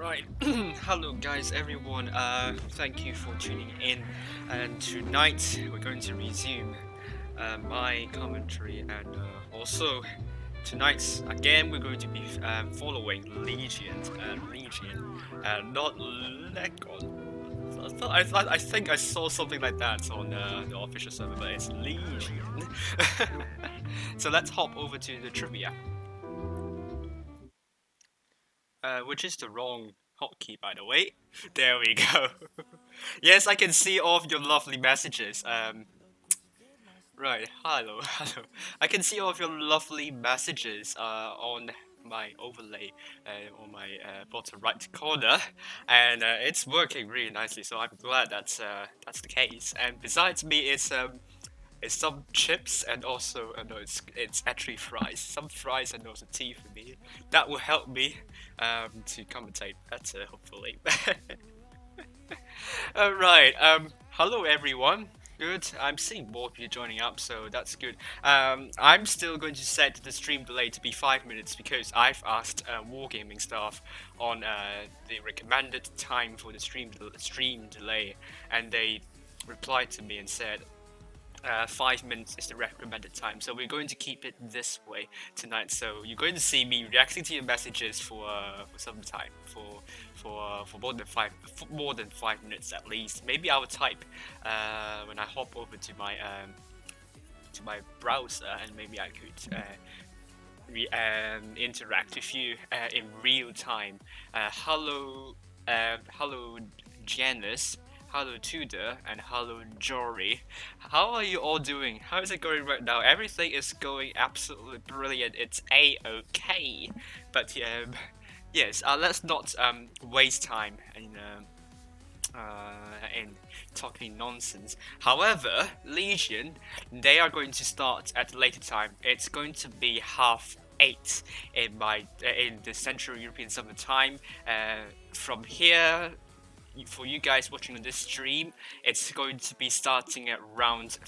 Right, hello guys, everyone. Thank you for tuning in. And tonight we're going to resume my commentary, and also tonight again we're going to be following Legion, not Legon. I think I saw something like that on the official server, but it's Legion. So let's hop over to the trivia. Which is the wrong hotkey, by the way. There we go. Yes, I can see all of your lovely messages. Right. Hello, hello. I can see all of your lovely messages on my overlay on my bottom right corner, and it's working really nicely. So I'm glad that's the case. And besides me, it's some chips and also no, it's actually fries. Some fries and also tea for me. That will help me to commentate better, hopefully. Alright, hello everyone. Good. I'm seeing more people joining up, so that's good. I'm still going to set the stream delay to be 5 minutes because I've asked Wargaming staff on the recommended time for the stream delay, and they replied to me and said 5 minutes is the recommended time, so we're going to keep it this way tonight. So you're going to see me reacting to your messages for some time, for more than 5 minutes at least. Maybe I will type when I hop over to my browser, and maybe I could interact with you in real time. Hello, Janice. Hello Tudor, and hello Jory. How are you all doing? How is it going right now? Everything is going absolutely brilliant. It's a-okay. But yes, let's not waste time in talking nonsense. However, Legion, they are going to start at a later time. It's going to be 8:30 in the Central European Summer Time. From here, for you guys watching on this stream, it's going to be starting at around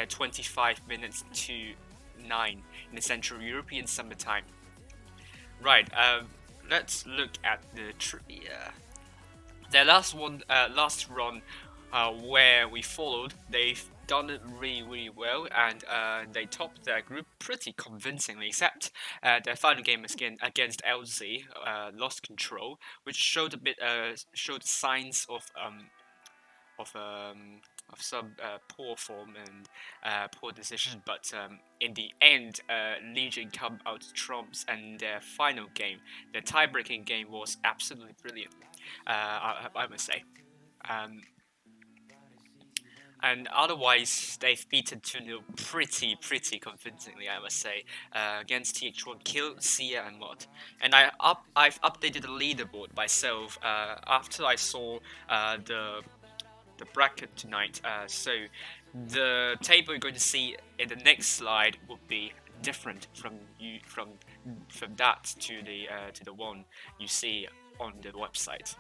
25 minutes to 9 in the Central European Summer Time. Right, let's look at the trivia. The last run where we followed, they've done it really well, and they topped their group pretty convincingly, except their final game against LZ lost control, which showed signs of some poor form and poor decision. But in the end, Legion come out trumps, and their final game, their tie-breaking game, was absolutely brilliant. I must say. And otherwise, they've beaten 2-0 pretty convincingly, I must say, against TH1, killed Sia and Mod. And I've updated the leaderboard myself after I saw the bracket tonight. So the table you're going to see in the next slide will be different from that to the one you see on the website.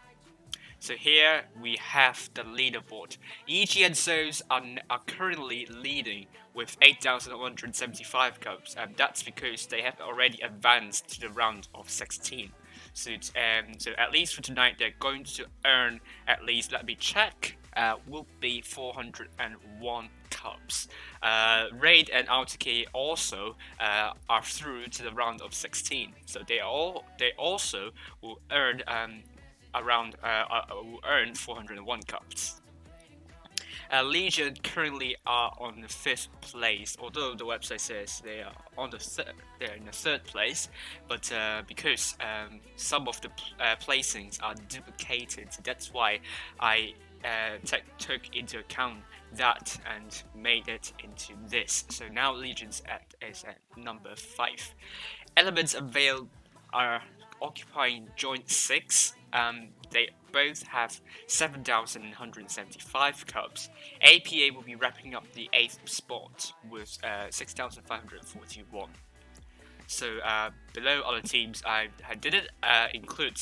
So here we have the leaderboard. EGN Souls are currently leading with 8,175 cups, and that's because they have already advanced to the round of 16. So at least for tonight, they're going to earn at least, let me check, will be 401 cups. Raid and RTK also are through to the round of 16. So they also will earn will earn 401 cups. Legion currently are on the 5th place, although the website says they are they're in the 3rd place, but because some of the placings are duplicated, that's why I took into account that and made it into this. So now Legion's is at number 5. Elements available are occupying joint 6. They both have 7,175 cups. APA will be wrapping up the 8th spot with 6,541. So below other teams, I didn't include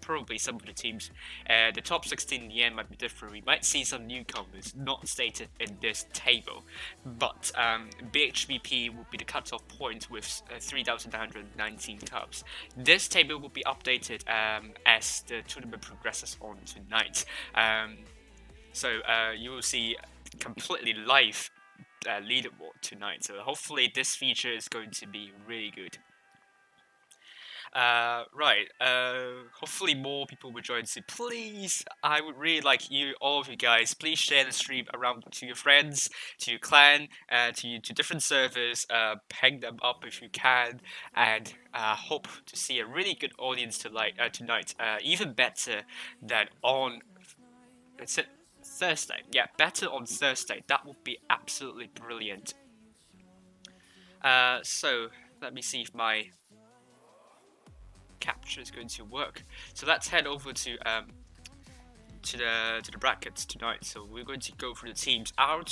probably some of the teams. The top 16 in the end might be different. We might see some newcomers not stated in this table, but BHBP will be the cutoff point with 3,919 cups. This table will be updated as the tournament progresses on tonight. So you will see completely live leaderboard tonight. So hopefully this feature is going to be really good. Right. Hopefully more people will join. So please, I would really like all of you guys, please share the stream around to your friends, to your clan, to different servers. Ping them up if you can, and hope to see a really good audience tonight. Even better than on. It's it Thursday. Yeah, better on Thursday. That would be absolutely brilliant. So let me see if my capture is going to work. So let's head over to the brackets tonight. So we're going to go through the teams. R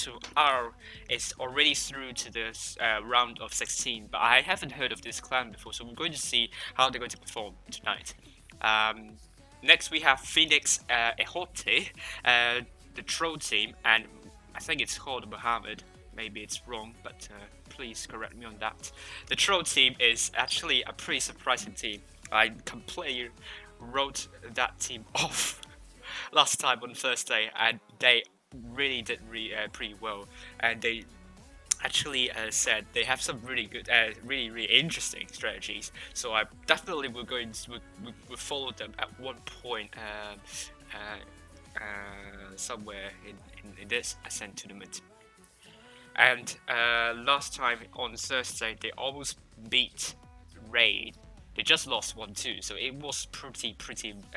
is already through to this round of 16, but I haven't heard of this clan before, so we're going to see how they're going to perform tonight. Next we have Phoenix Ehote, the troll team, and I think it's called Muhammad. Maybe it's wrong, but please correct me on that. The troll team is actually a pretty surprising team. I completely wrote that team off last time on Thursday, and they really did pretty well. And they actually said they have some really good, really interesting strategies. So I definitely will follow them at one point somewhere in this Ascent tournament. And last time on Thursday, they almost beat Raid. They just lost 1-2, so it was pretty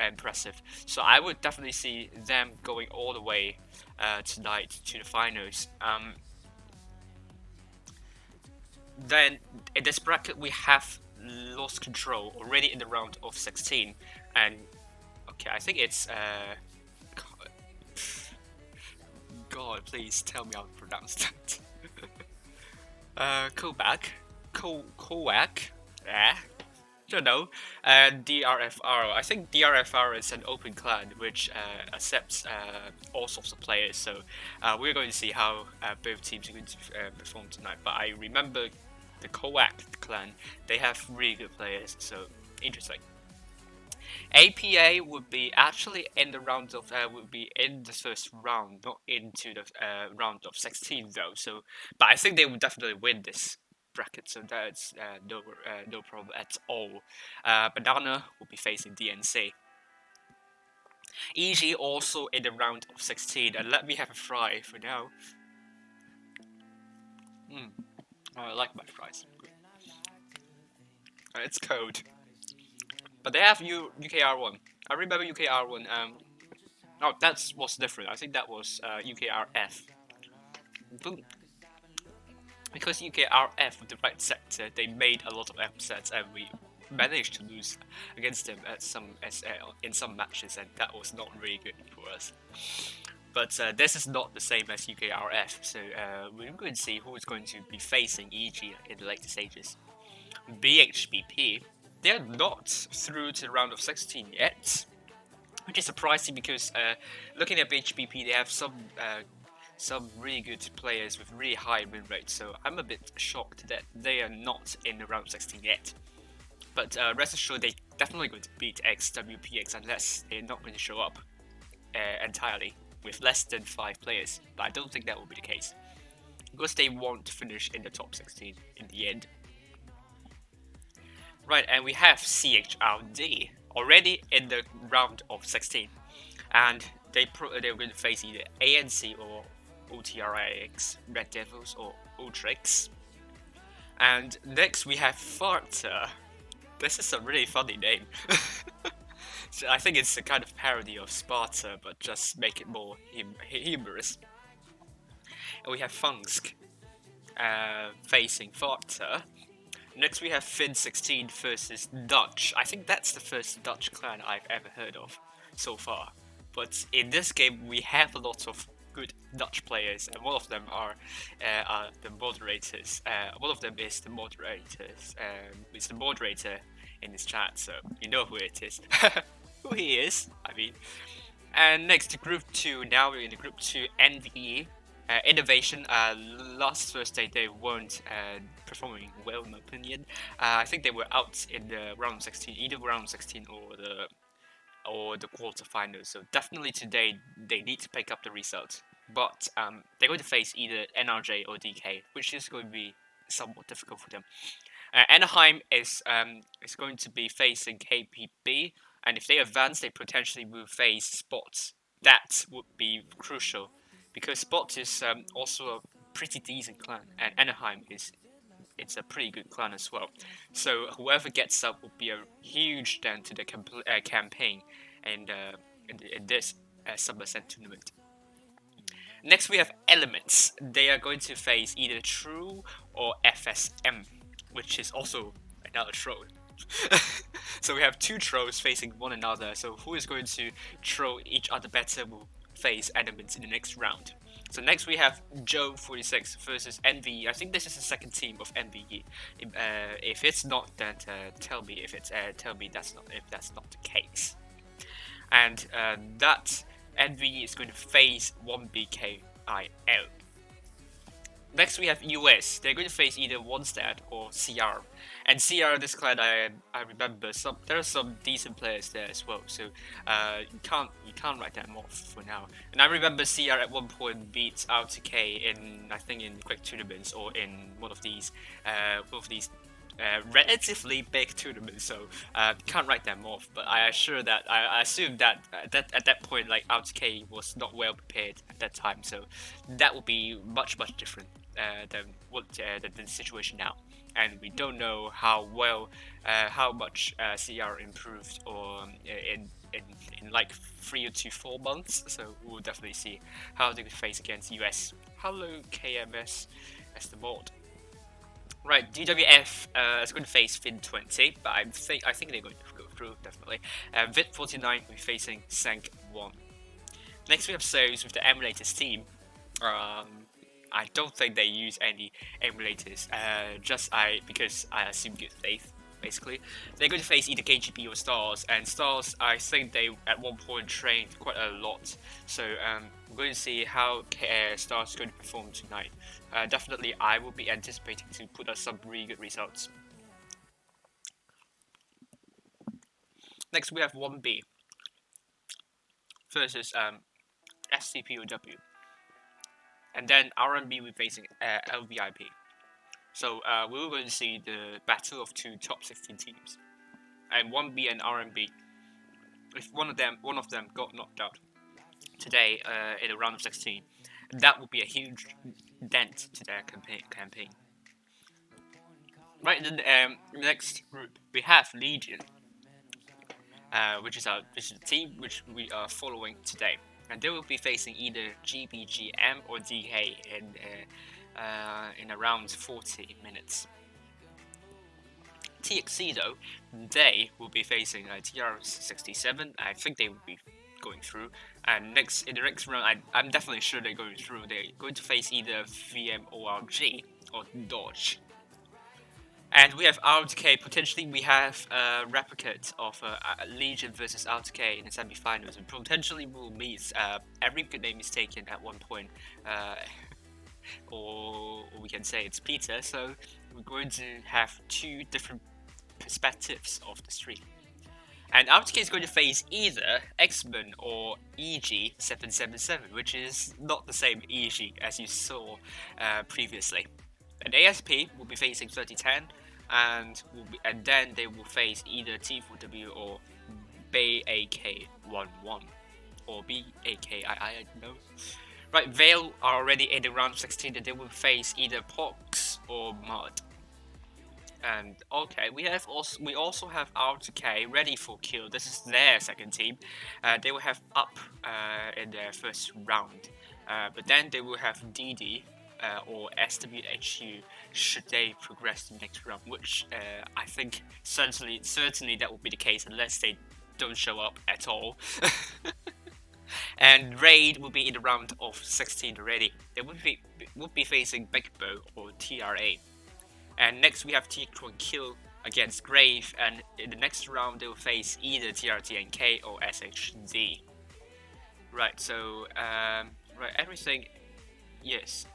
impressive. So I would definitely see them going all the way tonight to the finals. Then in this bracket we have lost control already in the round of 16, and okay, I think it's God, please tell me how to pronounce that. Kowak, don't know. And DRFR. I think DRFR is an open clan which accepts all sorts of players. So we're going to see how both teams are going to perform tonight. But I remember the Kowak clan. They have really good players. So interesting. APA would be actually in the round of would be in the first round, not into the round of 16 though. So, but I think they would definitely win this bracket, so that's no problem at all. Banana will be facing DNC. EG also in the round of 16, and let me have a fry for now. Oh, I like my fries. It's cold. But they have UKR1. I remember UKR1. Oh, that was different. I think that was UKRF. Because UKRF with the right sector, they made a lot of upsets, and we managed to lose against them in some matches, and that was not really good for us. But this is not the same as UKRF, so we're going to see who is going to be facing EG in the later stages. BHBP, they're not through to the round of 16 yet, which is surprising because looking at BHBP, they have some really good players with really high win rates, so I'm a bit shocked that they are not in the round 16 yet. But rest assured, they're definitely going to beat XWPX unless they're not going to show up entirely with less than 5 players. But I don't think that will be the case, because they won't finish in the top 16 in the end. Right, and we have CHRD already in the round of 16, and they're going to face either ANC or OTRIX, Red Devils, or Ultrix. And next we have Farta. This is a really funny name. So I think it's a kind of parody of Sparta, but just make it more humorous. And we have Fungsk facing Farta. Next we have Fin16 versus Dutch. I think that's the first Dutch clan I've ever heard of so far. But in this game we have a lot of good Dutch players, and one of them are the moderators. One of them is the moderators. It's the moderator in this chat, so you know who it is. Who he is, I mean. And next to Group 2, now we're in the Group 2 NVE. Innovation, last Thursday they weren't performing well in my opinion. I think they were out in the round 16, either round 16 or the quarterfinals. So definitely today they need to pick up the result. But they're going to face either NRJ or DK, which is going to be somewhat difficult for them. Anaheim is going to be facing KPB, and if they advance, they potentially will face Spots. That would be crucial, because Spots is also a pretty decent clan, and Anaheim it's a pretty good clan as well. So whoever gets up will be a huge dent to the campaign, and in this Summer Ascent tournament. Next we have Elements. They are going to face either True or FSM, which is also another troll. So we have two trolls facing one another. So who is going to troll each other better will face Elements in the next round. So next we have Joe 46 versus NVE. I think this is the second team of NVE. If it's not, then tell me if it's that's not the case. And that NVE is going to face 1BKIL. Next we have US. They're going to face either Onestad or CR. And CR, this clan, I remember there are some decent players there as well. So you can't write them off for now. And I remember CR at one point beat RTK in, I think, in quick tournaments or in one of these relatively big tournaments. So can't write them off. But I assume that at that point, like, RTK was not well prepared at that time. So that would be much different than the situation now, and we don't know how much CR improved or in like 3 to 4 months. So we'll definitely see how they could face against US. Hello KMS as the mod. Right, DWF is going to face Fin 20, but I think they're going to go through definitely. Vit 49 will be facing Sank 1. Next we have So's with the emulators team. I don't think they use any emulators, because I assume good faith, basically. They're going to face either KGB or Stars, and Stars, I think they at one point trained quite a lot. So we're going to see how Stars is going to perform tonight. Definitely, I will be anticipating to put out some really good results. Next, we have 1B versus SCPOW. And then RMB will be facing LVIP. So we were going to see the battle of two top 16 teams. And 1B and RMB, if one of them got knocked out today in a round of 16, that would be a huge dent to their campaign. Right, in the next group, we have Legion, which is the team which we are following today. And they will be facing either GBGM or DK in around 40 minutes. TXC though, they will be facing TR67. I think they will be going through. And in the next round, I'm definitely sure they're going through. They're going to face either VMORG or Dodge. And we have RTK. Potentially, we have a replicate of Legion versus RTK in the semi-finals, and potentially we'll meet. Every good name is taken at one point, or we can say it's Peter. So we're going to have two different perspectives of the stream. And RTK is going to face either X-Men or EG777, which is not the same EG as you saw previously. And ASP will be facing 3010. And then they will face either T4W or BAK11 or BAKII, I don't know. Right, Vale are already in the round of 16, and they will face either Pox or Mud. And okay, we also have RTK ready for kill. This is their second team. They will have up in their first round, but then they will have DD. Or SWHU should they progress to the next round, which I think certainly that will be the case unless they don't show up at all. And Raid will be in the round of 16 already. They would be facing Big Bow or TRA. And next we have TX1 Kill against Grave, and in the next round they will face either TRTNK or SHD. Right, so right, everything, yes.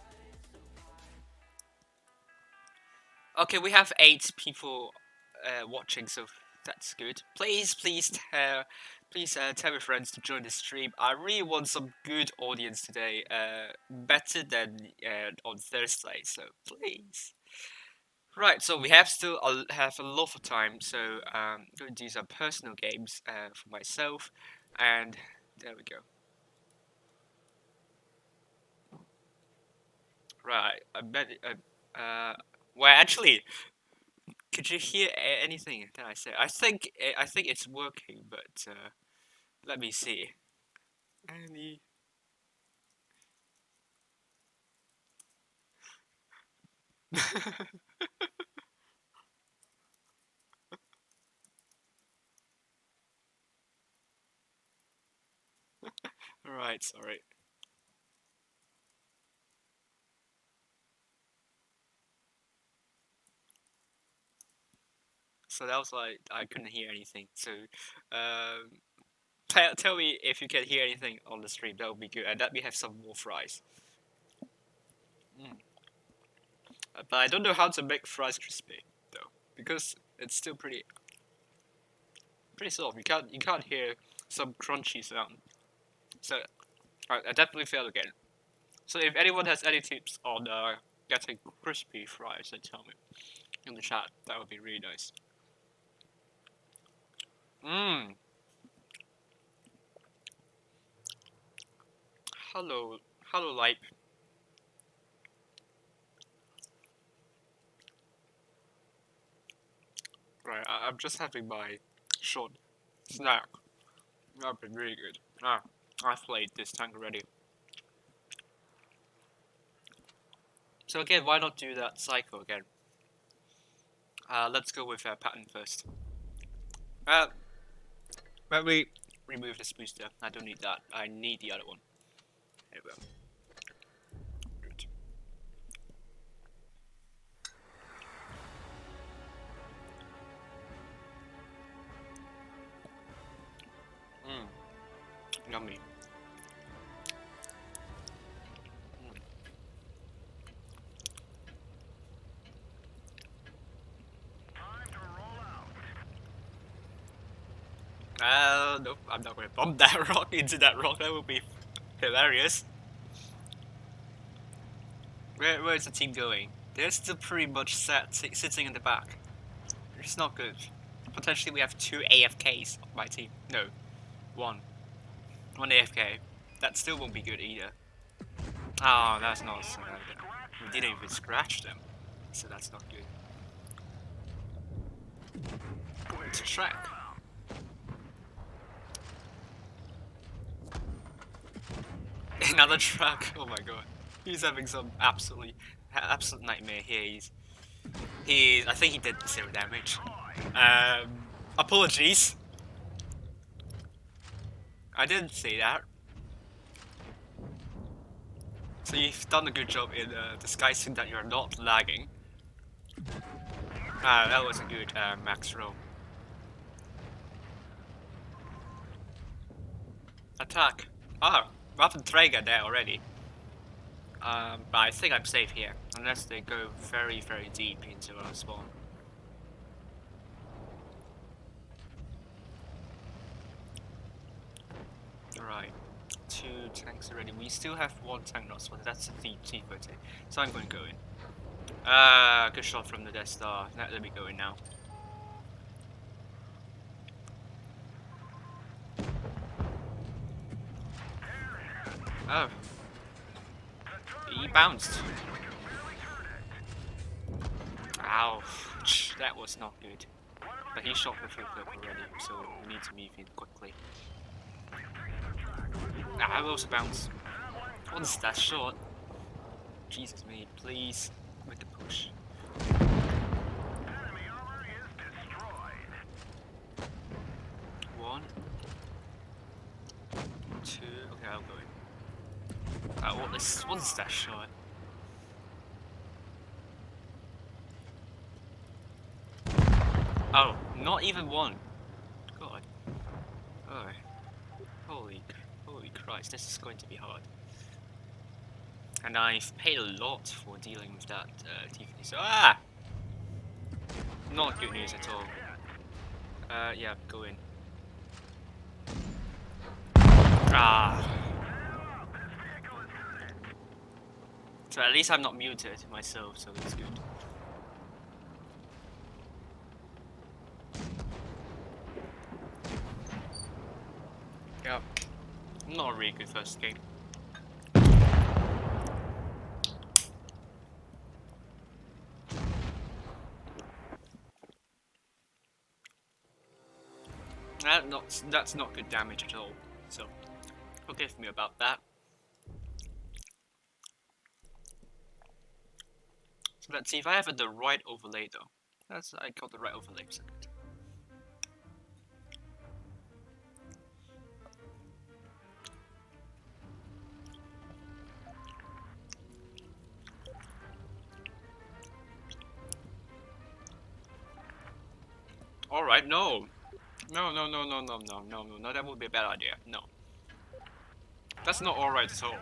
Okay, we have 8 people watching, so that's good. Please tell your friends to join the stream. I really want some good audience today, better than on Thursday, so please. Right, so we have have a lot of time, so I'm going to do some personal games for myself, and there we go. Right, I bet. Well, actually, could you hear anything that I say? I think it's working, but let me see. Any. Right, sorry. So that was like I couldn't hear anything. So, tell me if you can hear anything on the stream. That would be good, and let me have some more fries. Mm. But I don't know how to make fries crispy though, because it's still pretty soft. You can't hear some crunchy sound. So I definitely failed again. So if anyone has any tips on getting crispy fries, then tell me in the chat. That would be really nice. Mmm. Hello, Light. Right, I'm just having my short snack. That'd been really good. I've played this tank already. So again, why not do that cycle again? Let's go with pattern first. Let me remove this booster. I don't need that. I need the other one. There we go. Good. Yummy. Nope, I'm not gonna bomb that rock into that rock. That would be hilarious. Where's the team going? They're still pretty much sitting in the back. It's not good. Potentially we have 2 AFKs on my team. No, 1. 1 AFK. That still won't be good either. Oh, that's not so good. We didn't even scratch them, so that's not good. It's a track. Another track. Oh my god. He's having some absolute nightmare here. I think he did 0 damage. Apologies. I didn't say that. So you've done a good job in disguising that you're not lagging. That was a good max roll. Attack. Waffenträger there already. But I think I'm safe here, unless they go very, very deep into our spawn. Right, 2 tanks already. We still have 1 tank not spotted. That's the T-40. So I'm going to go in. Good shot from the Death Star. Let me go in now. Oh. He bounced. Ouch. That was not good. But he shot the full clip already, so we need to move in quickly. I will also bounce. What's that shot? Jesus me, please. With the push. One. 2. Okay, I'll go in. What's that shot? Oh, not even one. God. Oh. Holy Christ, this is going to be hard. And I've paid a lot for dealing with that Tiffany. So not good news at all. Yeah, go in. So at least I'm not muted myself, so that's good. Yeah, not a really good first game. That's not good damage at all, so forgive me about that. So let's see if I have the right overlay though. I got the right overlay for a second. Alright, no, that would be a bad idea. No. That's not alright at all.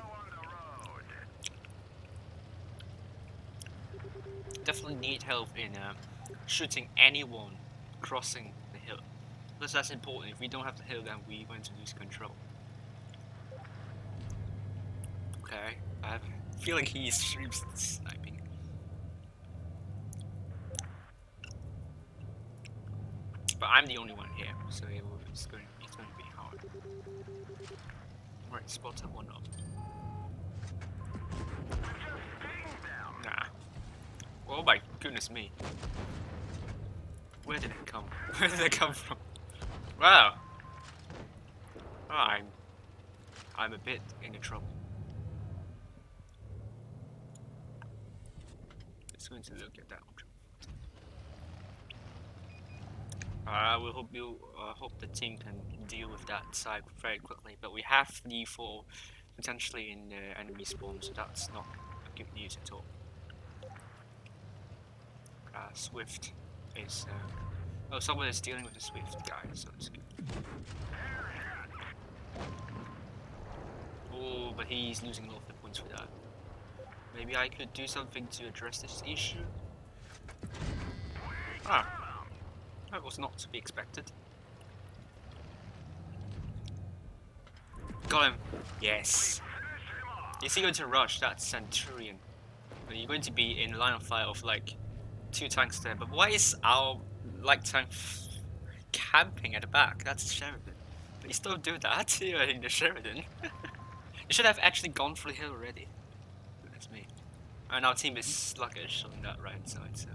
Definitely need help in shooting anyone crossing the hill. Because that's important. If we don't have the hill, then we're going to lose control. Okay, I have a feeling he's sniping. But I'm the only one here, so it's going to be hard. Right, spotted one up. Nah. Oh my goodness me. Where did it come? Where did it come from? Wow. Oh, I'm a bit in trouble. It's going to look at that one. I will hope the team can deal with that side very quickly. But we have the 4 potentially in the enemy spawn, so that's not good news at all. Swift is. Oh, someone is dealing with the Swift guy, so it's good. Oh, but he's losing a lot of the points for that. Maybe I could do something to address this issue. That was not to be expected. Got him. Yes. Is he going to rush? That's Centurion. You're going to be in line of fire of like 2 tanks there. But why is our light tank camping at the back? That's Sheridan. Please don't do that here in the Sheridan. You should have actually gone for the hill already. That's me. And our team is sluggish on that right side, so.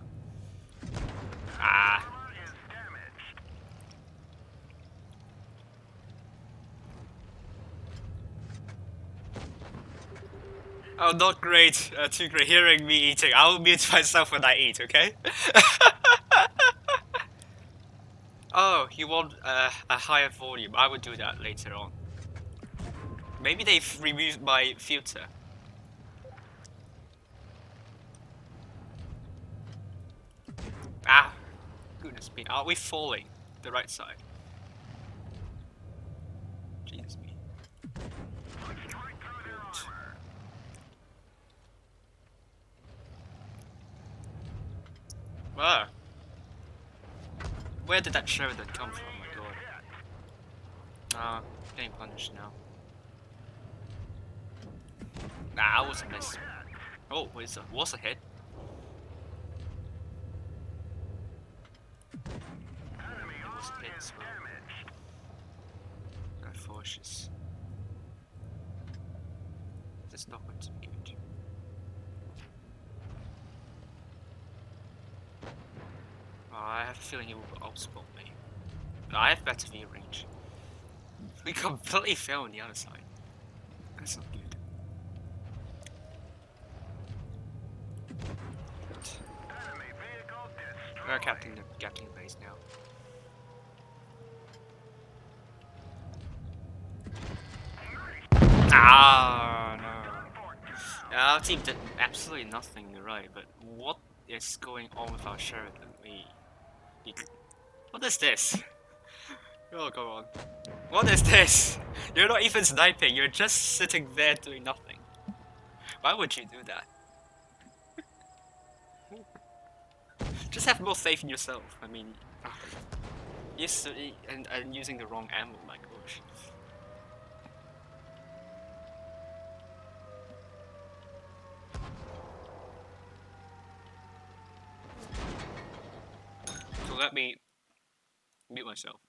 Oh, not great. Too great hearing me eating. I'll mute myself when I eat, okay? Oh, you want a higher volume. I will do that later on. Maybe they've removed my filter. Goodness me. Are we falling? The right side. Jesus me. Ah. Where did that Sheridan come from? Oh my god. Getting punished now. Nah, I was a miss. Oh, was a hit. It was a hit as well. Cautious. That's not going to be good. I have a feeling he will outspot me. But I have better view range. We completely fell on the other side. That's not good. We're capturing the base now. Ah, no. Our team did absolutely nothing right, but what is going on with our Sheridan? What is this? Oh, go on. What is this? You're not even sniping, you're just sitting there doing nothing. Why would you do that? Just have more faith in yourself. I mean, yes, and using the wrong ammo, my gosh. So let me mute myself.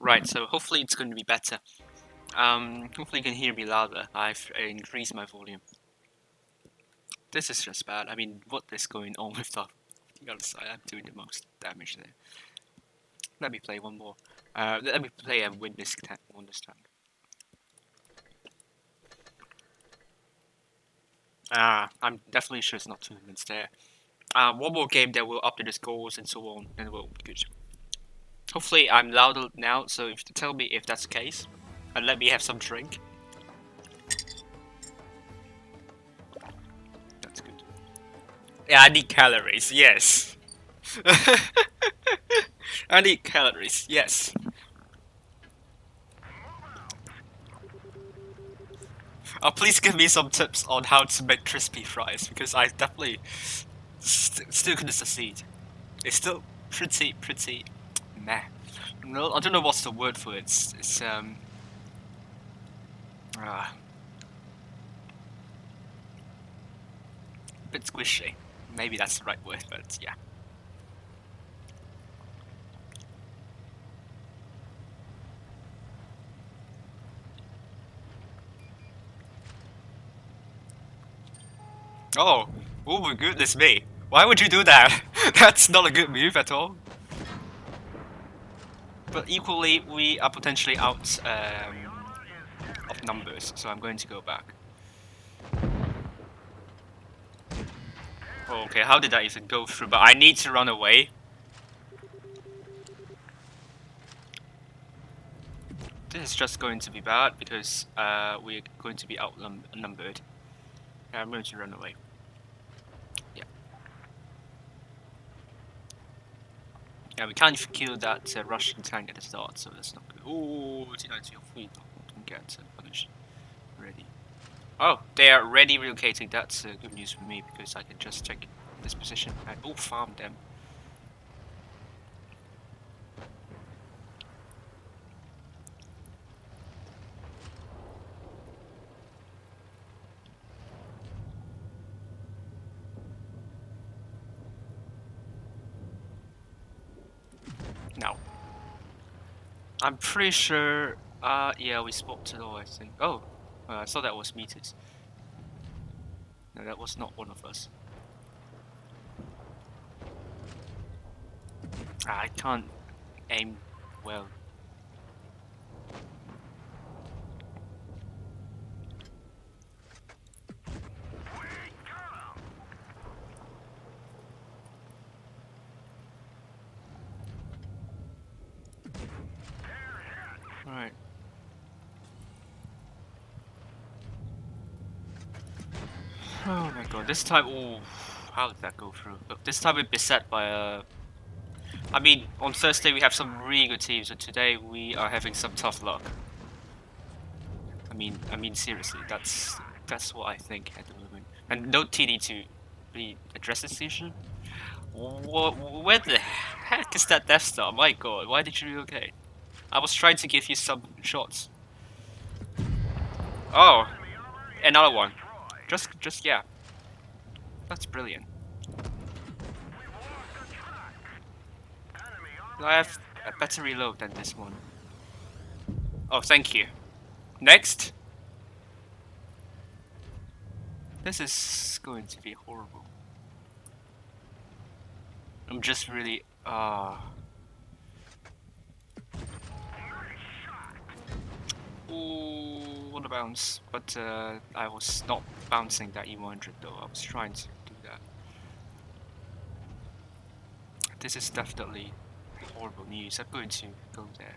Right, so hopefully it's going to be better. Hopefully you can hear me louder. I've increased my volume. This is just bad. I mean, what is going on with the other side? I'm doing the most damage there. Let me play one more. Let me play and win this time. I'm definitely sure it's not tournaments there. One more game that will update the scores and so on, and we'll be good. Hopefully I'm louder now, so if you tell me if that's the case, and let me have some drink. That's good. Yeah, I need calories, yes. I need calories, yes. Please give me some tips on how to make crispy fries, because I definitely still couldn't succeed. It's still pretty meh. No, I don't know what's the word for it. It's a bit squishy. Maybe that's the right word, but yeah. Oh my goodness me. Why would you do that? That's not a good move at all. But equally, we are potentially out of numbers, so I'm going to go back. Okay, how did that even go through? But I need to run away. This is just going to be bad because we're going to be outnumbered. I'm going to run away. Yeah. Yeah, we can't kill that Russian tank at the start, so that's not good. Oh, we don't get punished already. Oh, they are already relocating. That's good news for me because I can just take this position and farm them. Now, I'm pretty sure. Yeah, we spotted all. I think. Oh, I thought that was meters. No, that was not one of us. I can't aim well. Alright. Oh my god, this time, how did that go through? Look, this time we're beset by a... I mean, on Thursday we have some really good teams, and today we are having some tough luck. I mean seriously, that's what I think at the moment. And no TD to really address this issue. Where the heck is that Death Star? My god, why did you relocate? I was trying to give you some shots. Oh, another one. Just yeah. That's brilliant. I have a better reload than this one. Oh, thank you. Next. This is going to be horrible. I'm just really ooh, what a bounce. But I was not bouncing that E100 though. I was trying to do that. This is definitely horrible news. I'm going to go there.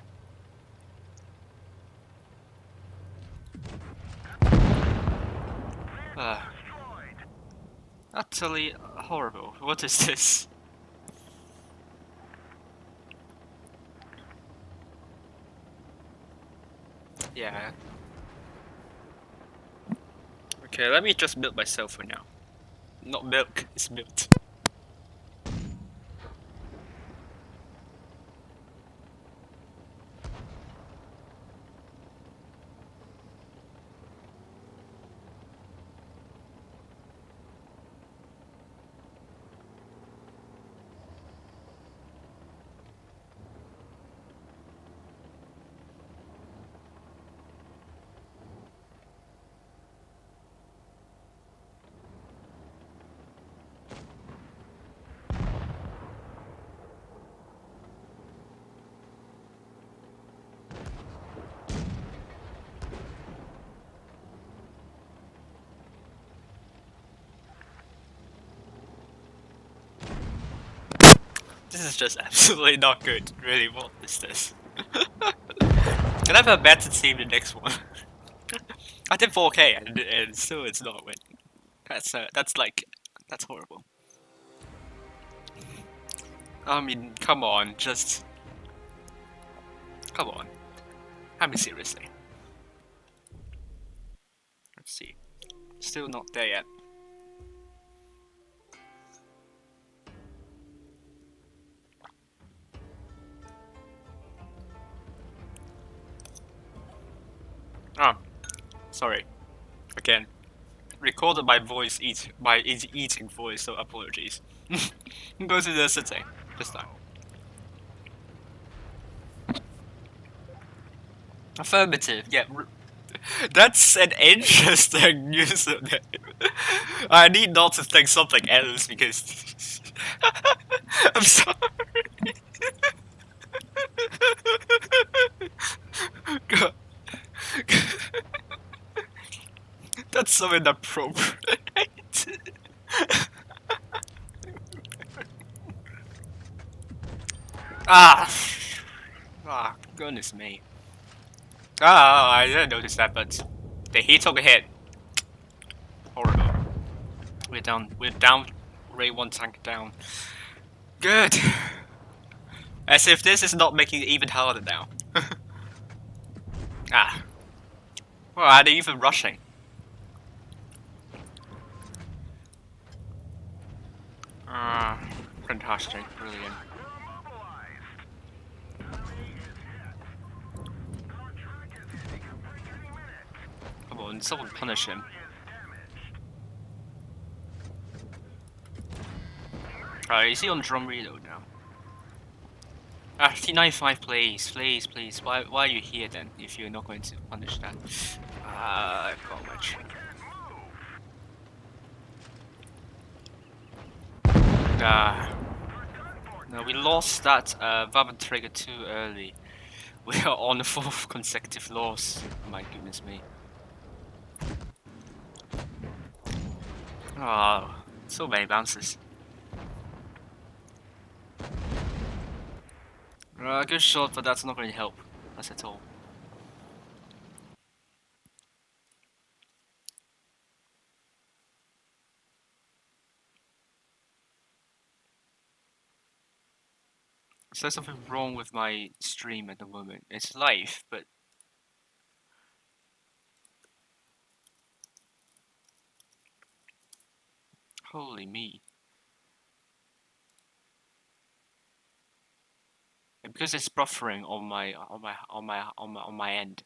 Utterly horrible. What is this? Yeah. Okay, let me just milk myself for now. Not milk, it's milked. This is just absolutely not good. Really, what is this? Can I have a better team the next one? I did 4K and still it's not winning. That's like, that's horrible. I mean, come on, just... Come on. I mean, seriously. Let's see. Still not there yet. Ah, sorry. Again, recorded my voice eating voice, so apologies. Go to the setting this time. Affirmative. Yeah, that's an interesting username. I need not to think something else because I'm sorry. God. That's so inappropriate. Ah, ah, goodness me. Ah, I didn't notice that, but he took a hit. Horrible. We're down. Ray 1 tank down. Good. As if this is not making it even harder now. Ah. Well, are they even rushing? Ah, fantastic, brilliant. Come on, someone punish him. Is he on drum reload now? Ah, T95, please. Why are you here then, if you're not going to punish that? Ah, I've got much. No, we lost that weapon trigger too early. We are on the 4th consecutive loss. My goodness me. Oh, so many bounces. Good shot, but that's not going to help us at all. Is there something wrong with my stream at the moment? It's live, but... Holy me. Because it's buffering on my end.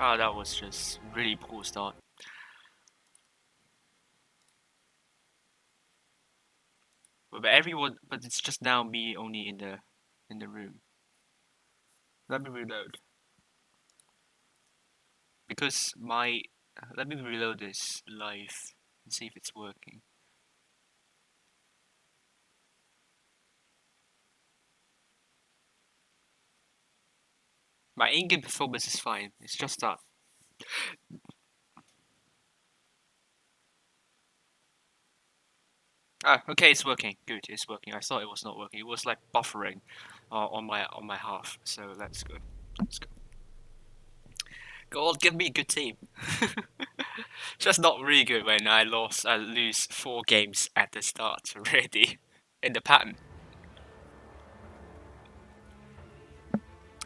Oh, that was just really poor start. But everyone, but it's just now me only in the room. Let me reload because my let me reload this live and see if it's working. My in-game performance is fine. It's just that. Ah, okay, it's working. Good, it's working. I thought it was not working. It was like buffering on my half. So let's go. Let's go. God, give me a good team. Just not really good when I lose 4 games at the start already in the pattern.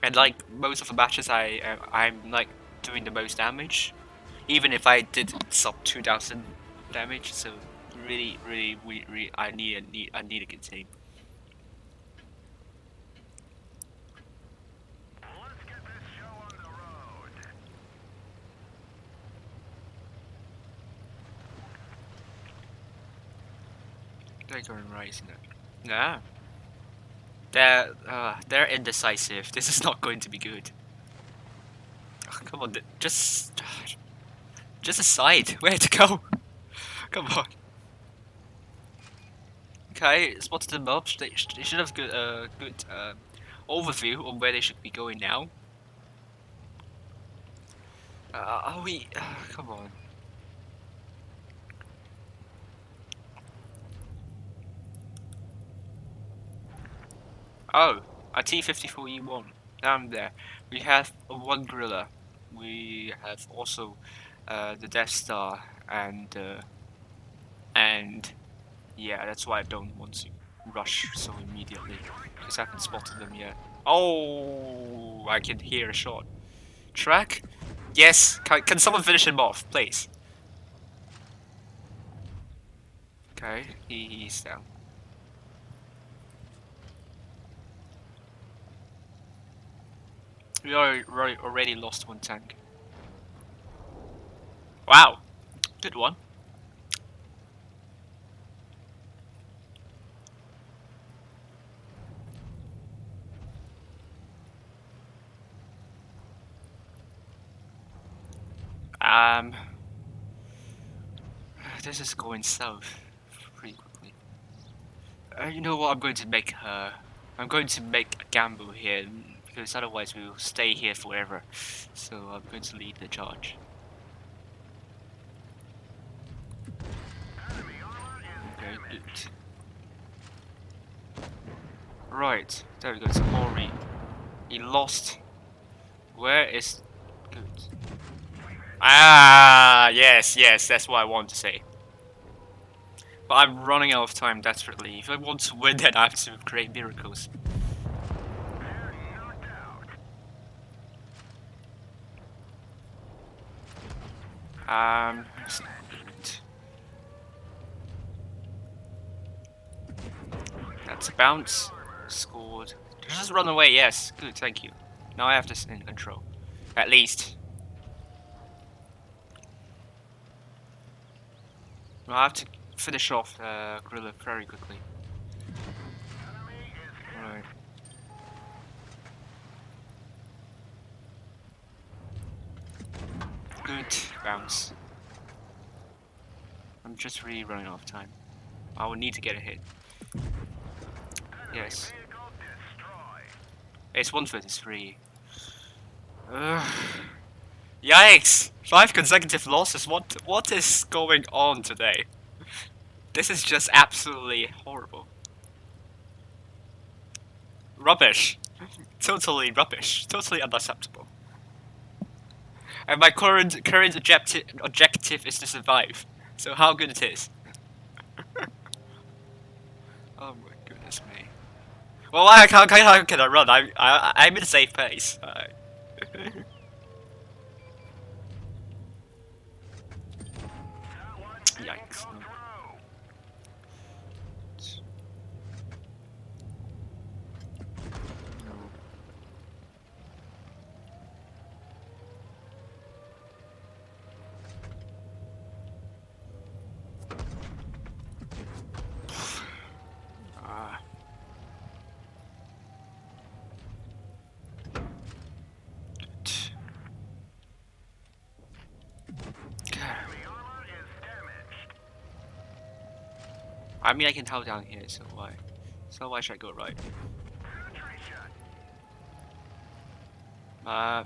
And like most of the matches, I'm like doing the most damage, even if I did sub 2,000 damage. So really, I need a good team. They're going right, isn't it? Yeah. They're indecisive. This is not going to be good. Oh, come on, just a side. Where to go? Come on. Okay, spotted them up. They should have good overview on where they should be going now. Are we? Come on. Oh, a T-54E1. Down there. We have one gorilla. We have also the Death Star and yeah, that's why I don't want to rush so immediately because I haven't spotted them yet. Oh, I can hear a shot. Track? Yes. Can someone finish him off, please? Okay, he's down. We already lost 1 tank. Wow, good one. This is going south pretty quickly. You know what? I'm going to make a gamble here because otherwise we will stay here forever. So I'm going to lead the charge. Okay, good. Right, there we go. It's Ori. He lost. Where is good? Ah, yes, that's what I want to say. But I'm running out of time desperately. If I want to win, then I have to create miracles. That's not good. That's a bounce. Scored. Just run away, yes. Good, thank you. Now I have this in control. At least. I have to finish off Gorilla very quickly. Right. Good bounce. I'm just really running out of time. I will need to get a hit. Yes. It's 133. Yikes! 5 consecutive losses. What is going on today? This is just absolutely horrible. Rubbish. Totally rubbish. Totally unacceptable. And my current objective is to survive. So how good it is. Oh my goodness me. Well, how can I run? I'm in a safe place. Yikes. No. I mean, I can hold down here, so why? So why should I go right?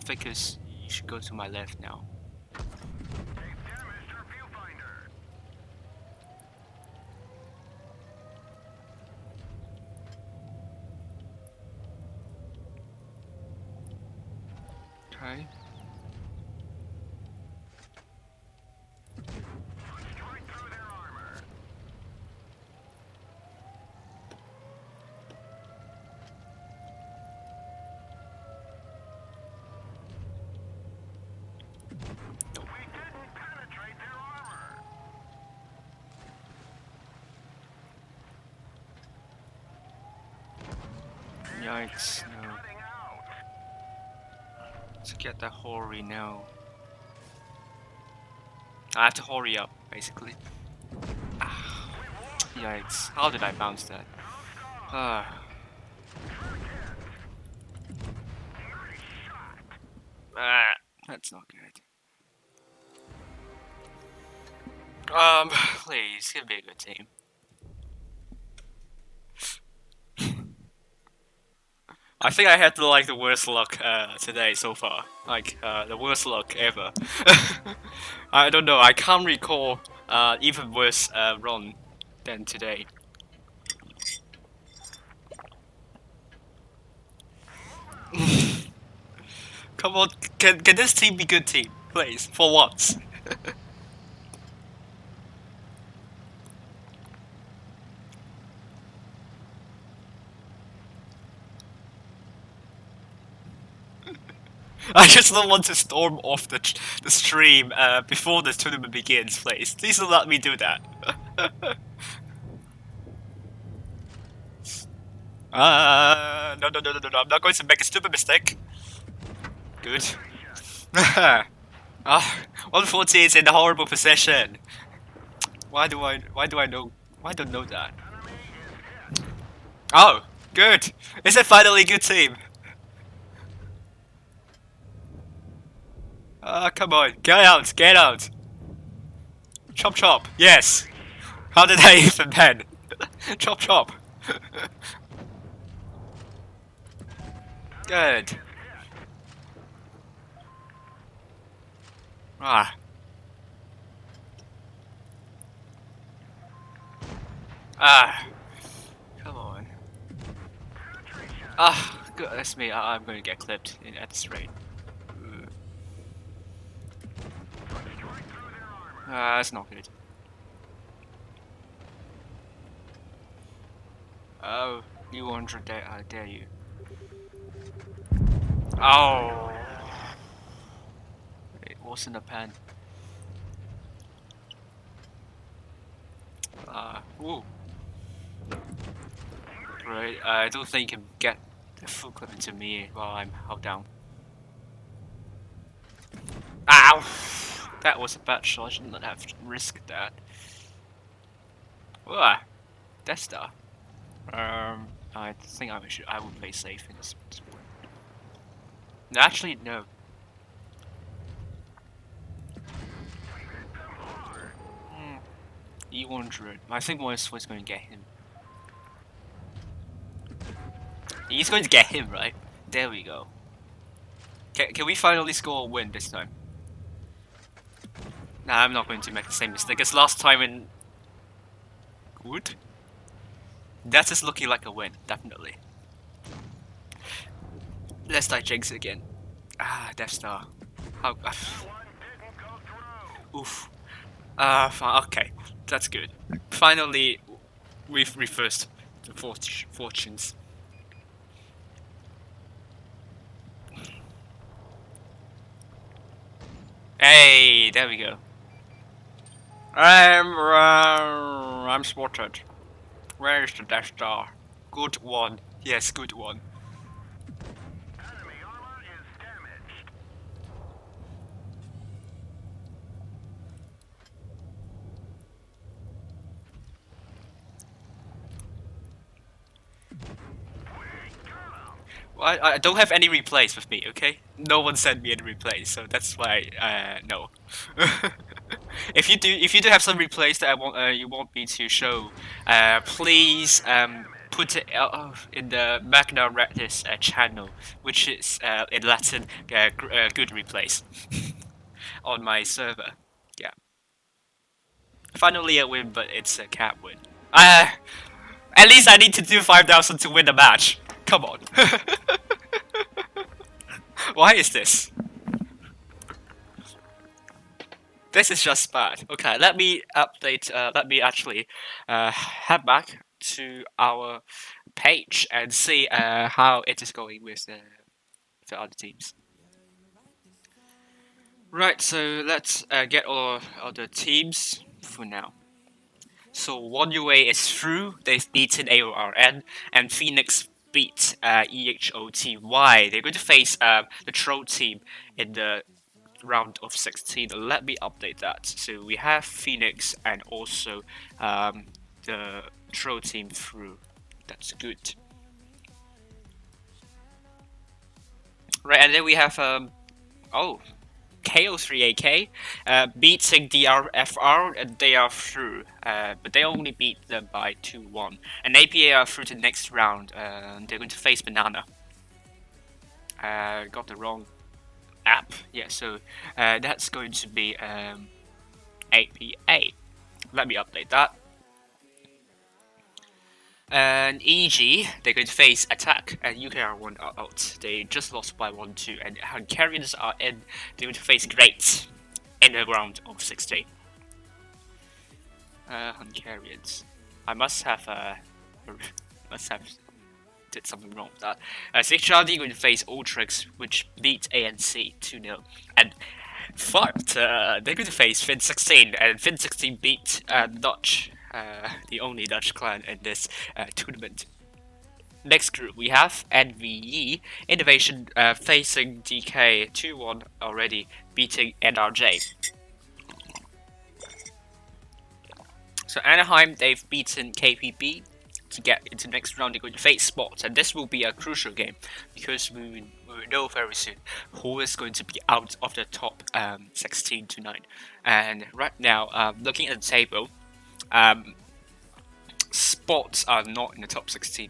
Because you should go to my left now. Okay. Yikes, no. To get that hurry now. I have to hurry up, basically. Ah, yikes. How did I bounce that? Ah. That's not good. Please, give me a good team. I think I had the worst luck today so far. The worst luck ever. I don't know. I can't recall even worse run than today. Come on, can this team be good team, please, for once? I just don't want to storm off the stream before the tournament begins, please. Please don't let me do that. No, I'm not going to make a stupid mistake. Good. 140 is in a horrible position. Why don't know that? Oh, good. Is it finally a good team? Come on, get out. Chop chop, yes. How did I even pen? Chop chop. Good. Ah. Come on. Good, that's me. I'm going to get clipped at this rate. That's not good. Oh, you 100 dare you. Oh. It wasn't a pen. Ooh. Right, I don't think you can get the full clip into me while I'm held down. Ow! That was a bad shot, I shouldn't have risked that. Death Star. I think I would play safe in this point. No, actually, no. E100. I think Moist was going to get him. He's going to get him, right? There we go. Can we finally score a win this time? Nah, I'm not going to make the same mistake as last time in... Good? That is looking like a win, definitely. Let's die jinx again. Death Star. How... Oof. Okay. That's good. Finally, we've reversed the fortunes. Hey, there we go. I'm spotted. Where is the Death Star? Good one. Yes, good one. Enemy armor is damaged. Well, I don't have any replays with me, okay? No one sent me any replays, so that's why, no. if you do have some replays that you want me to show, please put it in the Magna Redis channel, which is in Latin good replays on my server. Yeah. Finally a win, but it's a cat win. At least I need to do 5,000 to win the match. Come on. Why is this? This is just bad. Okay, let me update. Let me actually head back to our page and see how it is going with the other teams. Right, so let's get all other teams for now. So 1UA is through. They've beaten AORN, and Phoenix beat EHOTY. They're going to face the Troll team in the round of 16. Let me update that. So we have Phoenix and also the Troll team through. That's good. Right, and then we have KO3AK beating DRFR, and they are through, but they only beat them by 2-1. And APA are through to the next round. They're going to face Banana. Got the wrong app. Yeah, so that's going to be APA. Let me update that. And EG, they're going to face Attack, and UKR1 are out. They just lost by 1-2, and Hungarians are in. They're going to face Great in the round of 16. Hungarians. I must have did something wrong with that. CHRD going to face Ultrix, which beat ANC 2-0. And they're going to face Fin16, and Fin16 beat Dutch. The only Dutch clan in this tournament. Next group we have NVE Innovation facing DK 2-1 already, beating NRJ. So Anaheim, they've beaten KPB to get into the next round. They're going to face Sports, and this will be a crucial game because we will know very soon who is going to be out of the top 16 tonight. And right now, looking at the table, Sports are not in the top 16,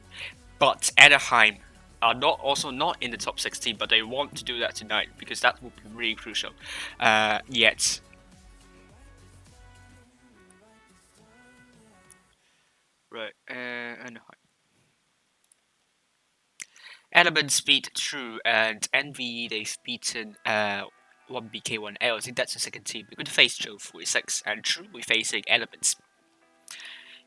but Anaheim are also not in the top 16, but they want to do that tonight because that will be really crucial. Yet. Right, Anaheim. Elements beat True, and NVE they've beaten 1BK1L. I think that's the second team. We're going to face Joe 46, and True we're facing Elements.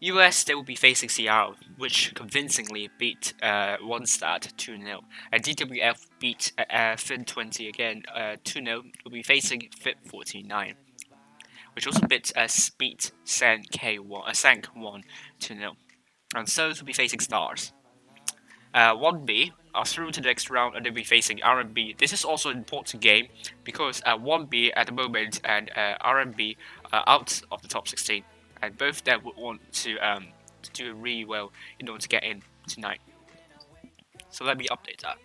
US, they will be facing Seattle, which convincingly beat OneStat 2-0. And DWF beat Fin20 again 2-0. Will be facing Fit49, which also beat Sank 1 2-0. And Souls will be facing Stars. 1B are through to the next round, and they'll be facing RMB. This is also an important game because 1B at the moment and RMB are out of the top 16. And both of them would want to do really well in order to get in tonight. So let me update that.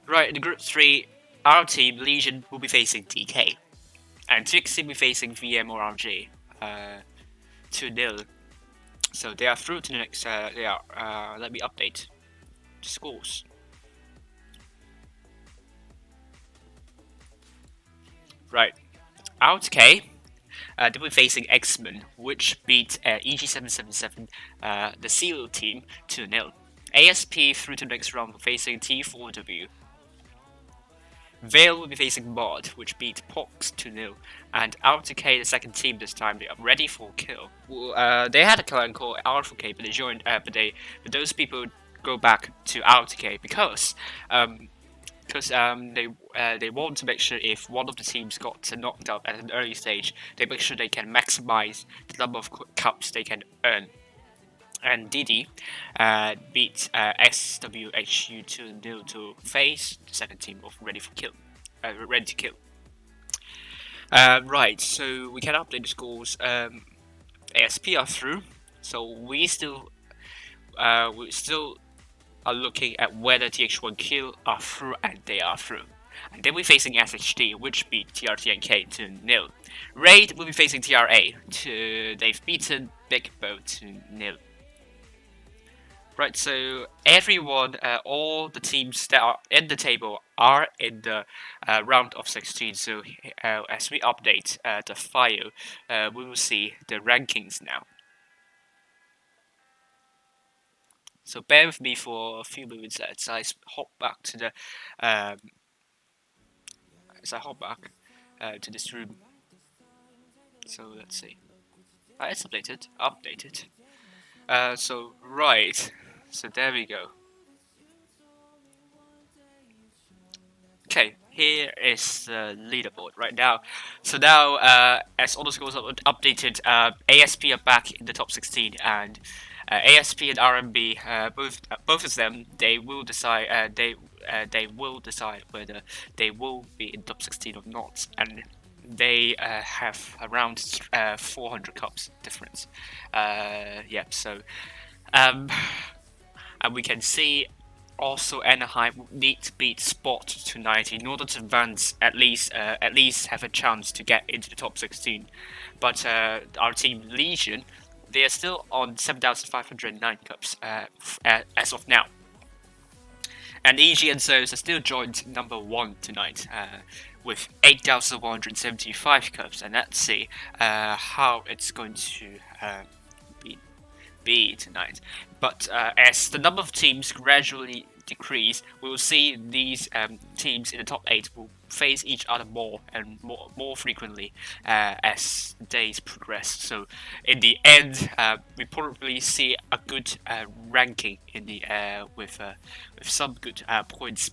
Right, in Group 3, our team, Legion, will be facing DK. And Trixie will be facing VM or RG 2-0. So they are through to the next, let me update the scores. Right, OutK, they'll be facing X-Men, which beat EG777, the Seal team, 2-0. ASP through to the next round, facing T4W. Vale will be facing Mod, which beat Pox 2-0. And RTK, the second team this time, they are ready for kill. Well, they had a clan called Alpha-K, but they joined, but those people go back to RTK because they want to make sure if one of the teams got knocked out at an early stage, they make sure they can maximize the number of cups they can earn. And Didi beat SWHU 2-0 to face the second team of ready to kill. Right, so we can update the scores. ASP are through, so we still are looking at whether TH1Q are through, and they are through. And then we're facing SHD, which beat TRTNK to nil. Raid will be facing TRA. They've beaten Big Bow to nil. Right, so everyone, all the teams that are in the table are in the round of 16. So as we update the file, we will see the rankings now. So bear with me for a few moments as I hop back to the to this room. So let's see. It's updated. So right, so there we go. Okay, here is the leaderboard right now. So now, as all the scores are updated, ASP are back in the top 16, and ASP and RMB, both of them, they will decide. They will decide whether they will be in top 16 or not, and they have around 400 cups difference. Yep. So, and we can see also Anaheim would need to beat Spot tonight in order to advance at least have a chance to get into the top 16. But our team Legion, they are still on 7,509 cups as of now. And EG and Zeus are still joined number 1 tonight with 8,175 cups. And let's see how it's going to be tonight. But as the number of teams gradually decrease, we will see these teams in the top 8 will face each other more and more frequently as days progress. So in the end, we probably see a good ranking in the with some good points,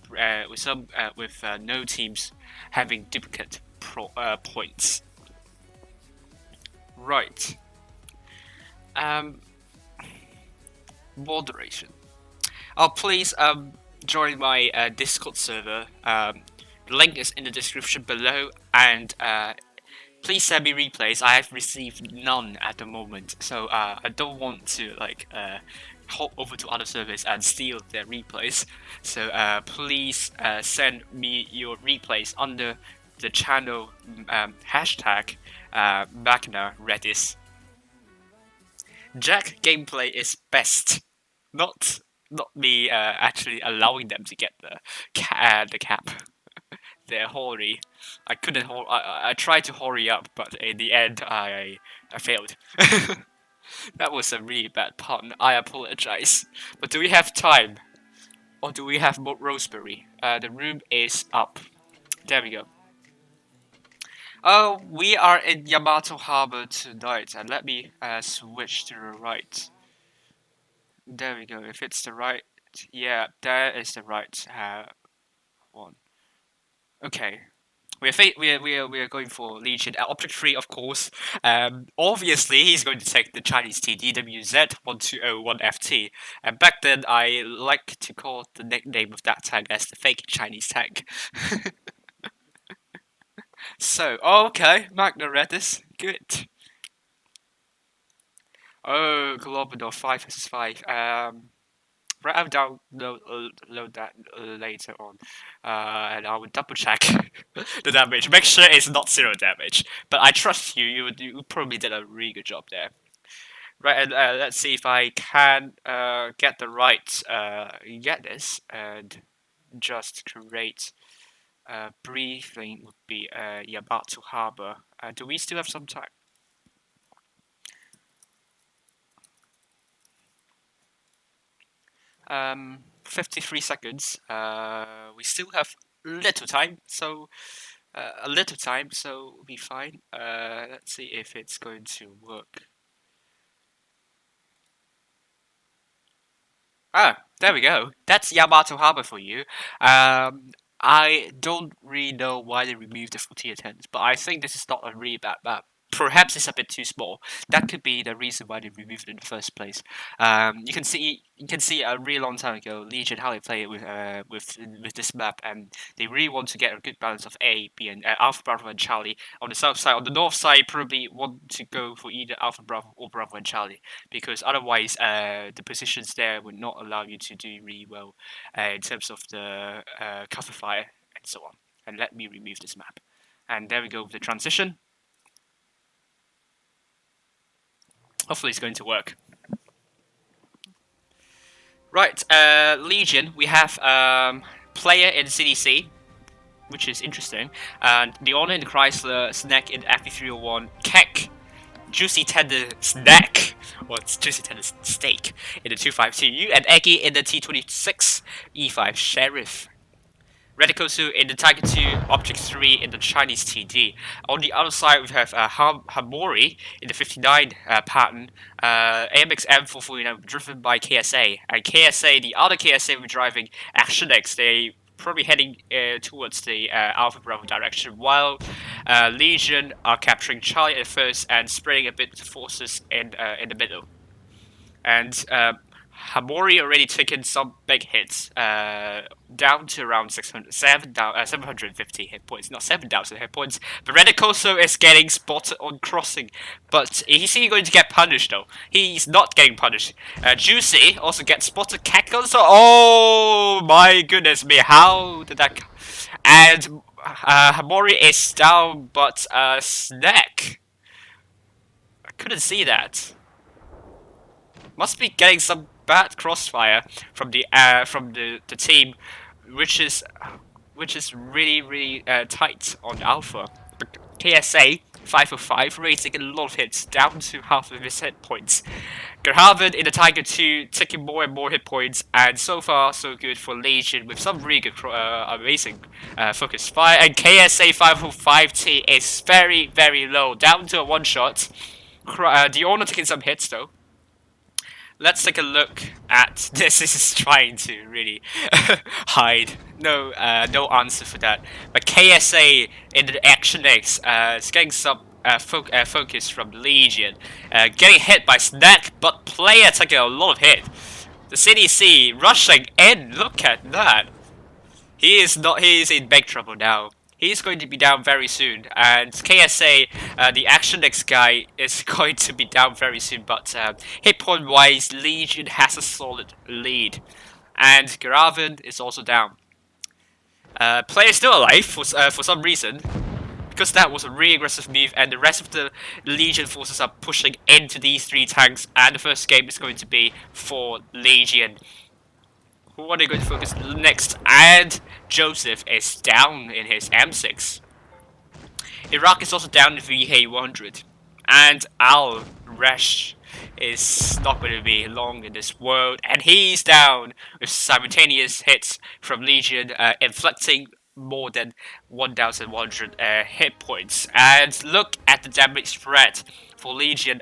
with no teams having duplicate points. Right. Moderation. Please join my Discord server. The link is in the description below, and please send me replays. I have received none at the moment, so I don't want to hop over to other servers and steal their replays. So please send me your replays under the channel hashtag Magna Redis. Jack gameplay is best, not me actually allowing them to get the cap. They're hoary. I couldn't. I tried to hurry up, but in the end, I failed. That was a really bad pun. I apologize. But do we have time, or do we have more Roseberry? The room is up. There we go. Oh, we are in Yamato Harbor tonight, and let me switch to the right. There we go. If it's the right, yeah, there is the right one. Okay, we are going for Legion. Object 3, of course. Obviously, he's going to take the Chinese TDWZ1201FT. And back then, I like to call the nickname of that tank as the fake Chinese tank. So, okay, Magna Redis, good. Oh, Globador 5 vs 5. Right, I'll download that later on, and I will double check the damage. Make sure it's not 0 damage. But I trust you. You probably did a really good job there. Right, and let's see if I can get the right get this and just create a briefing would be Yamato Harbor. Do we still have some time? 53 seconds. We still have little time, so we'll be fine. Let's see if it's going to work. Ah, there we go. That's Yamato Harbor for you. I don't really know why they removed the full tier 10s, but I think this is not a really bad map. perhaps it's a bit too small. That could be the reason why they removed it in the first place. You can see a really long time ago Legion how they play it with this map, and they really want to get a good balance of A, B, and Alpha, Bravo, and Charlie on the south side. On the north side, probably want to go for either Alpha, Bravo, or Bravo and Charlie, because otherwise, the positions there would not allow you to do really well in terms of the cover fire and so on. And let me remove this map. And there we go with the transition. Hopefully it's going to work. Right, Legion, we have player in CDC, which is interesting, and the Honor in the Chrysler, Snack in FP301, Keck, Juicy Tender Snack, or it's Juicy Tender Steak in the 252U, and Eggy in the T26 E5 Sheriff. Redikosu in the Tiger 2, Object 3 in the Chinese TD. On the other side, we have Hamori in the 59 pattern, AMX M449 driven by KSA. And KSA, the other KSA we're driving, Action X, they probably heading towards the Alpha Bravo direction, while Legion are capturing Charlie at first and spreading a bit of forces in the middle. And Hamori already taken some big hits, down to around 750 hit points, not 7,000 hit points. But Redicoso is getting spotted on crossing, but is he going to get punished though? He's not getting punished. Juicy also gets spotted. Cackles. Oh my goodness me! How did that? And Hamori is down, but Snack. I couldn't see that. Must be getting some bad crossfire from the team, which is really tight on Alpha. But KSA 505 really taking a lot of hits, down to half of his hit points. Gerhaven in the Tiger 2 taking more and more hit points, and so far so good for Legion with some really good amazing focus fire. And KSA 505T is very low, down to a one shot. The Honor taking some hits though. Let's take a look at this. This is trying to really hide. No answer for that. But KSA in the Action X is getting some focus from Legion. Getting hit by Snack, but player taking a lot of hit. The CDC rushing in. Look at that. He is in big trouble now. He's going to be down very soon, and KSA, the Action X guy, is going to be down very soon, but hit point wise, Legion has a solid lead. And Garavan is also down. Player still alive for some reason, because that was a really aggressive move, and the rest of the Legion forces are pushing into these three tanks, and the first game is going to be for Legion. Who are they going to focus next? And Joseph is down in his M6. Iraq is also down in VK100. And Al Resh is not going to be long in this world. And he's down with simultaneous hits from Legion, inflicting more than 1,100 hit points. And look at the damage spread for Legion.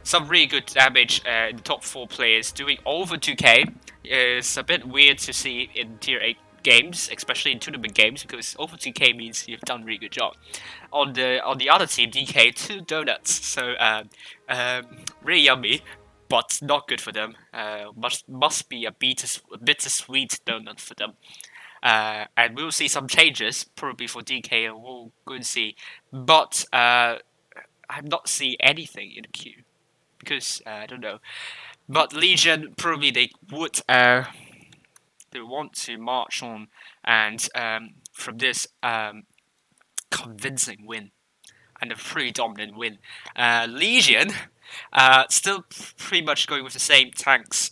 Some really good damage in the top 4 players, doing over 2k. It's a bit weird to see in tier 8 games, especially in tournament games, because over 2k means you've done a really good job. On the other team, DK 2 donuts, so really yummy, but not good for them. Must be a bittersweet donut for them. And we'll see some changes probably for DK, and we'll go and see. But I'm not seeing anything in the queue because I don't know. But Legion probably they would they want to march on, and from this convincing win and a pretty dominant win, Legion still pretty much going with the same tanks,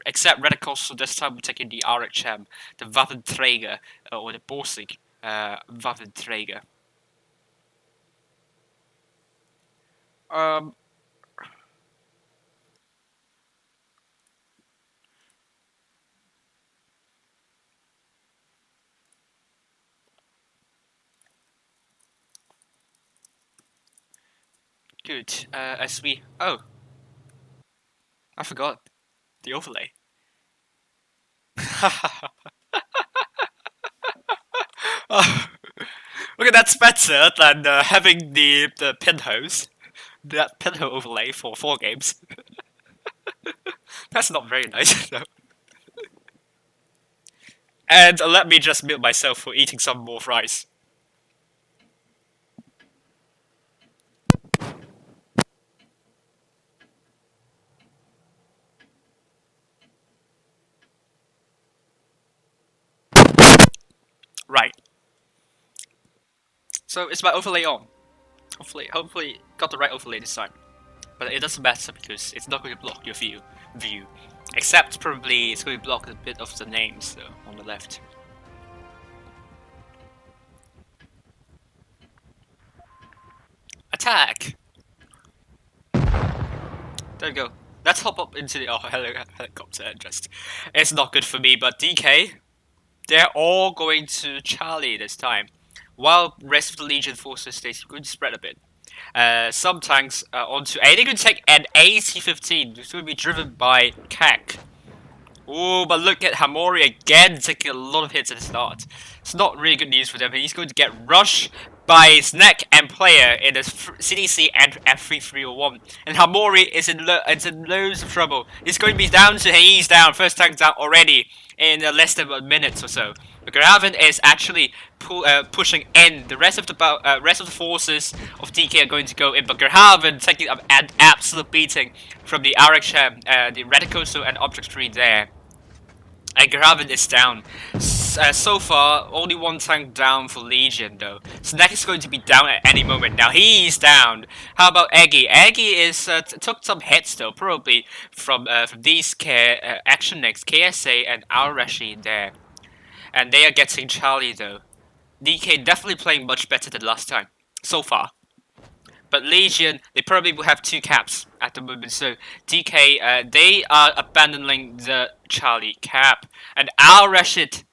except Redikoso this time we're taking the RHM, the Waffenträger, or the Borsig Waffenträger. Good. As we... Oh! I forgot. The overlay. Oh, look at that's better than having the pinholes, that pinhole overlay for 4 games. That's not very nice, though. And let me just mute myself for eating some more fries. Right. So is my overlay on? Hopefully got the right overlay this time. But it doesn't matter because it's not going to block your view. Except probably it's going to block a bit of the names though, on the left. Attack! There we go. Let's hop up into the helicopter and just... It's not good for me, but DK, they're all going to Charlie this time. While rest of the Legion forces, they're going to spread a bit. Some tanks onto... And they're going to take an AT-15. It's going to be driven by KAC. Oh, but look at Hamori again, taking a lot of hits at the start. It's not really good news for them. He's going to get rushed by Snack and Player in the CDC and F3301. And Hamori is in loads of trouble. He's going to be down to he's down. First tank down already in less than a minute or so. But Graven is actually pushing in. The rest of the forces of DK are going to go in, but Graven taking up an absolute beating from the RHM, the Reticoso and Object Tree there. And Graven is down. So far, only one tank down for Legion though. Snack is going to be down at any moment. Now he's down. How about Eggy? Eggy is took some hits though, probably from these Action Next, KSA and Arashi there. And they are getting Charlie though. DK definitely playing much better than last time, so far. But Legion, they probably will have 2 caps at the moment. So DK, they are abandoning the Charlie cap. And Al-Rashid,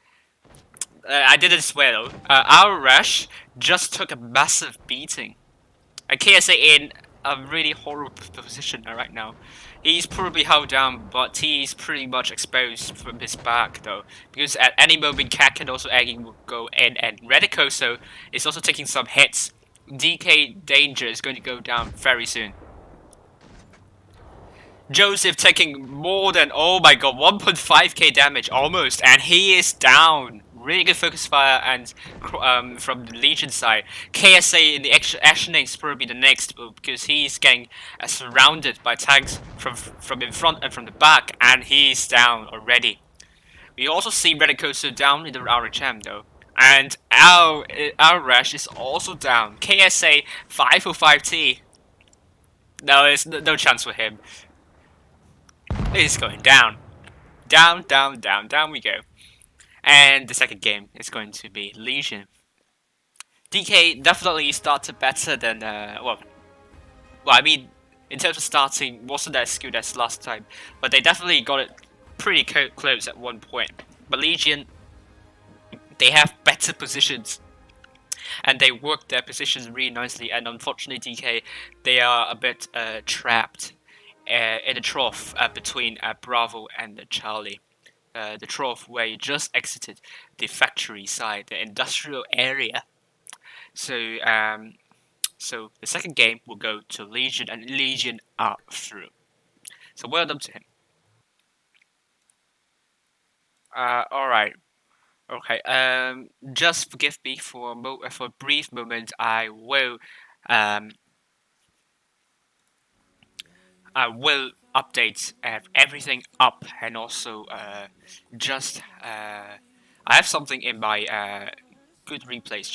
I didn't swear though. Al-Rash just took a massive beating. And KSA in a really horrible position right now. He's probably held down, but he's pretty much exposed from his back though. Because at any moment, KAC and also Eggy will go in, and Reticoso is also taking some hits. DK Danger is going to go down very soon. Joseph taking more than, oh my god, 1.5k damage almost, and he is down. Really good focus fire and from the Legion side. KSA in the action is probably the next because he's getting surrounded by tanks from in front and from the back, and he's down already. We also see Reticoso down in the RHM though. And our Rash is also down. KSA 505T. No, there's no chance for him. He's going down. Down, down, down, down we go. And the second game is going to be Legion. DK definitely started better than, well, I mean, in terms of starting, wasn't as good as last time. But they definitely got it pretty close at one point. But Legion, they have better positions, and they work their positions really nicely. And unfortunately, DK, they are a bit trapped in the trough between Bravo and Charlie. The trough where you just exited the factory side, the industrial area. So, so the second game will go to Legion, and Legion are through. So well done to him. All right. Okay, just forgive me for a brief moment. I will update everything up, and also I have something in my good replays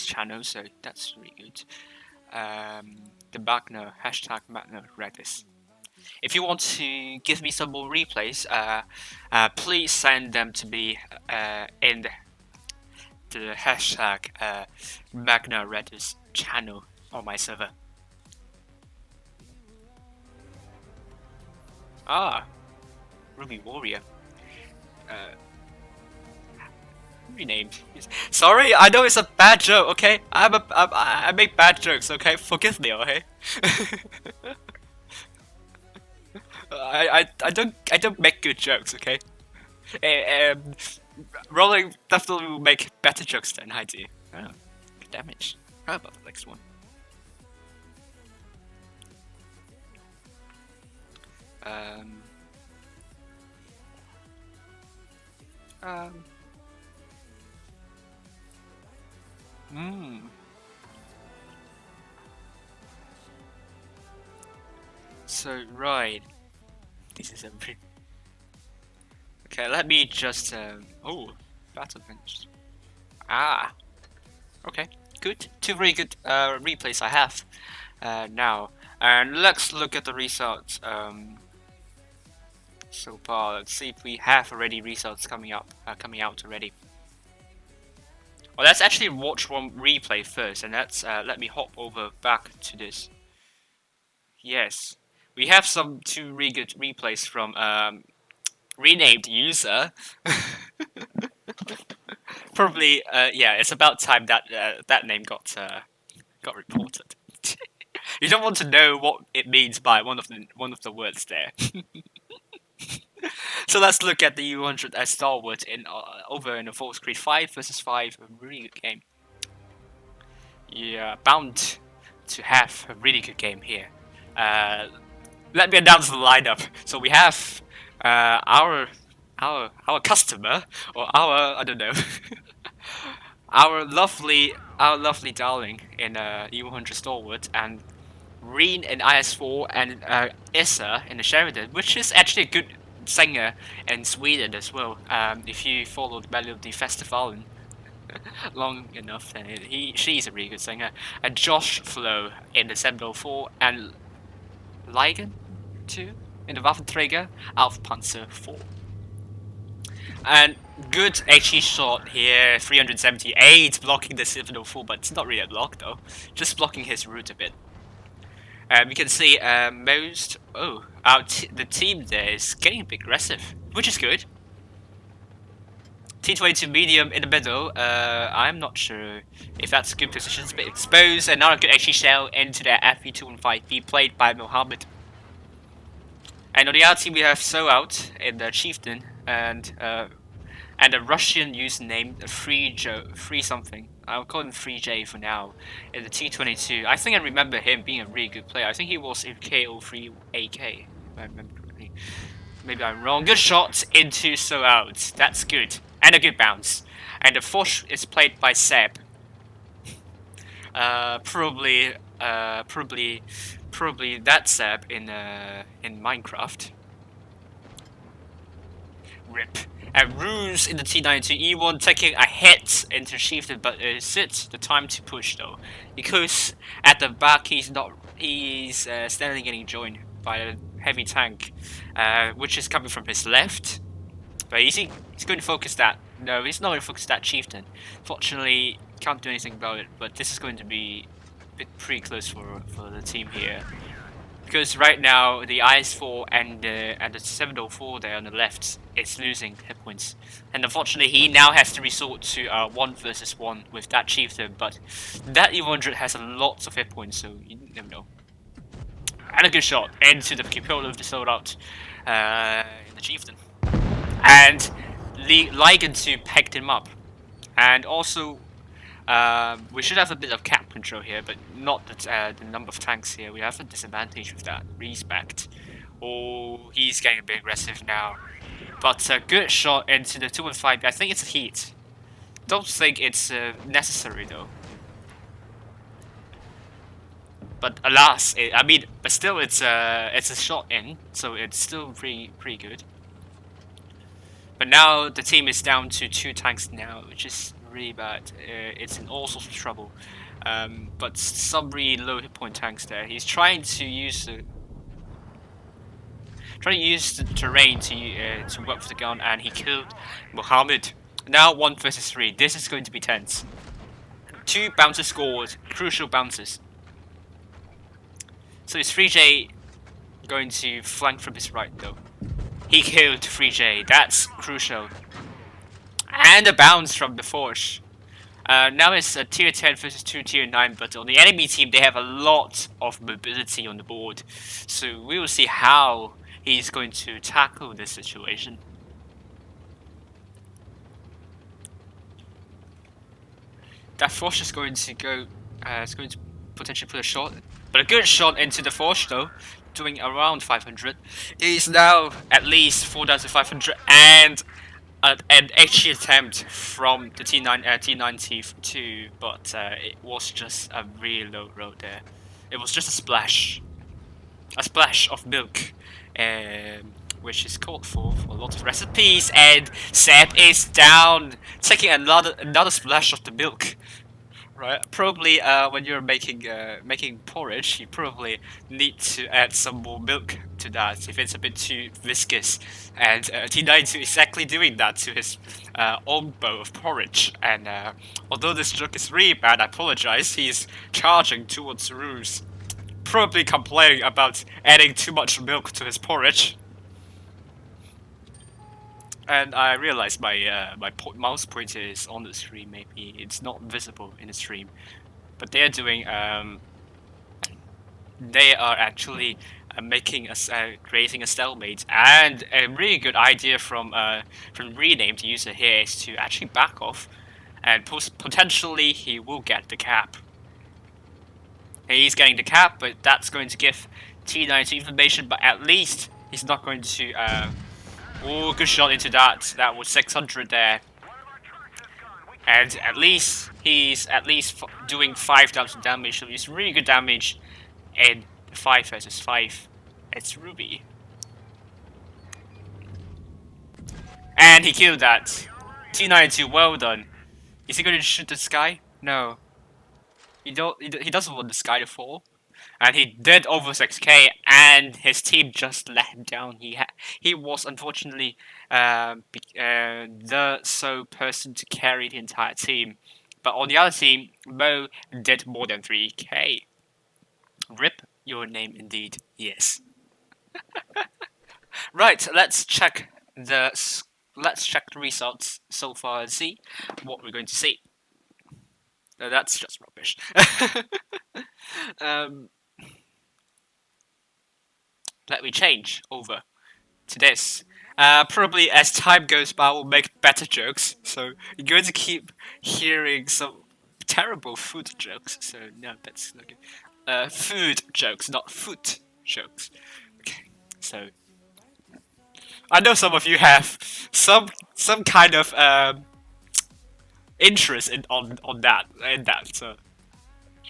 channel, so that's really good. The Magna #Redis. If you want to give me some more replays, please send them to me in the Magna Redis channel on my server. Ah, Ruby Warrior. Renamed. Sorry, I know it's a bad joke. Okay, I make bad jokes. Okay, forgive me. Okay. I don't make good jokes, okay? Rolling definitely will make better jokes than I do. Oh. damage. How about the next one? Um, um, So, right. This is a bit... Okay, let me just, oh, battle finished. Ah, okay, good. Two very good replays I have now. And let's look at the results so far. Let's see if we have already results coming out already. Well, let's actually watch one replay first, and let's let me hop over back to this. Yes, we have some two really good replays from renamed user. Probably, yeah, it's about time that that name got reported. You don't want to know what it means by one of the words there. So let's look at the U100 as stalwart in over in the Force Creed 5 versus 5, a really good game. Yeah, bound to have a really good game here. Let me announce the lineup. So we have our customer, or our, I don't know, our lovely darling in U100 stalwart, and Reen in IS4, and Issa in the Sheridan, which is actually a good singer in Sweden as well. If you followed Melody Festivalen long enough, then she's a really good singer. And Josh Flo in the 704, and Ligen too in the Waffenträger auf Panzer 4. And good HE shot here, 378, blocking the 704, but it's not really a block though, just blocking his route a bit. We can see most, the team there is getting a bit aggressive, which is good. T22 medium in the middle, I'm not sure if that's a good position, it's a bit exposed, and now a good HE shell into their FV215B played by Mohammed. And on the other team we have So Out in the Chieftain, and a Russian username, free something. I'll call him 3J for now, in the T22. I think I remember him being a really good player. I think he was in KO3AK, if I remember correctly. Maybe I'm wrong. Good shot into So Out. That's good. And a good bounce. And the Foch is played by Seb. Probably that Seb in Minecraft. Rip. And Ruse in the T92 E1 taking a hit into Chieftain, but is it the time to push though? Because at the back he's standing getting joined by a heavy tank, which is coming from his left. But he's going to focus that. No, he's not going to focus that Chieftain. Fortunately, can't do anything about it. But this is going to be a bit pretty close for the team here. Because right now the IS4 and the 704 there on the left is losing hit points, and unfortunately he now has to resort to 1 versus 1 with that Chieftain. But that E100 has a lot of hit points, so you never know. And a good shot into the cupola of the sold out in the Chieftain, and Ligen 2 pegged him up, and also. We should have a bit of cap control here, but not the number of tanks here. We have a disadvantage with that. Respect. Oh, he's getting a bit aggressive now. But a good shot into the 215. I think it's a heat. Don't think it's necessary though. But alas, but still it's a shot in, so it's still pretty good. But now the team is down to 2 tanks now, which is really bad. It's in all sorts of trouble. But some really low hit point tanks there. He's trying to use the terrain to work for the gun, and he killed Mohammed. Now 1 versus 3. This is going to be tense. 2 bounces scored, crucial bounces. So is 3J going to flank from his right though? He killed 3J. That's crucial. And a bounce from the Forge. Now it's a tier 10 versus 2 tier 9, but on the enemy team they have a lot of mobility on the board. So we will see how he's going to tackle this situation. That Forge is going to go. It's going to potentially put a shot, but a good shot into the Forge though, doing around 500. He's now at least 4,500 and an HE attempt from the T92, but it was just a real low road there. It was just a splash of milk, which is called for a lot of recipes. And Seb is down, taking another splash of the milk. Right, probably when you're making porridge, you probably need to add some more milk to that if it's a bit too viscous. And T92 is exactly doing that to his own bowl of porridge. And although this joke is really bad, I apologize. He's charging towards Ruse, probably complaining about adding too much milk to his porridge. And I realized my mouse pointer is on the stream. Maybe it's not visible in the stream, but they are doing. They are actually making creating a stalemate, and a really good idea from Rename, the user here, is to actually back off, and potentially he will get the cap. He's getting the cap, but that's going to give T92 information. But at least he's not going to. Oh, good shot into that. That was 600 there. And at least he's doing 5,000 damage, so it's really good damage in 5 versus 5. It's Ruby. And he killed that. T92, well done. Is he going to shoot the sky? No. He doesn't want the sky to fall. And he did over 6k, and his team just let him down. He was unfortunately the sole person to carry the entire team. But on the other team, Mo did more than 3k. Rip your name indeed. Yes. Right, let's check the results so far and see what we're going to see. No, that's just rubbish. Let me change over to this. Probably as time goes by, we'll make better jokes. So you're going to keep hearing some terrible food jokes. So no, that's not good. Food jokes, not foot jokes. Okay, so I know some of you have some kind of interest on that. So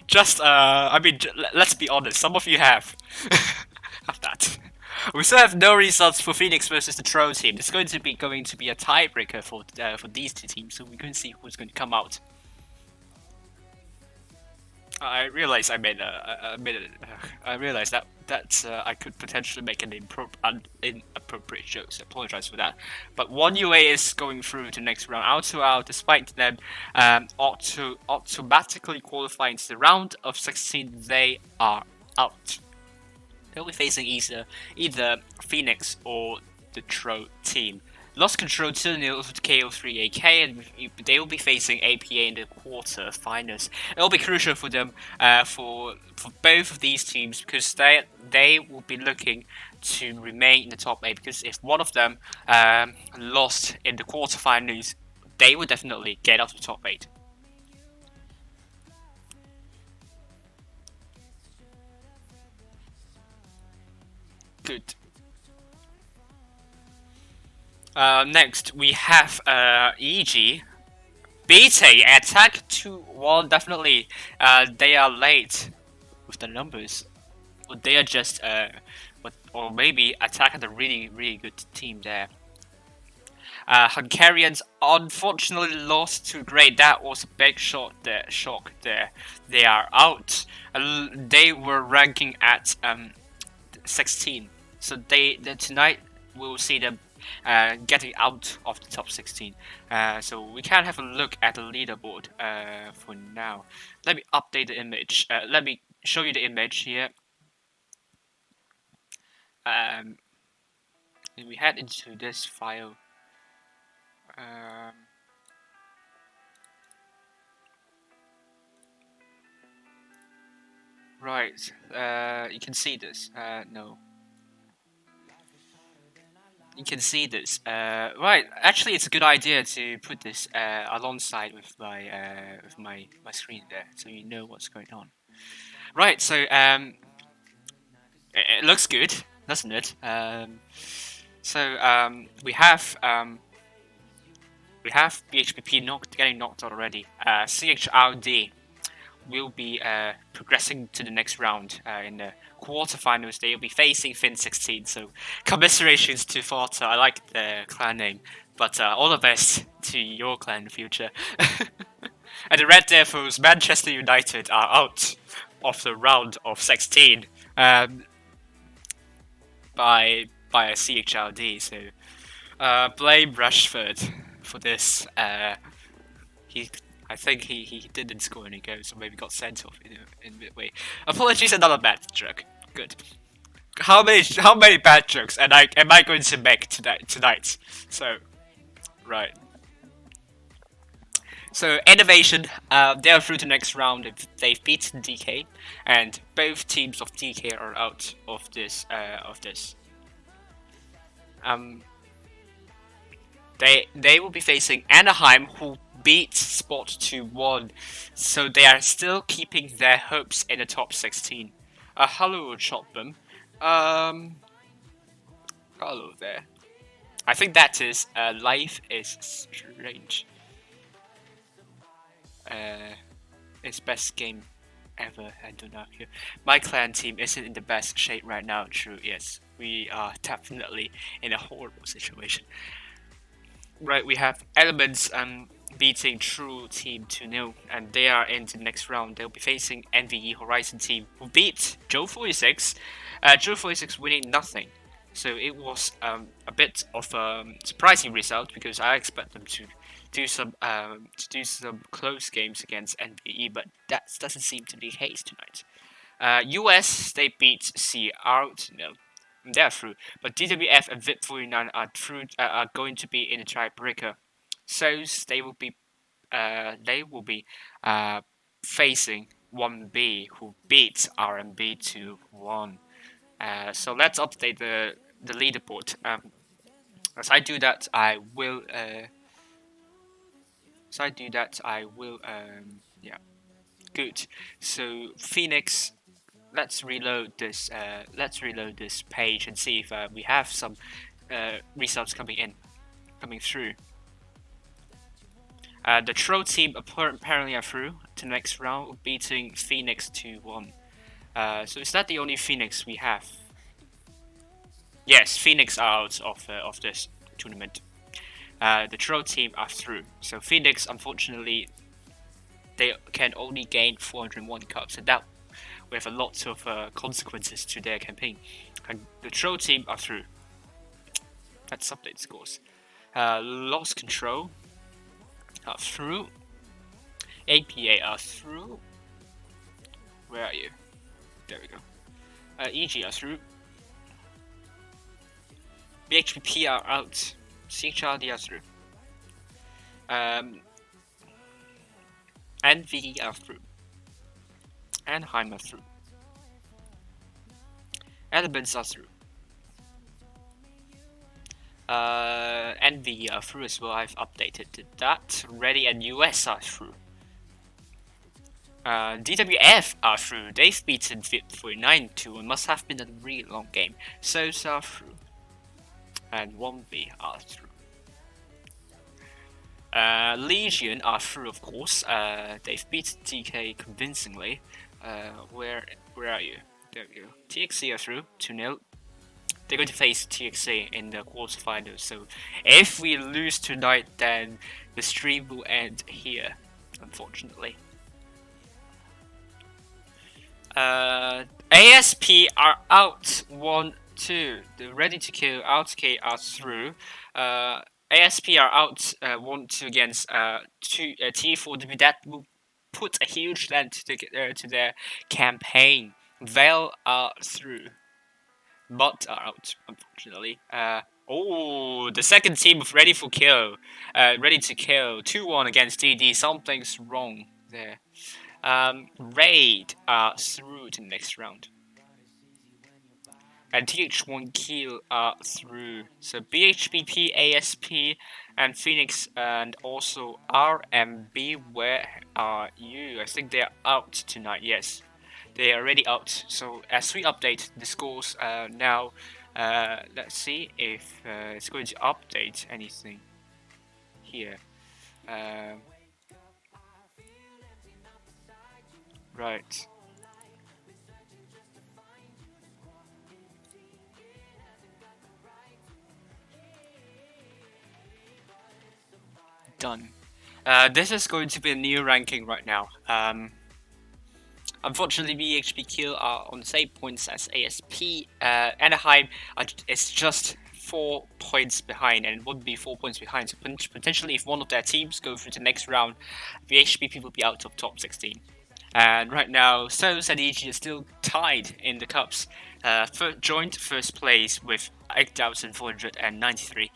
just I mean, let's be honest. Some of you have. Have that. We still have no results for Phoenix versus the Troll team. It's going to be a tiebreaker for these two teams, so we're going to see who's going to come out. I realized I realized that I could potentially make an inappropriate joke. So I apologize for that. But one UA is going through to the next round, out, despite them automatically qualifying to the round of 16. They are out. They'll be facing either Phoenix or the Troll team. Lost control 2-0 with KO3 AK, and they will be facing APA in the quarter-finals. It will be crucial for them, for both of these teams, because they will be looking to remain in the top 8. Because if one of them lost in the quarter-finals, they will definitely get out of the top 8. Good. Next, we have EG. BT attack 2-1. Definitely, they are late with the numbers. Or they are just, or maybe attack at a really good team there. Hungarians unfortunately lost to Great. That was a big shock there. They are out. They were ranking at 16. So tonight we will see them getting out of the top 16. So we can have a look at the leaderboard for now. Let me update the image. Let me show you the image here. And we head into this file. Right, you can see this. No. you can see this. Right, actually, it's a good idea to put this alongside with my screen there, so you know what's going on. Right, so it looks good, doesn't it? We have BHPP getting knocked out already. CHRD will be progressing to the next round in the quarterfinals. They will be facing Fin 16. So commiserations to Forta. I like the clan name, but all the best to your clan in the future. And the Red Devils, Manchester United, are out of the round of 16 by a CHLD. So blame Rashford for this. I think he didn't score any goals, or maybe got sent off in midway. Apologies, another bad joke. Good. How many bad jokes am I going to make tonight? So, right. So Innovation, they are through to the next round. They've beaten DK, and both teams of DK are out of this. They will be facing Anaheim, who beat Spot 2-1, so they are still keeping their hopes in the top 16. Hello, Chopman. Hello there. I think that is life is strange. It's best game ever. I don't know. My clan team isn't in the best shape right now. True. Yes, we are definitely in a horrible situation. Right, we have Elements beating True Team 2-0, and they are in the next round. They'll be facing NVE Horizon Team, who beat Joe 46. Joe 46 winning nothing, so it was a bit of a surprising result because I expect them to do some close games against NVE, but that doesn't seem to be the case tonight. US, they beat CR 2-0. They're through, but DWF and VIP49 are going to be in the tiebreaker, so they will be facing 1B, who beat RMB 2-1. So let's update the leaderboard. As I do that, I will. Yeah, good. So Phoenix. Let's reload this page and see if we have some results coming through. The Troll team apparently are through to the next round, beating Phoenix 2-1. So is that the only Phoenix we have? Yes, Phoenix are out of this tournament. The Troll team are through. So Phoenix, unfortunately, they can only gain 401 cups, and that with a lot of consequences to their campaign. And the Troll team are through. Let's update scores. Lost Control are through. APA are through. Where are you? There we go. EG are through. BHPP are out. CHRD are through. NVE are through. Anaheim are through. Elements are through. NVE are through as well. I've updated that. Ready and US are through. DWF are through. They've beaten VIP49 too. It must have been a really long game. SOS are through. And 1B are through. Legion are through, of course. They've beaten TK convincingly. Where are you? There we go. TXC are through 2-0. They're going to face TXC in the quarterfinals. So if we lose tonight, then the stream will end here, unfortunately. ASP are out 1-2. The Ready to Kill RTK are through. ASP are out 1-2 against T4W. That will put a huge dent to their campaign. Vale are through. But are out, unfortunately. The second team of Ready to Kill 2-1 against DD. Something's wrong there. Raid are through to the next round. and TH1 Kiel are through. So BHBP, ASP, and Phoenix, and also RMB. Where are you? I think they're out tonight. Yes, they are already out. So as we update the scores now, let's see if it's going to update anything here. Um, right. Done. This is going to be a new ranking right now. Unfortunately, BHP Kiel are on the same points as ASP. Anaheim is just 4 points behind, and it would be 4 points behind. So potentially, if one of their teams go through the next round, BHP will be out of top 16. And right now, Stones and EG are still tied in the cups. Joint first place with 8,493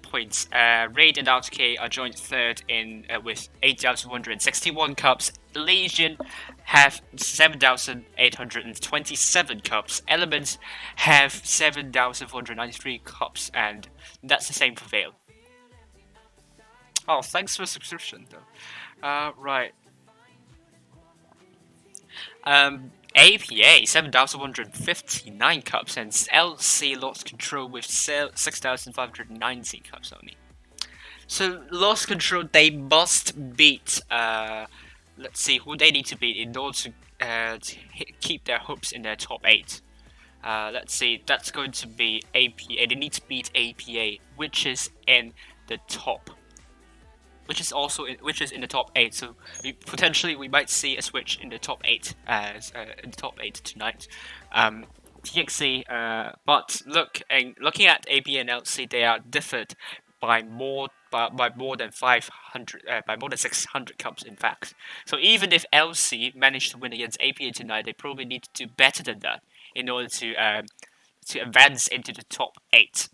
points. Raid and RTK are joint third in with 8,161 cups. Legion have 7,827 cups. Elements have 7,493 cups, and that's the same for Vale. Oh, thanks for the subscription, though. Right. APA 7,159 cups, and LC Lost Control with 6,590 cups only. So Lost Control, they must beat. Let's see who they need to beat in order to keep their hopes in their top 8. Let's see, that's going to be APA. They need to beat APA, which is in the top. Which is in the top 8, so potentially we might see a switch in the top 8 tonight. TXC, but looking at AP and LC, they are differed by more than 500, by more than 600 cups in fact. So even if LC managed to win against APA tonight, they probably need to do better than that in order to advance into the top 8.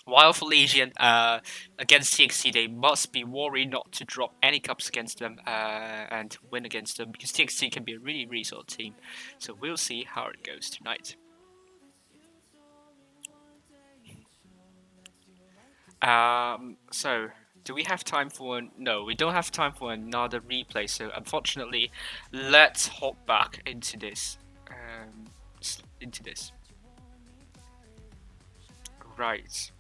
While for Legion, against TXT, they must be worried not to drop any cups against them and win against them, because TXT can be a really, really solid team. So we'll see how it goes tonight. So, do we have time for... No, we don't have time for another replay, so unfortunately, let's hop back into this. Right.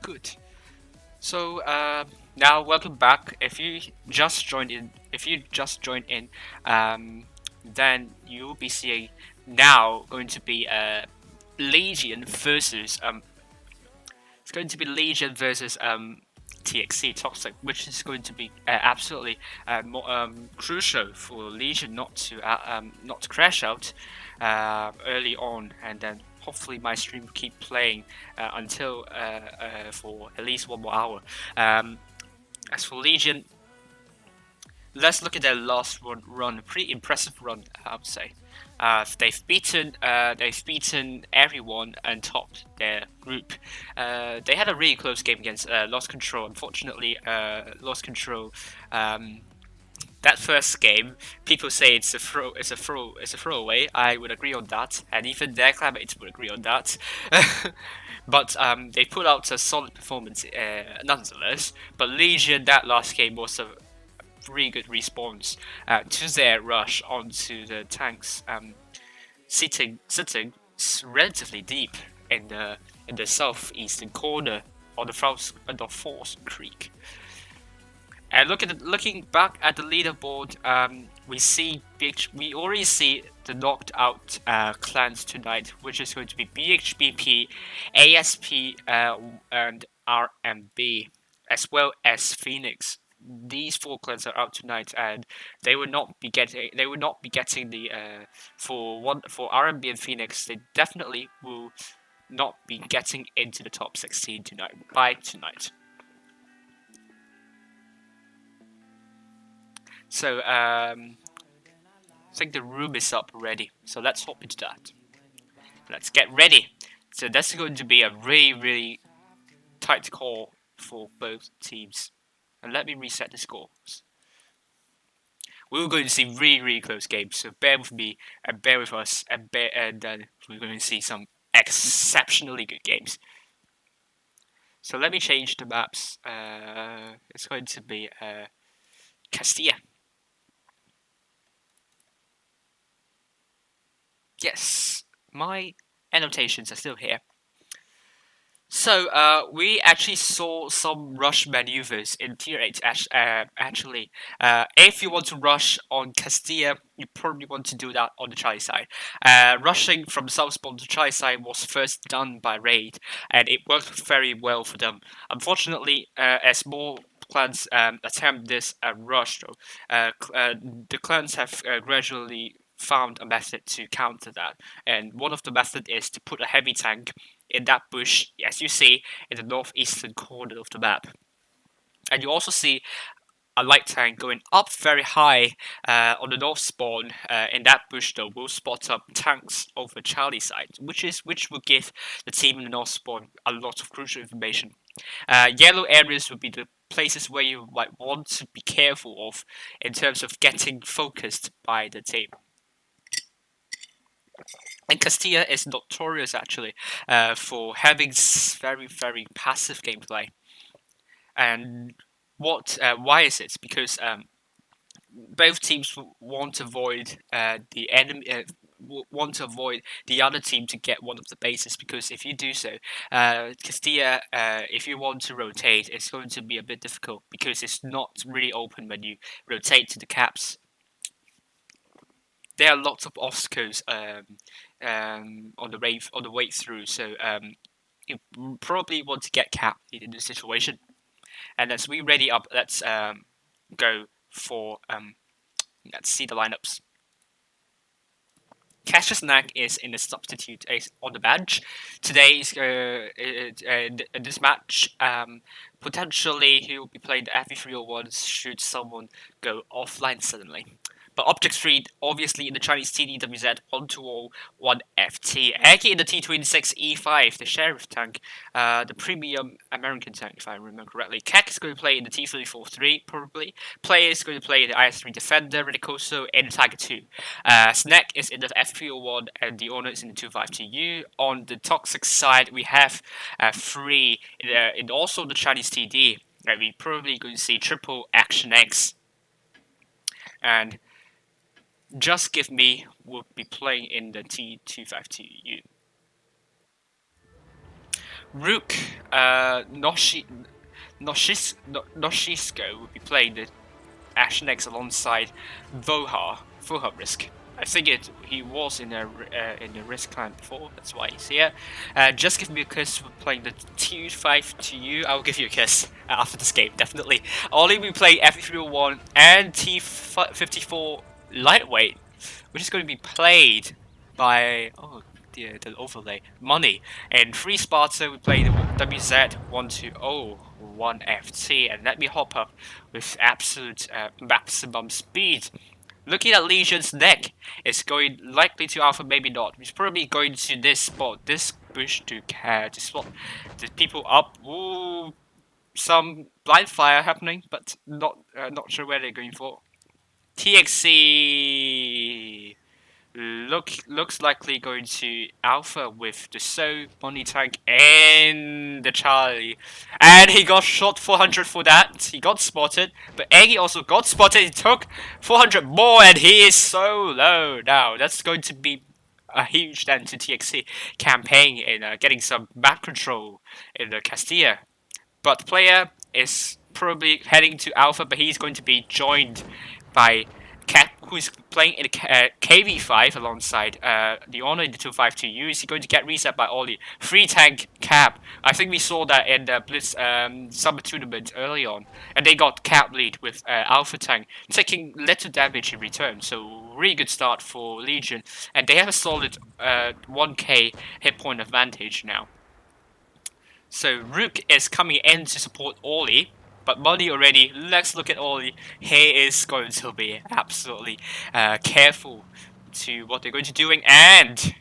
Good. So now welcome back. If you just joined in, then you'll be seeing now going to be Legion versus it's going to be Legion versus TXC Toxic, which is going to be absolutely crucial for Legion not to crash out early on, and then hopefully my stream will keep playing until for at least 1 more hour. As for Legion, let's look at their last run. Pretty impressive run, I would say. They've beaten everyone and topped their group. They had a really close game against Lost Control. Unfortunately, Lost Control. That first game, people say it's a throwaway. I would agree on that, and even their clanmates would agree on that. But they put out a solid performance nonetheless. But Legion, that last game was a really good response to their rush onto the tanks, sitting relatively deep in the southeastern corner on the False Creek. And looking back at the leaderboard, we already see the knocked out clans tonight, which is going to be BHBP, ASP, and RMB, as well as Phoenix. These 4 clans are out tonight, and they will not be getting the for RMB and Phoenix. They definitely will not be getting into the top 16 tonight. So I think the room is up already. So let's hop into that. Let's get ready. So that's going to be a really, really tight call for both teams. And let me reset the scores. We're going to see really close games, so bear with me and bear with us, and then we're going to see some exceptionally good games. So let me change the maps. It's going to be Castilla. Yes, my annotations are still here. So we actually saw some rush maneuvers in Tier 8 actually. If you want to rush on Castilla, you probably want to do that on the Charlie side. Rushing from South Spawn to Charlie side was first done by Raid, and it worked very well for them. Unfortunately, as more clans attempt this rush, though, the clans have gradually found a method to counter that, and one of the method is to put a heavy tank in that bush, as you see in the northeastern corner of the map. And you also see a light tank going up very high on the north spawn. In that bush, though, will spot up tanks over Charlie side, which will give the team in the north spawn a lot of crucial information. Yellow areas would be the places where you might want to be careful of in terms of getting focused by the team. And Castilla is notorious actually for having very passive gameplay. And why is it? Because both teams want to avoid the enemy. Want to avoid the other team to get one of the bases, because if you do so, Castilla, if you want to rotate, it's going to be a bit difficult because it's not really open when you rotate to the caps. There are lots of obstacles on the way through, so you probably want to get capped in this situation. And as we ready up, let's go for let's see the lineups. Cassius Knack is in the substitute on the bench. Today's this match, potentially he will be playing the FE301 should someone go offline suddenly. But Object 3, obviously in the Chinese TDWZ 1201 FT. Aggie in the T26E5, the Sheriff tank, the premium American tank, if I remember correctly. Kek is going to play in the T343, probably. Player is going to play in the IS3 Defender, Ridicoso, and Tiger 2. Snack is in the F301, and the Honor is in the 252U. On the Toxic side, we have 3 in also the Chinese TD. And we're probably going to see triple Action X. And Just Give Me will be playing in the T252U. Rook Noshisko will be playing the Action X alongside Voha Risk. I think he was in the Risk clan before, that's why he's here. Just Give Me a Kiss for playing the T52U. I'll give you a kiss after this game, definitely. Ollie will play F301 and T54 Lightweight, which is going to be played by the overlay Money. And 3 Sparta we play the WZ1201FT, and let me hop up with absolute maximum speed. Looking at Legion's neck, it's going likely to Alpha, maybe not. He's probably going to this spot, this bush to spot the people up. Ooh, some blind fire happening, but not sure where they're going for. TXC looks likely going to Alpha with the So Money tank and the Charlie, and he got shot 400 for that. He got spotted, but Aggie also got spotted. He took 400 more, and he is so low now. That's going to be a huge dent to TXC campaign in getting some map control in the Castilla. But the player is probably heading to Alpha, but he's going to be joined by Cat, who's playing in KV5 alongside the Honor in the 252U. Is he going to get reset by Ollie? 3 tank cap. I think we saw that in the Blitz summer tournament early on, and they got cap lead with Alpha tank taking little damage in return. So really good start for Legion, and they have a solid 1k hit point advantage now. So Rook is coming in to support Ollie. But Money already, let's look at Ollie. He is going to be absolutely careful to what they're going to be doing. And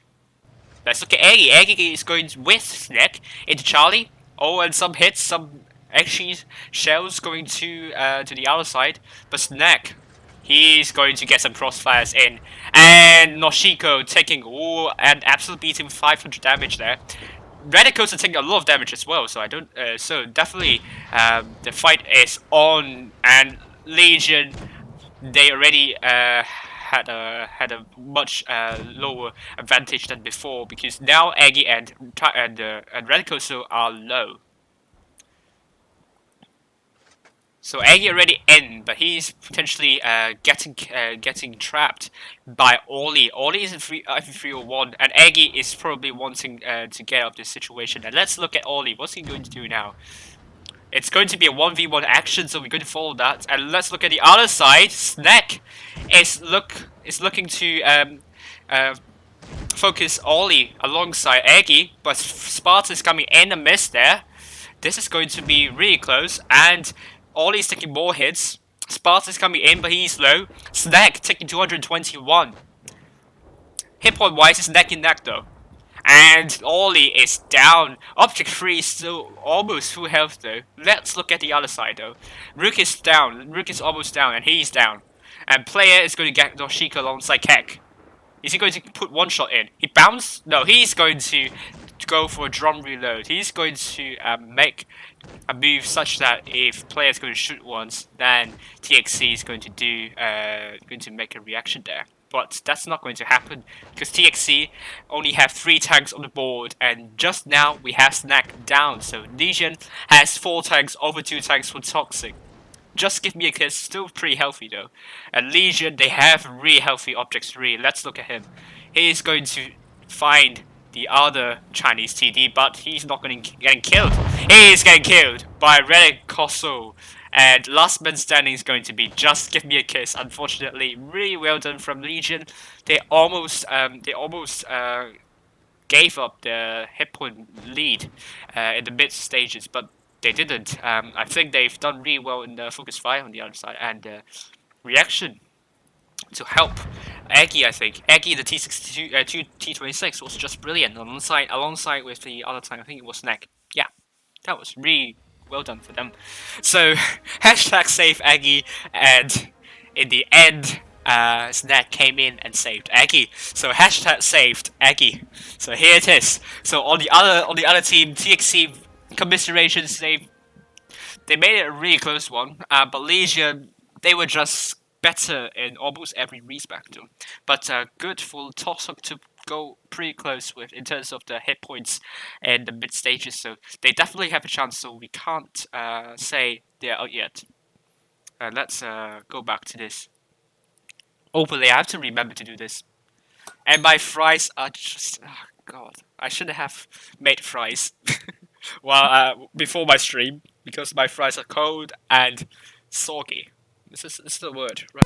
let's look at Aggie. Aggie is going with Snack into Charlie. Oh, and some hits, some Actually, Shell's going to the other side, but Snack, he's going to get some crossfires in, and Noshiko taking an absolute beating with 500 damage there. Radicals are taking a lot of damage as well, so I don't. So definitely, the fight is on, and Legion, they already had a much lower advantage than before, because now Aggie and Radicals are low. So Aggie already in, but he's potentially getting trapped by Ollie. Ollie is in 301, and Aggie is probably wanting to get out of this situation. And let's look at Ollie. What's he going to do now? It's going to be a 1v1 action, so we're going to follow that. And let's look at the other side. Snack is looking to focus Ollie alongside Aggie, but Sparta's coming in and miss there. This is going to be really close, and Ollie's taking more hits. Sparta's coming in, but he's low. Snack taking 221. Hit point wise, it's neck and neck though. And Ollie is down. Object 3 is still almost full health though. Let's look at the other side though. Rook is down. Rook is almost down, and he's down. And player is going to get Noshiko alongside Kek. Is he going to put one shot in? He bounced? No, he's going to go for a drum reload. He's going to make a move such that if player is going to shoot once, then TXC is going to make a reaction there. But that's not going to happen because TXC only have 3 tanks on the board, and just now we have Snack down. So Legion has 4 tanks over 2 tanks for Toxic. Just Give Me a Kiss, still pretty healthy though. And Legion, they have really healthy Object 3. Let's look at him. He is going to find the other Chinese TD, but he's not going to get killed. He is getting killed by Red Koso. And last man standing is going to be Just Give Me a Kiss. Unfortunately, really well done from Legion. They almost gave up the hit point lead in the mid stages, but they didn't. I think they've done really well in the focus fire on the other side, and reaction to help Aggie. I think Aggie, the T62, T26 was just brilliant alongside with the other time. I think it was Snack. Yeah, that was really well done for them. So hashtag save Aggie, and in the end, Snack came in and saved Aggie. So hashtag saved Aggie. So here it is. So on the other team, TXC. Commiserations, they made it a really close one, but Legion, they were just better in almost every respect. But good for Toxic to go pretty close with in terms of the hit points and the mid stages, so they definitely have a chance, so we can't say they're out yet. Let's go back to this. Hopefully I have to remember to do this. And my fries are just... oh god, I shouldn't have made fries. Well, before my stream, because my fries are cold and soggy. This is the word, right?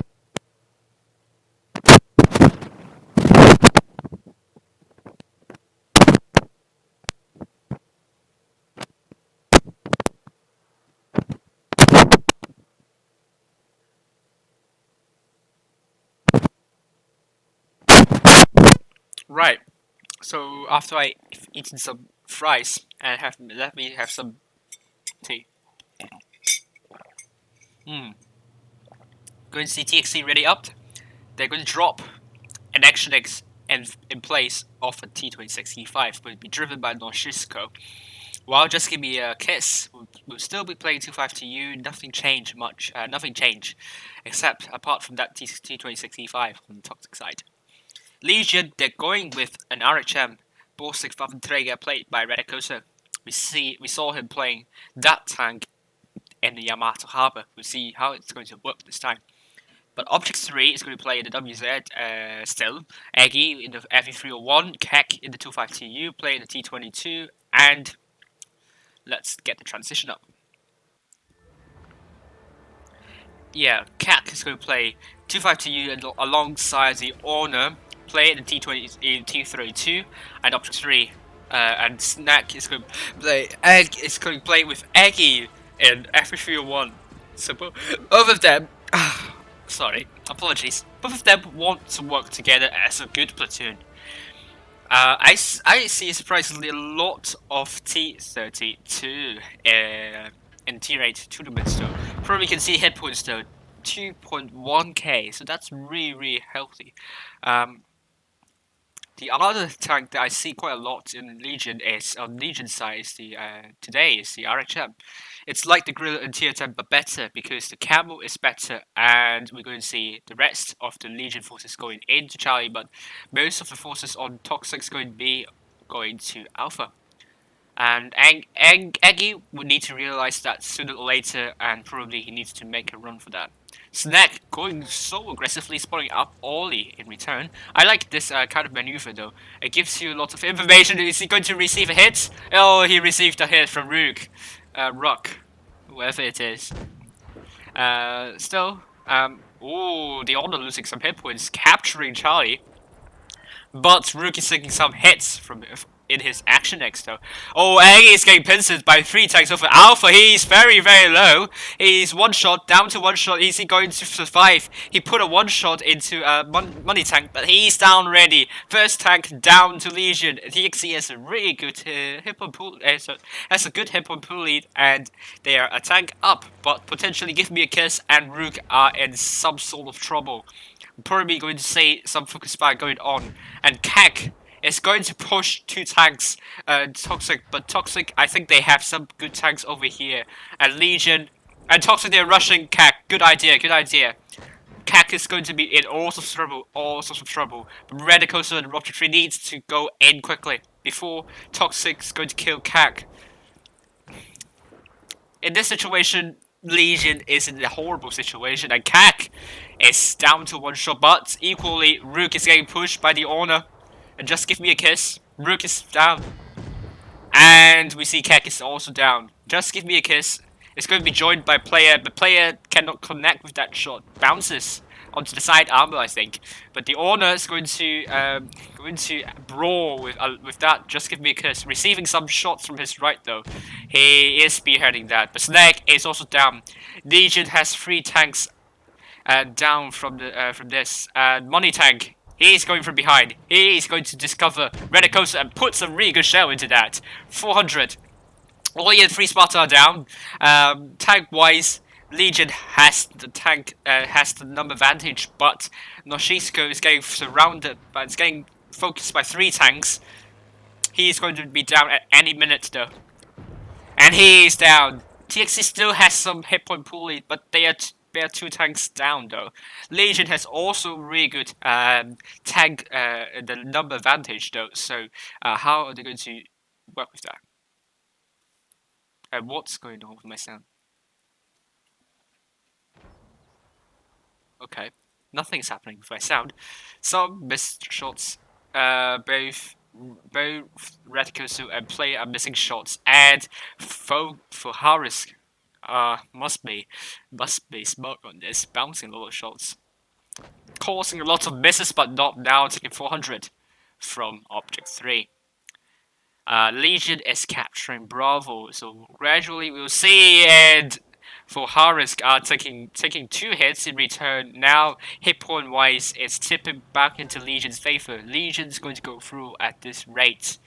Right. So after I eaten some fries and let me have some tea. Going to see TXC ready up. They're going to drop an Action X in place of a T26 E5, will be driven by Noshiko. While Just Give Me a Kiss will still be playing 25TU. Nothing changed much. Nothing changed, except apart from that T26 E5 on the Toxic side. Legion, they're going with an RHM Borsig Waffenträger played by Redicosa. We saw him playing that tank in the Yamato Harbor. We'll see how it's going to work this time. But Object 3 is going to play in the WZ still. Aggie in the FE301, Kek in the 25TU, play in the T22, and let's get the transition up. Yeah, Kek is going to play 25TU alongside the Honor, play in the T32, and Object 3. And Snack is going to play with Aggie in FE301. So both of them, sorry, apologies. Both of them want to work together as a good platoon. I see surprisingly a lot of T32 in tier 8 tournaments though. Probably can see hit points though, 2.1k, so that's really healthy. The other tank that I see quite a lot in Legion is on Legion side is the today is the RHM. It's like the Gorilla in tier 10 but better because the camo is better, and we're going to see the rest of the Legion forces going into Charlie, but most of the forces on Toxic is going to be going to Alpha. And Eggy would need to realize that sooner or later, and probably he needs to make a run for that. Snack going so aggressively, spotting up Ollie in return. I like this kind of maneuver though. It gives you a lot of information. Is he going to receive a hit? Oh, he received a hit from Rook, whoever it is. Still, ooh, the Honor losing some hit points, capturing Charlie. But Rook is taking some hits from in his action next though. Oh, Eggy is getting pinced by 3 tanks over Alpha. He's very low. He's one shot, down to one shot. Is he going to survive? He put a one shot into money tank, but he's down already. First tank down to Legion. TXC has a really good hip on pool. Has a good hip on pool lead, and they are a tank up. But potentially Give Me a Kiss and Rook are in some sort of trouble. Probably going to see some focus fire going on, and Kek is going to push 2 tanks, Toxic, but Toxic, I think they have some good tanks over here, and Legion, and Toxic, they're rushing Kek. Good idea. Kek is going to be in all sorts of trouble, but Radicosa and Robert 3 needs to go in quickly before Toxic is going to kill Kek. In this situation, Legion is in a horrible situation, and Kek is down to one shot, but equally, Rook is getting pushed by the Honor. And Just Give Me a Kiss. Rook is down. And we see Kek is also down. Just Give Me a Kiss. It's going to be joined by Player, but Player cannot connect with that shot. Bounces onto the side armor, I think. But the Honor is going to brawl with that. Just Give Me a Kiss. Receiving some shots from his right though. He is spearheading that. But Snake is also down. Legion has 3 tanks down from this. And Money Tank. He's going from behind. He's going to discover Redicosa and put some really good shell into that. 400. All the 3 spots are down. Tank-wise, Legion has the number advantage, but Noshisko is getting surrounded, but it's getting focused by 3 tanks. He's going to be down at any minute though. And he's down. TXC still has some hit point pool lead, but they are 2 tanks down though. Legion has also really good tank the number advantage though. So how are they going to work with that? And what's going on with my sound? Okay, nothing's happening with my sound. Some missed shots. Both Retikosu and Player are missing shots, and for Harisk. Must be smart on this, bouncing a lot of shots, causing a lot of misses, but not now, taking 400 from Object 3. Legion is capturing Bravo, so gradually we'll see, and for Harisk are taking 2 hits in return. Now, hit point wise, it's tipping back into Legion's favor. Legion's going to go through at this rate.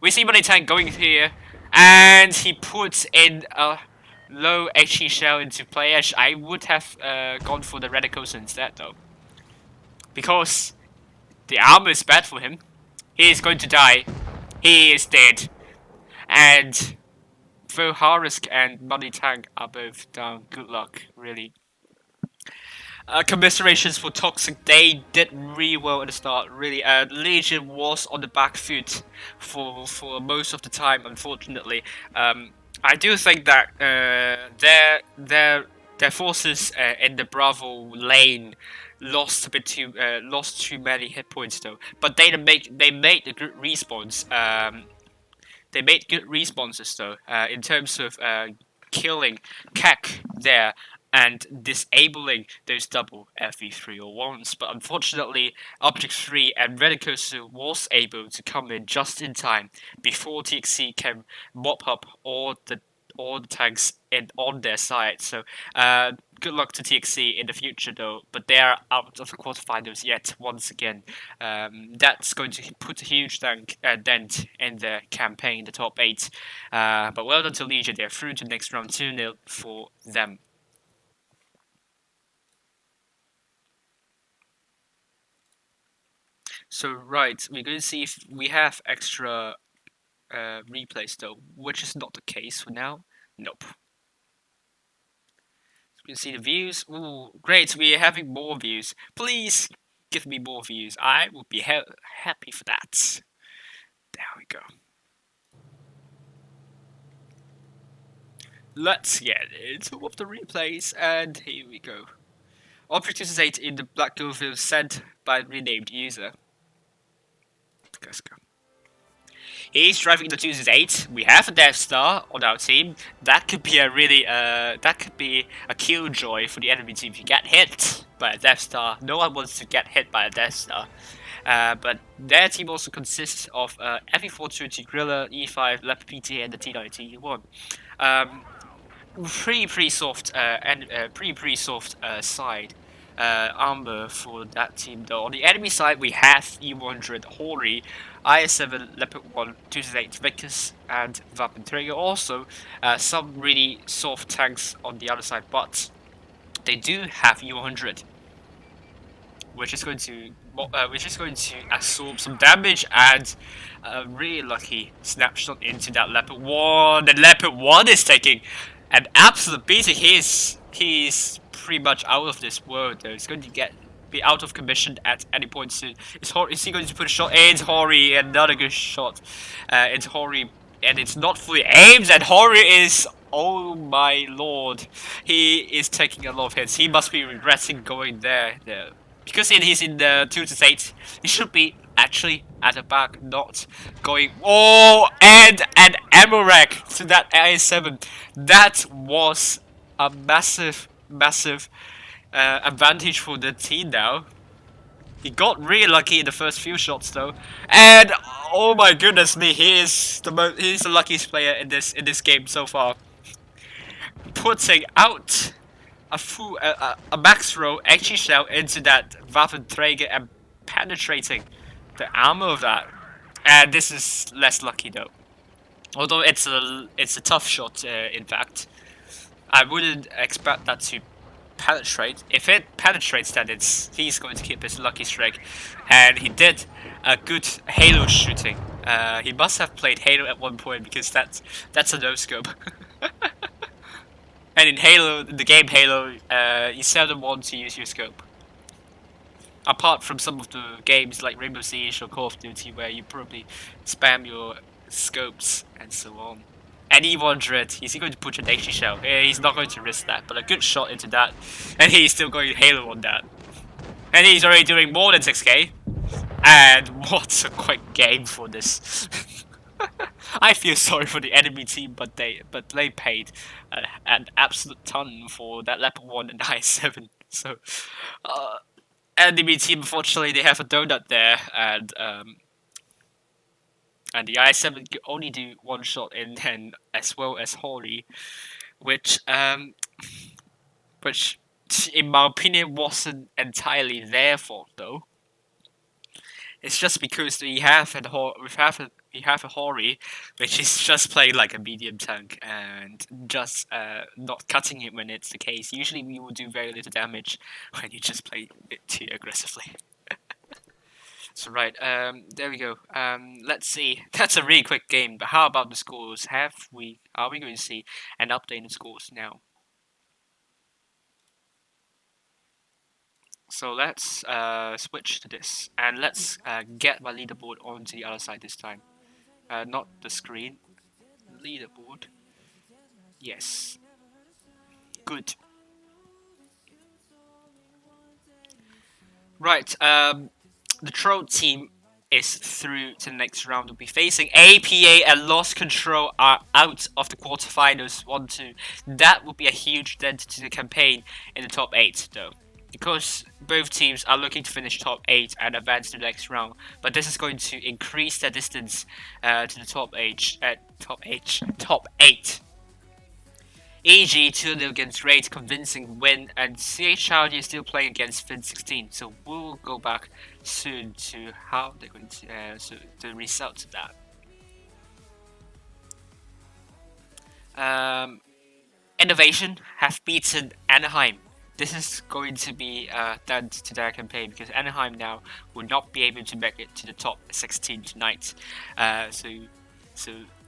We see Money Tank going here, and he puts in a low HE shell into Play Edge. I would have gone for the Redicosa instead though, because the armor is bad for him. He is going to die. He is dead. And though Harisk and Money Tank are both down, good luck, really. Commiserations for Toxic. They did really well at the start, really. Legion was on the back foot for most of the time, unfortunately. I do think that their forces in the Bravo lane lost too many hit points though. But they made the good respawns. They made good responses though, in terms of killing Kek there and disabling those double FV301s. But unfortunately, Object 3 and Redicosa was able to come in just in time before TXC can mop up all all the tanks on their side. So good luck to TXC in the future though, but they are out of the quarterfinals yet once again. That's going to put a huge dent in their campaign, the top 8. But well done to Legion, they're through to the next round 2-0 for them. So right, we're going to see if we have extra replays though, which is not the case for now. Nope. You can see the views. Ooh, great, we're having more views. Please give me more views. I would be happy for that. There we go. Let's get into one of the replays, and here we go. Object 8 in the Black Girl film sent by renamed user. Let's go. He's driving the 208. We have a Death Star on our team. That could be a really killjoy for the enemy team if you get hit by a Death Star. No one wants to get hit by a Death Star. But their team also consists of FE420 Grilla, E5, Leopard PTA, and the T90T1. Pretty soft pretty soft side armor for that team though. On the enemy side we have E100 Hori, IS7 Leopard 1, 268 Vickers, and Vapenträger. Also some really soft tanks on the other side, but they do have E100, which is going to absorb some damage, and a really lucky snapshot into that Leopard 1. The Leopard 1 is taking an absolute beating. He's pretty much out of this world though. He's going to be out of commission at any point soon. Is he going to put a shot into Hori? Another good shot into Hori, and it's not fully aimed, and Hori is, oh my lord, he is taking a lot of hits. He must be regretting going there. Because he's in the 2-8, he should be actually at the back, not going. Oh, and an ammo rack to that IS7. That was a massive advantage for the team now. He got really lucky in the first few shots though, and oh my goodness me, he's the luckiest player in this game so far, putting out a max row XG shell into that Waffenträger and penetrating the armor of that. And this is less lucky though. Although it's a tough shot, in fact. I wouldn't expect that to penetrate. If it penetrates, then he's going to keep his lucky streak. And he did a good Halo shooting. He must have played Halo at one point, because that's a no scope. And in Halo, in the game Halo, you seldom want to use your scope. Apart from some of the games like Rainbow Siege or Call of Duty, where you probably spam your scopes and so on. And E100, is he going to put an XG shell? He's not going to risk that, but a good shot into that. And he's still going Halo on that. And he's already doing more than 6k. And what a quick game for this. I feel sorry for the enemy team, but they paid an absolute ton for that Leopard 1 and IS7. So, enemy team, unfortunately, they have a donut there, and the IS7 could only do one shot in 10, as well as Hori, which in my opinion wasn't entirely their fault though. It's just because we have a Hori, which is just playing like a medium tank and just not cutting it when it's the case. Usually we will do very little damage when you just play it too aggressively. So right, there we go. Let's see. That's a really quick game, but how about the scores? Are we going to see an update in the scores now? So let's switch to this, and let's get my leaderboard onto the other side this time. Not the screen. Leaderboard. Yes. Good. Right, the Troll team is through to the next round. We'll be facing APA and Lost Control are out of the quarterfinals 1-2. That would be a huge dent to the campaign in the top 8 though, because both teams are looking to finish top 8 and advance to the next round. But this is going to increase their distance to the top 8. EG 2-0 against Raid, convincing win, and CHRD is still playing against Fin 16. So we'll go back soon to how they're going to the results of that. Innovation have beaten Anaheim. This is going to be done to their campaign because Anaheim now will not be able to make it to the top 16 tonight. So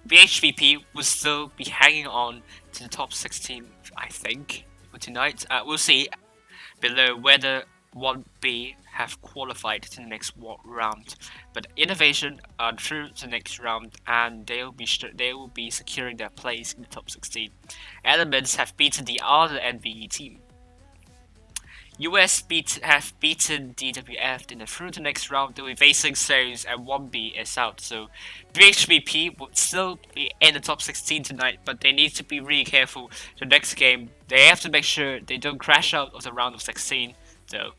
BHVP will still be hanging on to the top 16, I think, for tonight. We'll see below whether 1B have qualified to the next round, but Innovation are through to the next round, and they will be securing their place in the top 16. Elements have beaten the other NBE team. US have beaten DWF in the through to next round. They'll be facing Souls, and 1B is out. So BHVP will still be in the top 16 tonight, but they need to be really careful. The next game, they have to make sure they don't crash out of the round of 16. So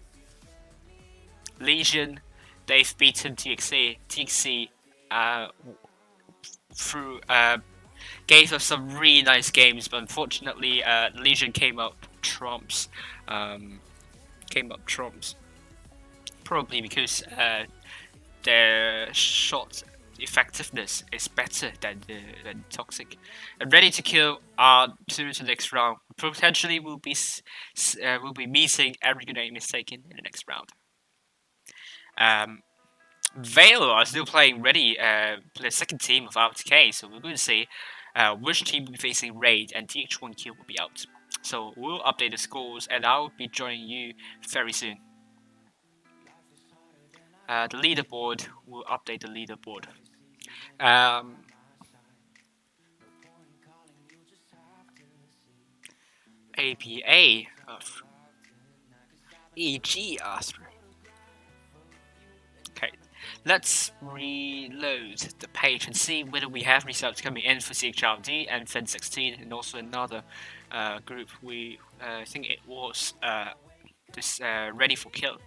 Legion, they've beaten TXC. TXC through gave us some really nice games, but unfortunately Legion came up trumps. Probably because their shot effectiveness is better than Toxic. And Ready to Kill are through to the next round. Potentially will be meeting every grenade mistaken in the next round. Vale are still playing Ready, the second team of RTK, so we're going to see which team will be facing Raid, and TH1Q will be out. So we'll update the scores, and I'll be joining you very soon. The leaderboard, we'll update the leaderboard. APA of EG Astra. Okay, let's reload the page and see whether we have results coming in for CHRD and Fin 16, and also another group. We think it was this Ready for Kill.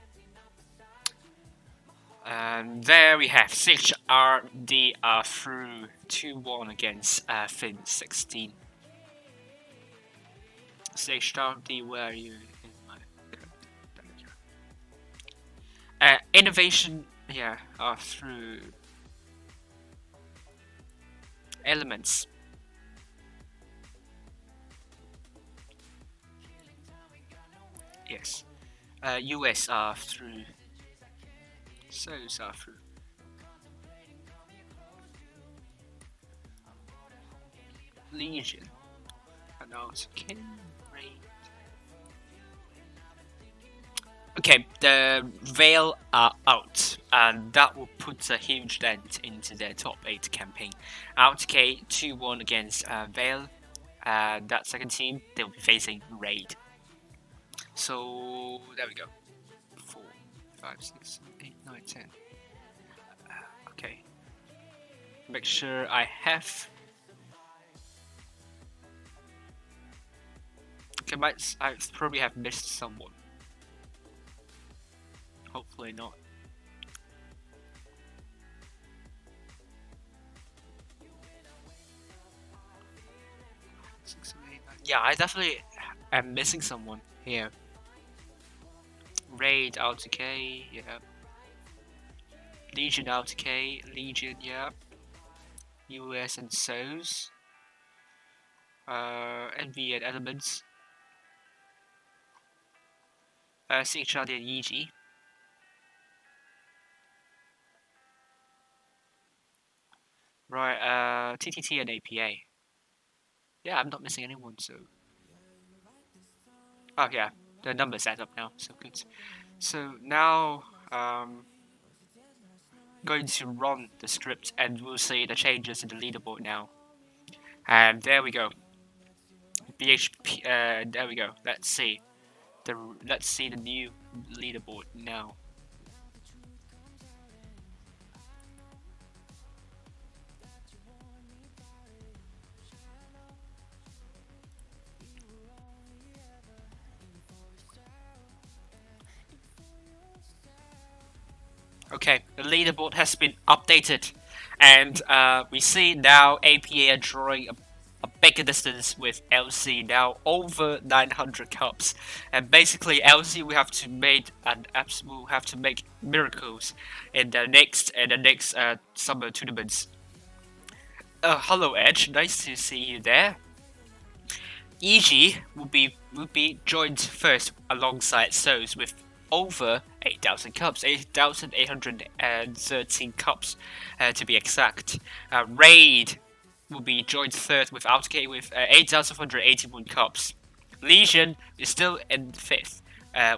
And there we have CHRD through 2-1 against Fin 16. CHRD, where are you in my Innovation, yeah, through Elements. Yes. US are through. Souls are through. Legion. And also King Raid. Okay, the Vale are out, and that will put a huge dent into their top 8 campaign. RTK 2-1 against Vale. That second team, they'll be facing Raid. So there we go. 4, 5, 6, 7, 8, 9, 10. Okay. Make sure I have. Okay, I probably have missed someone. Hopefully not. Yeah, I definitely am missing someone here. Raid LTK, yeah. Legion LTK, Legion, yeah. US and Souls. NV and Elements. CHRD and EG. Right, TTT and APA. Yeah, I'm not missing anyone, so. Oh yeah, the numbers add up now, so good. So now, going to run the script, and we'll see the changes in the leaderboard now. And there we go. BHP. There we go. Let's see the new leaderboard now. Okay, the leaderboard has been updated, and we see now APA are drawing a make a distance with LC now over 900 cups, and basically LC will have to make miracles in the next summer tournaments. Hello Edge, nice to see you there. EG will be joined first alongside So's with over 8,000 cups, 8,813 cups to be exact. Raid will be joined third with Outgate with 8,181 cups. Legion is still in fifth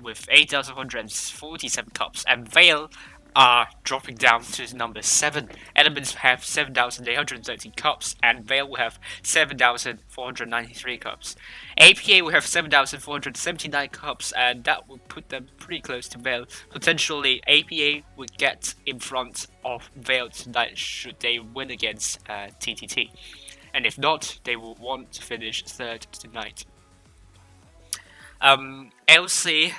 with 8,147 cups, and Veil are dropping down to number 7. Elements have 7,813 cups, and Veil will have 7,493 cups. APA will have 7,479 cups, and that will put them pretty close to Veil. Potentially, APA would get in front of Veil tonight should they win against TTT. And if not, they will want to finish third tonight. LC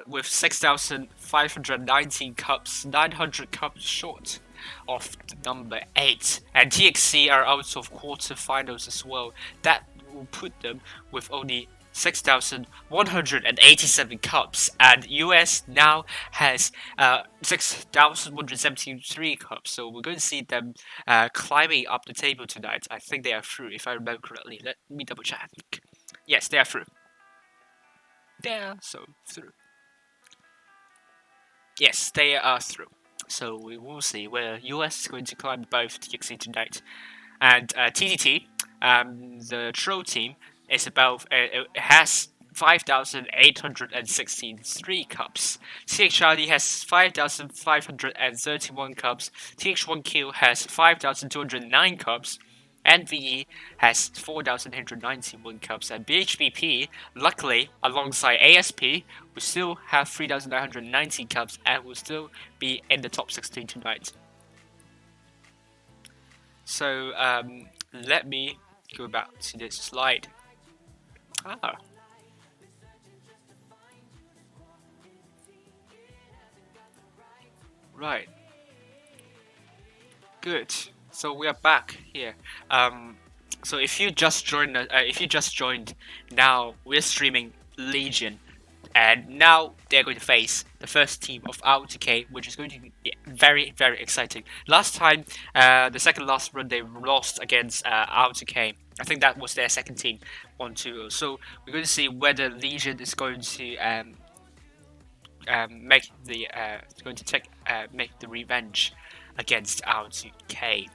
with 6,519 cups, 900 cups short of the number 8, and TXC are out of quarterfinals as well. That will put them with only 6,187 cups, and US now has 6,173 cups. So we're going to see them climbing up the table tonight. I think they are through, if I remember correctly. Let me double check. Yes, they are through. Through. Yes, they are through. So we will see where US is going to climb both TXC tonight. And TTT, the troll team, is about it has 5,863 cups. TXRD has 5,531 cups. TH1Q has 5,209 cups. NVE has 4,891 cups, and BHBP, luckily, alongside ASP, will still have 3,990 cups and will still be in the top 16 tonight. So, let me go back to this slide. Right. Good. So we are back here. So if you just joined, now we're streaming Legion, and now they're going to face the first team of RTK, which is going to be very, very exciting. Last time, the second last run, they lost against RTK. I think that was their second team on 2-0. So we're going to see whether Legion is going to make the revenge against RTK.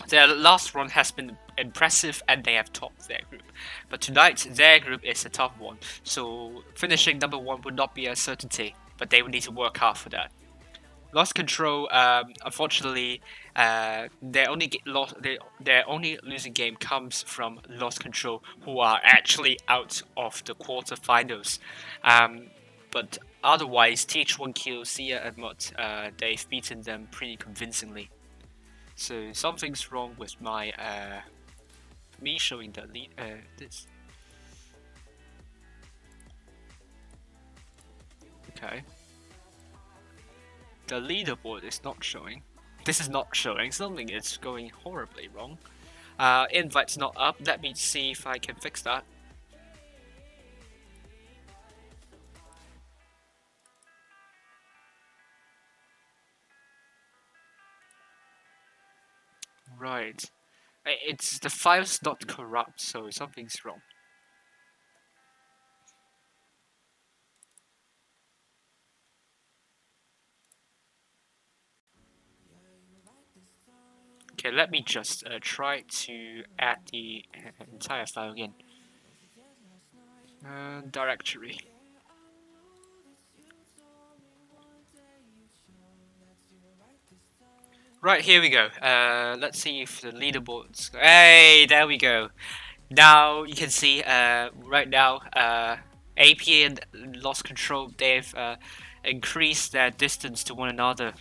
Their last run has been impressive and they have topped their group. But tonight, their group is a tough one. So finishing number 1 would not be a certainty, but they will need to work hard for that. Lost Control, unfortunately, their only losing game comes from Lost Control, who are actually out of the quarterfinals. But otherwise, TH1Q, Sia and Mott, they've beaten them pretty convincingly. So something's wrong with my me showing the lead this. Okay. The leaderboard is not showing. This is not showing. Something is going horribly wrong. Invite's not up. Let me see if I can fix that. Right. It's the file's not corrupt, so something's wrong. Okay, let me just try to add the entire file again. Directory. Right, here we go. Let's see if the leaderboards. Hey, there we go. Now you can see right now AP and Lost Control, they've increased their distance to one another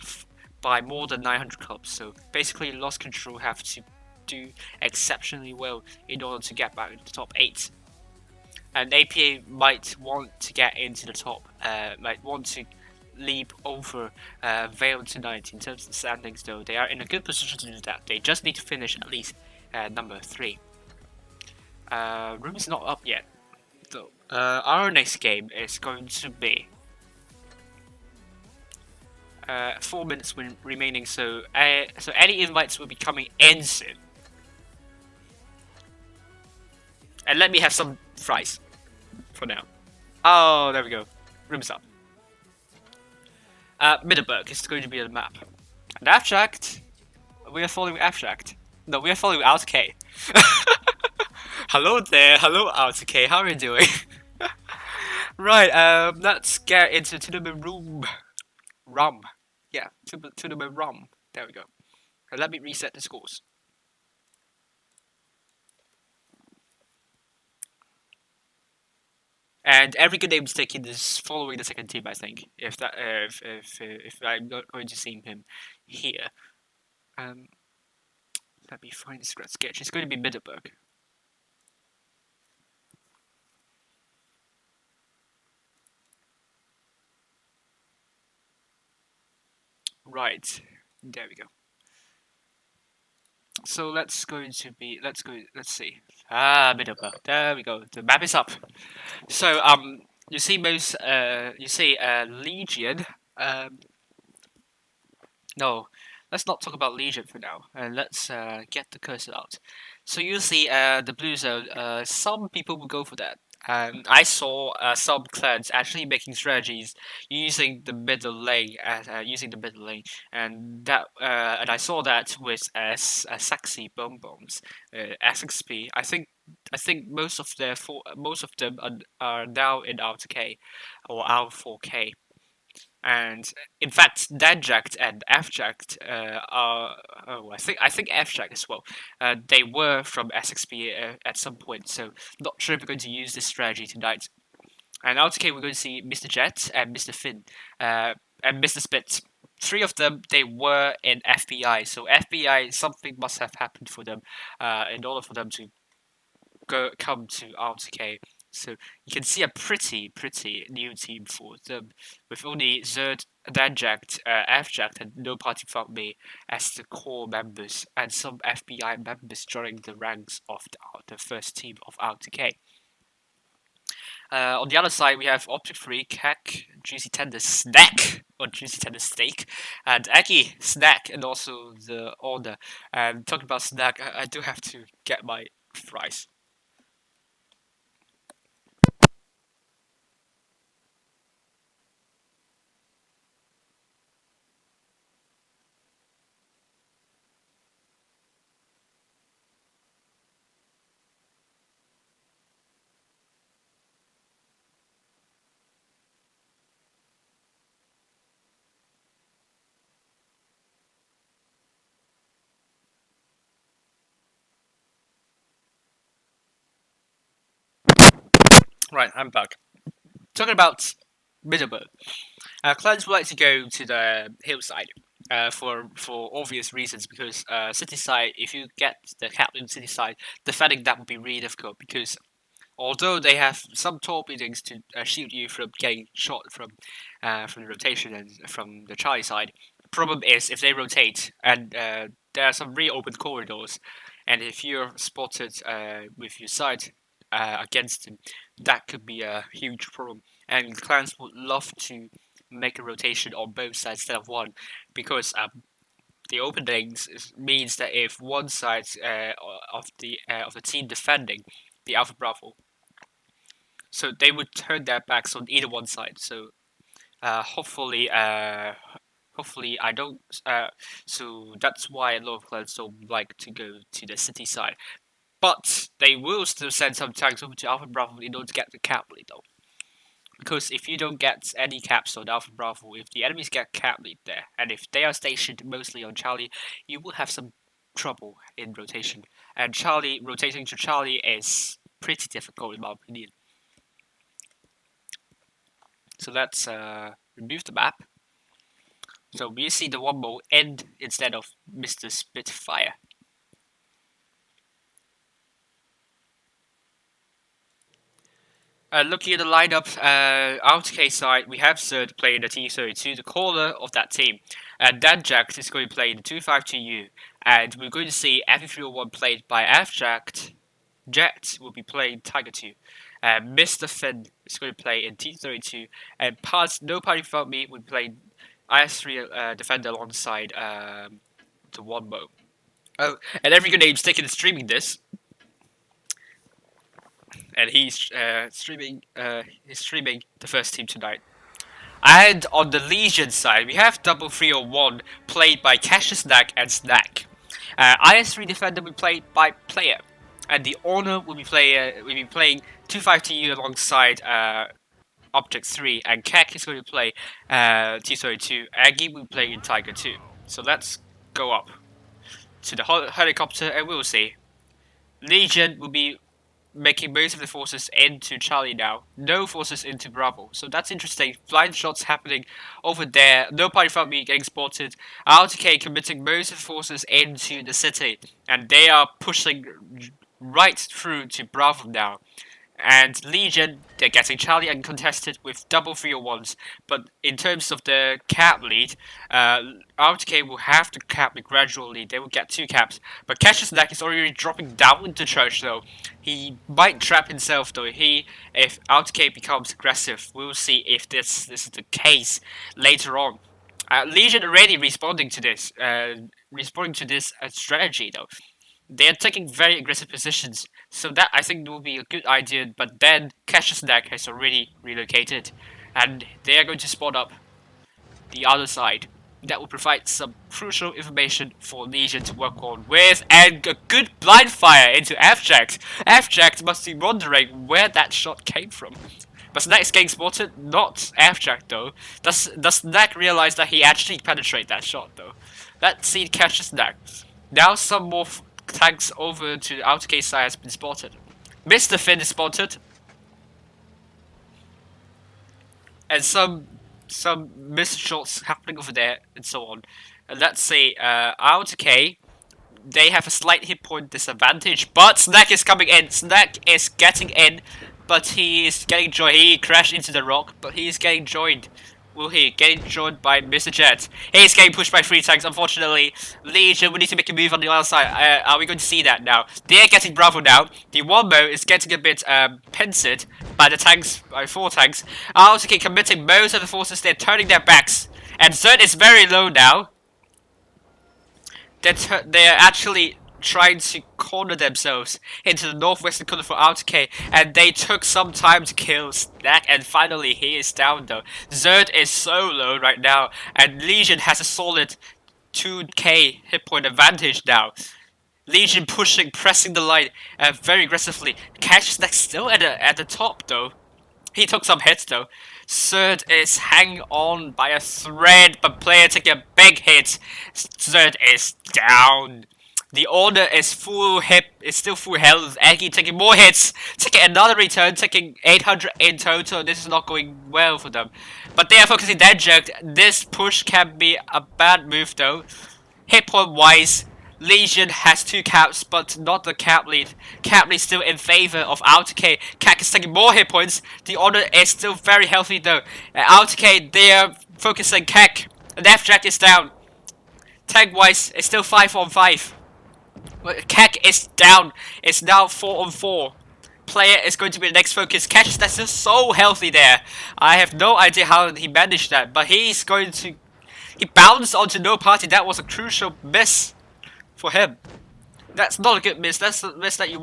by more than 900 cups. So basically Lost Control have to do exceptionally well in order to get back into the top 8. And APA might want to get into the top, might want to leap over Veil tonight in terms of the standings, though. They are in a good position to do that. They just need to finish at least number 3. Room is not up yet. So, our next game is going to be 4 minutes remaining. So any invites will be coming in soon. And let me have some fries for now. Oh, there we go. Room's up. Middelburg is going to be the map. And Abstract, we are following Abstract. No, we are following AltK. Hello there, hello AltK, how are you doing? Right, let's get into tournament room. Yeah, tournament rum. There we go. And let me reset the scores. And every good name is taken is following the second team, I think. If I'm not going to see him here. Let me find the sketch. It's going to be Middelburg. Right, there we go. So let's see. Middelburg. There we go. The map is up. So you see Legion. No, let's not talk about Legion for now. Let's get the cursor out. So you see the blue zone. Some people will go for that. I saw some clans actually making strategies using the middle lane, and I saw that with sexy bombs, SXP. I think most of them are now in RTK or R4K. And in fact, Danjact and Fjact are. Oh, I think Fjact as well. They were from SXP at some point, so not sure if we're going to use this strategy tonight. And RTK, we're going to see Mr. Jet and Mr. Finn, and Mr. Spit. Three of them, they were in FBI, so FBI, something must have happened for them, in order for them to come to RTK. So you can see a pretty new team for them, with only Zerd, Danjact, Fjact, and No Party Found Me as the core members, and some FBI members joining the ranks of the first team of RTK. On the other side, we have Optic Freak, Hack, Juicy Tender Snack, or Juicy Tender Steak, and Eggy Snack, and also the Order. And talking about Snack, I do have to get my fries. Right, I'm back. Talking about Middelburg. Clans would like to go to the hillside for obvious reasons, because city side, if you get the captain city side, defending that would be really difficult, because although they have some tall buildings to shield you from getting shot from the rotation and from the Charlie side, the problem is if they rotate and there are some really open corridors, and if you're spotted with your side against them, that could be a huge problem. And clans would love to make a rotation on both sides instead of one, because the openings means that if one side of the team defending the Alpha Bravo, so they would turn their backs on either one side. So hopefully I don't. So that's why a lot of clans don't like to go to the city side. But they will still send some tanks over to Alpha Bravo in order to get the cap lead, though. Because if you don't get any caps on Alpha Bravo, if the enemies get cap lead there, and if they are stationed mostly on Charlie, you will have some trouble in rotation. And rotating to Charlie is pretty difficult in my opinion. So let's remove the map. So we see the one more end instead of Mr. Spitfire. Looking at the lineup, RTK side, we have Zerd playing the T32, the caller of that team. And Danjact is going to play the 252U. And we're going to see F301 played by Fjact. Jet will be playing Tiger 2. Mr. Finn is going to play in T32. And No Party Without Me will play IS3 Defender alongside the Wonbo. Oh, and every Grenade's taking streaming this. And he's streaming the first team tonight. And on the Legion side, we have double 301 played by Cassius Snack and Snack. IS3 Defender will be played by Player, and the Honor will be playing 25TU alongside Object 3, and Kek is going to play T32. Aggie will play in Tiger 2. So let's go up to the helicopter and we'll see. Legion will be making most of the forces into Charlie now. No forces into Bravo. So that's interesting. Blind shots happening over there. No Party Without Me getting spotted. RTK committing most of the forces into the city. And they are pushing right through to Bravo now. And Legion, they're getting Charlie uncontested with double 301s. But in terms of the cap lead, RTK will have to cap the gradual lead. They will get 2 caps. But Cassius Neck is already dropping down into church though. He might trap himself though. If RTK becomes aggressive, we'll see if this is the case later on. Legion already responding to this strategy though. They are taking very aggressive positions, so that I think will be a good idea. But then Cassius Neck has already relocated, and they are going to spot up the other side. That will provide some crucial information for Legion to work on with, and a good blind fire into Abstract. Abstract must be wondering where that shot came from. But Snack is getting spotted, not Abstract though. Does Snack realize that he actually penetrated that shot though? Let's see Cassius Snack. Now some more tanks over to the outer case side has been spotted. Mr. Finn is spotted. And some missed shots happening over there and so on. And let's say outer K, they have a slight hit point disadvantage, but Snack is coming in. Snack is getting in, but he is getting joined. He crashed into the rock, but he is getting joined. Will he? Getting joined by Mr. Jet. He's getting pushed by 3 tanks, unfortunately. Legion, we need to make a move on the other side. Are we going to see that now? They're getting Bravo now. The Wombo is getting a bit pincered by the tanks, by 4 tanks. RTK committing most of the forces. They're turning their backs. And Zerd is very low now. They're actually trying to corner themselves into the northwestern corner for RTK, and they took some time to kill Snack, and finally he is down though. Zerd is so low right now, and Legion has a solid 2k hit point advantage now. Legion pressing the line very aggressively. Cash Snack still at the top though. He took some hits though. Zerd is hanging on by a thread, but Player taking a big hit. Zerd is down. The Order is still full health. Aggie taking more hits, taking another return, taking 800 in total. This is not going well for them. But they are focusing their jerk. This push can be a bad move though. Hit point wise, Legion has 2 caps, but not the cap lead. Cap lead still in favor of RTK. Kak is taking more hit points. The Order is still very healthy though. RTK, they are focusing Kak. And F-Jack is down. Tank wise, it's still 5 on 5. Kek is down. It's now 4 on 4. Player is going to be the next focus. Catch that's just so healthy there. I have no idea how he managed that, but he's going to. He bounced onto no party. That was a crucial miss for him. That's not a good miss. That's a miss that you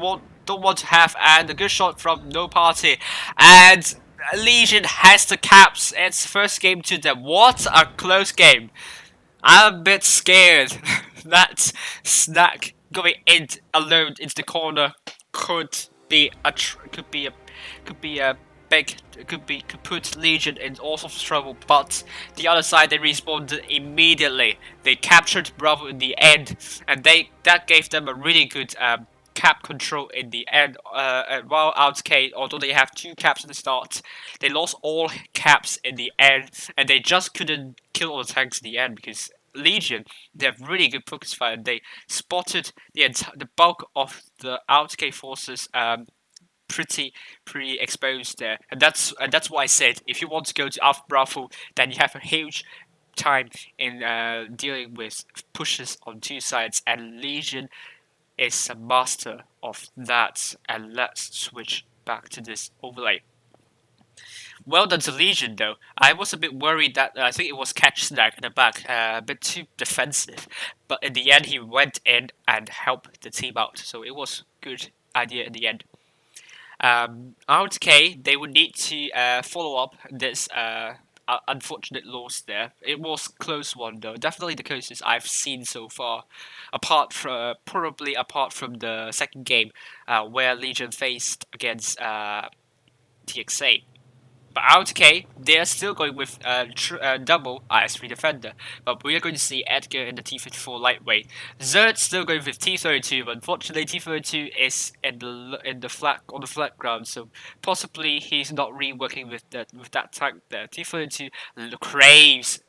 don't want to have. And a good shot from no party. And Legion has the caps. It's first game to them. What a close game. I'm a bit scared that Snack going in alone into the corner could put Legion in all sorts of trouble. But the other side, they responded immediately. They captured Bravo in the end, and that gave them a really good cap control in the end. While RTK, although they have 2 caps at the start, they lost all caps in the end, and they just couldn't kill all the tanks in the end because Legion, they have really good focus fire. They spotted the bulk of the RTK forces pretty exposed there, and that's why I said if you want to go to Alpha Bravo, then you have a huge time in dealing with pushes on 2 sides, and Legion is a master of that, and let's switch back to this overlay. Well done to Legion, though. I was a bit worried that I think it was Catch Snack at the back, a bit too defensive. But in the end, he went in and helped the team out, so it was good idea in the end. RTK, they would need to follow up this unfortunate loss there. It was close one though, definitely the closest I've seen so far, probably apart from the second game where Legion faced against TXA. But RTK, they're still going with double IS3 defender, but we are going to see Edgar in the T54 lightweight. Zerd's still going with T32, but unfortunately T32 is in the flat ground, so possibly he's not reworking with that tank there. T32 craves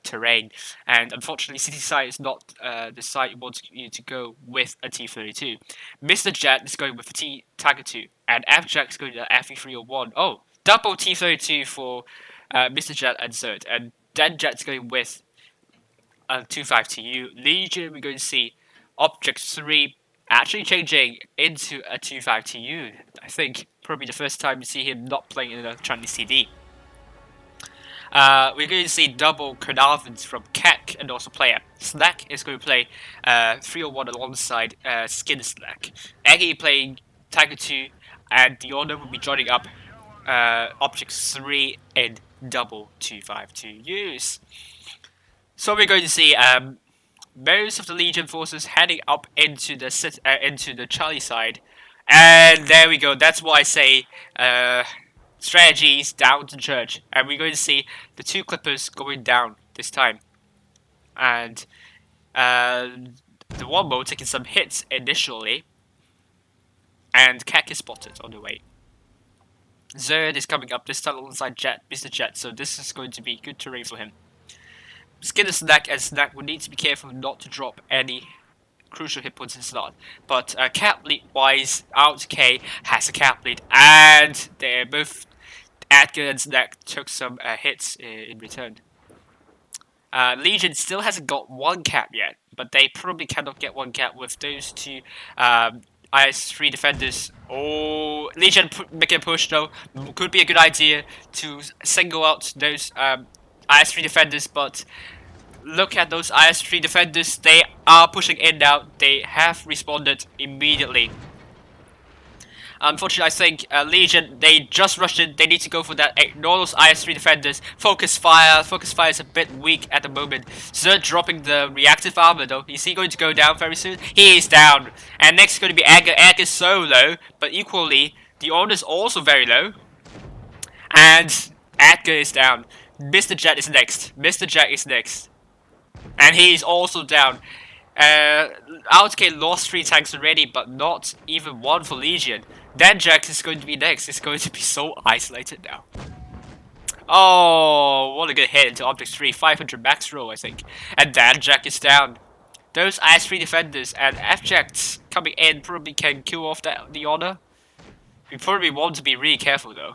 terrain, and unfortunately City side is not the side you want you to go with a T32. Mr. Jet is going with a Tiger 2, and F-Jack is going to FE301. Oh, double T32 for Mr. Jet and Zerd, and then Jet's going with a 25TU. Legion, we're going to see Object 3 actually changing into a 25TU. I think probably the first time you see him not playing in a Chinese CD. We're going to see double Carnarvons from Keck and also player. Snack is going to play 301 alongside Skin Snack. Eggy playing Tiger 2, and the Honor will be joining up Object 3 in double 252Us. So we're going to see most of the Legion forces heading up into the Charlie side, and there we go. That's why I say strategies down to church, and we're going to see the two Clippers going down this time, and the Wombo taking some hits initially, and Keck is spotted on the way. Zerd is coming up this time alongside Mr. Jet, so this is going to be good terrain for him. Skinner Snack and Snack will need to be careful not to drop any crucial hit points in slot. But cap lead wise, RTK has a cap lead, and they're both Edgar and Snack took some hits in return. Legion still hasn't got one cap yet, but they probably cannot get one cap with those two IS3 defenders. Oh, Legion making a push though. Could be a good idea to single out those IS3 defenders, but look at those IS3 defenders. They are pushing in now. They have responded immediately. Unfortunately, I think Legion, they just rushed in. They need to go for that. Ignore those IS3 defenders. Focus fire. Focus fire is a bit weak at the moment. Zerd dropping the reactive armor though. Is he going to go down very soon? He is down. And next is going to be Egg. Egg is so low, but equally, the Honor is also very low. And Edgar is down. Mr. Jet is next. Mr. Jet is next. And he is also down. RTK lost 3 tanks already, but not even one for Legion. Dan Jack is going to be next. It's going to be so isolated now. Oh, what a good hit into Object 3. 500 max roll, I think. And Dan Jack is down. Those IS3 defenders and F-Jacks coming in probably can kill off the Honor. We probably want to be really careful though.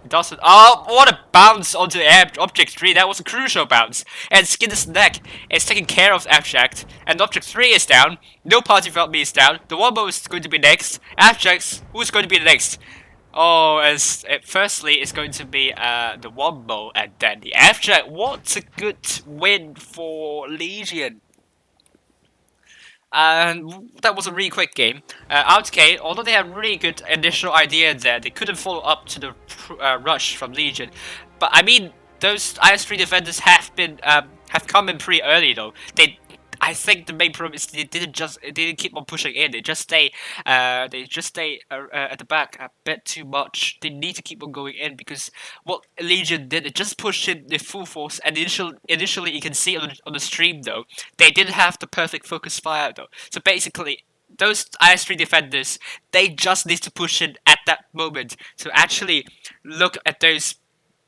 It doesn't. Oh, what a bounce onto Object 3. That was a crucial bounce. And Skinner's neck is taking care of Abstract. And Object 3 is down. No party without me is down. The Wombo is going to be next. Abstract, who's going to be next? Oh, firstly, it's going to be the Wombo and then the Abstract. What a good win for Legion. And that was a really quick game. RTK, although they had really good initial idea there, they couldn't follow up to the rush from Legion. But I mean, those IS3 defenders have come in pretty early though. I think the main problem is they didn't keep on pushing in. They just stay at the back a bit too much. They need to keep on going in because what Legion did, it just pushed in the full force. And initially, you can see on the stream though, they didn't have the perfect focus fire though. So basically, those IS3 defenders, they just need to push in at that moment to actually look at those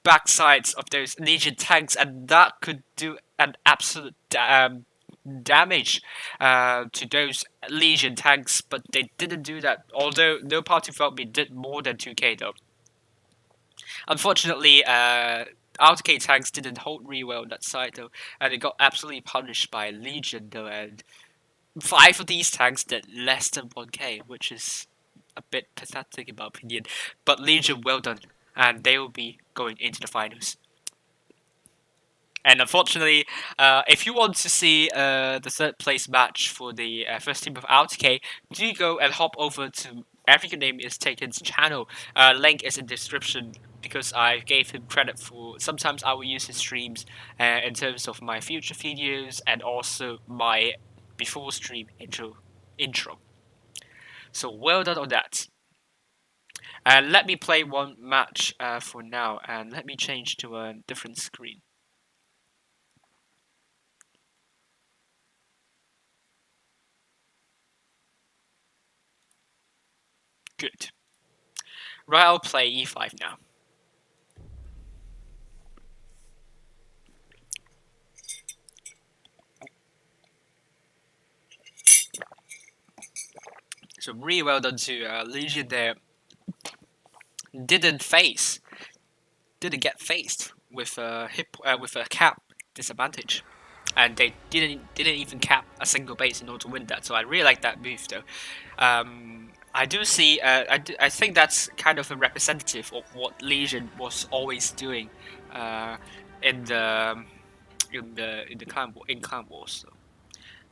backsides of those Legion tanks, and that could do an absolute damage to those Legion tanks, but they didn't do that, although no party felt me did more than 2k though. Unfortunately, RTK tanks didn't hold really well on that side though, and it got absolutely punished by Legion though, and 5 of these tanks did less than 1k, which is a bit pathetic in my opinion. But Legion, well done, and they will be going into the finals. And unfortunately, if you want to see the third place match for the first team of RTK, do go and hop over to African Name is Taken's channel. Link is in the description because I gave him credit for sometimes I will use his streams in terms of my future videos and also my before stream intro. So well done on that. And let me play one match for now, and let me change to a different screen. Good. Right, I'll play e5 now. So really well done to Legion there. Didn't get faced with a cap disadvantage, and they didn't even cap a single base in order to win that. So I really like that move though. I do see. I think that's kind of a representative of what Legion was always doing in the clan wars. So.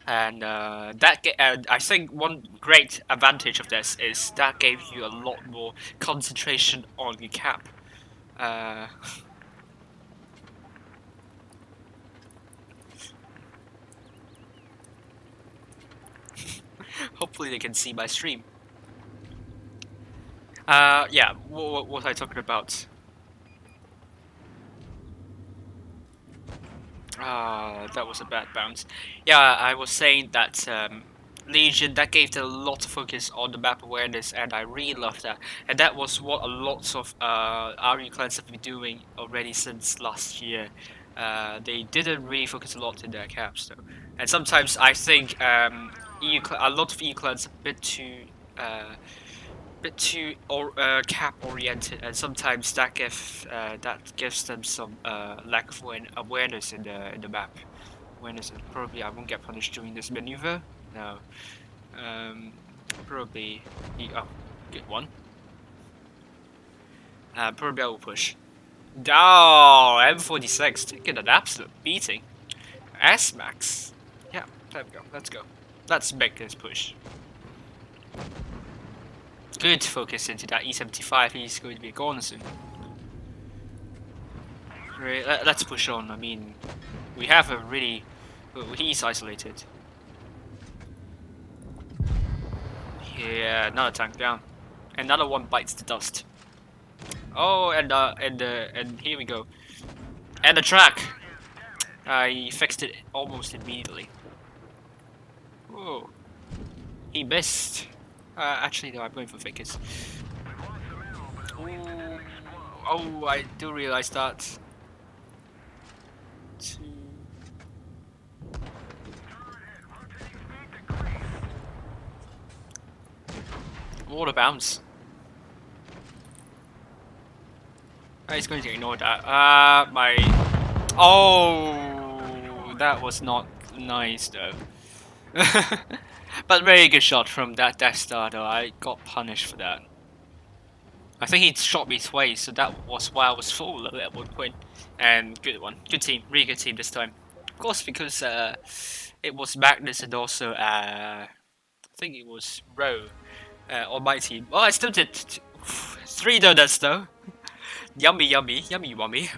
And I think one great advantage of this is that gave you a lot more concentration on your cap. Hopefully they can see my stream. Yeah, what was I talking about? That was a bad bounce. Yeah, I was saying that Legion, that gave them a lot of focus on the map awareness, and I really love that. And that was what a lot of RE clans have been doing already since last year. They didn't really focus a lot in their caps though. And sometimes I think a lot of EU clans are a bit too cap oriented, and sometimes that gives them some lack of awareness in the map. Awareness, and probably I won't get punished doing this maneuver. No, probably. Oh, good one. Probably I will push. Oh, M46 taking an absolute beating. S-Max. Yeah, there we go. Let's go. Let's make this push. Good focus into that E75. He's going to be gone soon. Right, let's push on. I mean, we have a really... He's isolated. Yeah, another tank down. Another one bites the dust. Oh, and here we go. And the track. He fixed it almost immediately. Whoa. He missed. Actually, no, I'm going for Vickers. Oh, I do realize that. What a bounce. He's going to ignore that. Oh, that was not nice though. But very good shot from that Death Star though. I got punished for that. I think he shot me twice, so that was why I was full at one point. And good one. Good team. Really good team this time. Of course, because it was Magnus and also I think it was Roe on my team. Oh, I still did 3 donuts though. Yummy, yummy, yummy, yummy.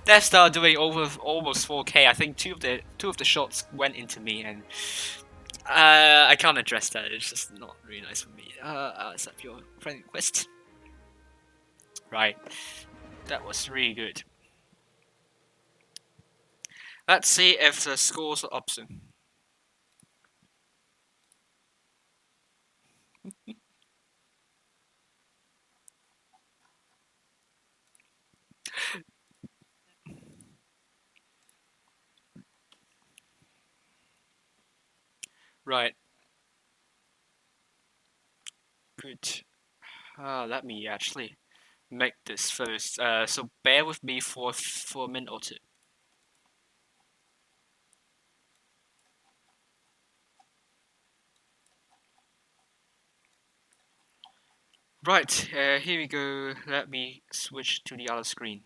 Death Star doing over almost 4k. I think two of the shots went into me, and I can't address that. It's just not really nice for me. I'll accept your friend request. Right, that was really good. Let's see if the scores are up soon. Right. Good. Let me actually make this first. So bear with me for a minute or two. Right, here we go. Let me switch to the other screen.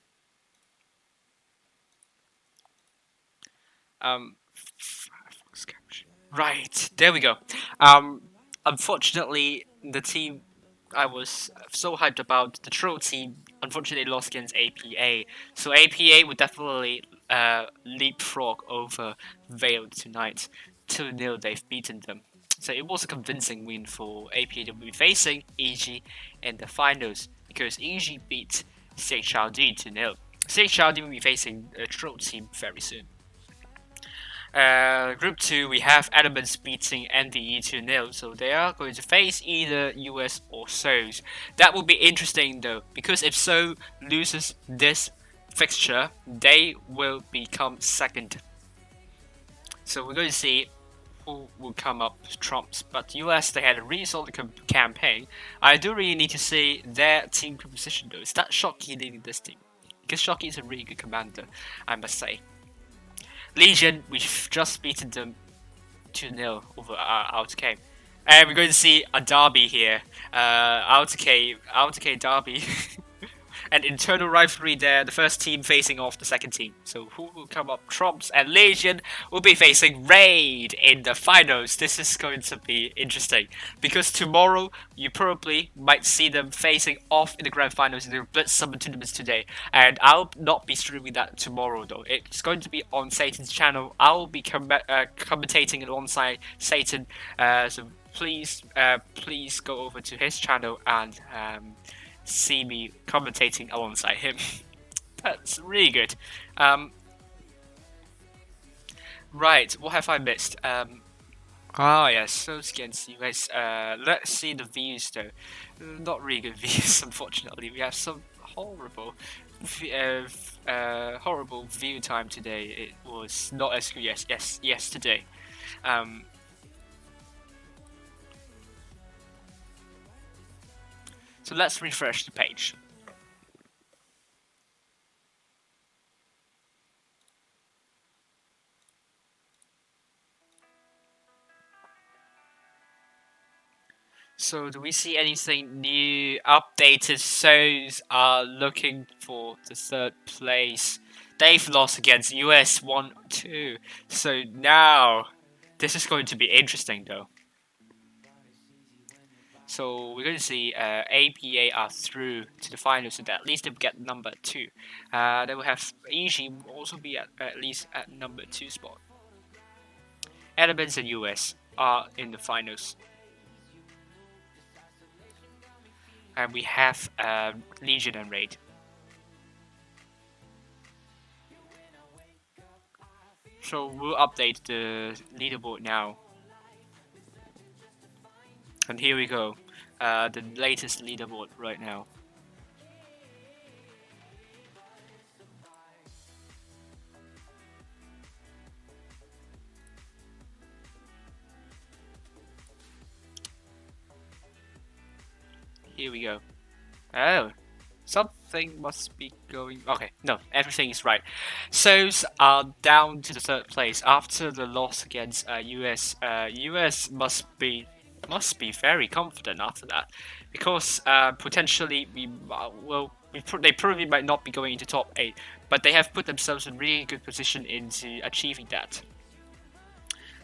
Um, right, there we go. Unfortunately, the team I was so hyped about, the Troll team, unfortunately lost against APA. So APA would definitely leapfrog over Veiled tonight. 2-0, they've beaten them. So it was a convincing win for APA to be facing EG in the finals because EG beat CHRD 2-0. CHRD will be facing a Troll team very soon. Group 2, we have Elements beating NDE 2-0, so they are going to face either US or Seoul. That will be interesting though, because if Seoul loses this fixture, they will become second. So we're going to see who will come up trumps. But US, they had a really solid campaign. I do really need to see their team composition though. Is that Shocky leading this team? Because Shocky is a really good commander, I must say. Legion, we've just beaten them 2-0 over LGN. And we're going to see a derby here. LGN derby. An internal rivalry there, the first team facing off the second team. So who will come up trumps? And Legion will be facing Raid in the finals. This is going to be interesting. Because tomorrow, you probably might see them facing off in the grand finals in the Blitz Summon tournaments today. And I'll not be streaming that tomorrow though. It's going to be on Satan's channel. I'll be commentating alongside Satan. So please go over to his channel and see me commentating alongside him. That's really good. Right, what have I missed? Yes, so against US. Let's see the views though. Not really good views, unfortunately. We have some horrible view time today. It was not as good as yesterday. So let's refresh the page. So do we see anything new? Updated shows are looking for the third place. They've lost against US 1-2. So now this is going to be interesting though. So we're going to see APA are through to the finals, so that at least they will get number 2. They will have EG will also be at least at number 2 spot. Elements and US are in the finals. And we have Legion and Raid. So we'll update the leaderboard now. And here we go, the latest leaderboard right now. Here we go. Oh, something must be going. Okay, no, everything is right. So's are down to the third place after the loss against US. US must be very confident after that, because potentially they probably might not be going into top 8, but they have put themselves in really good position into achieving that.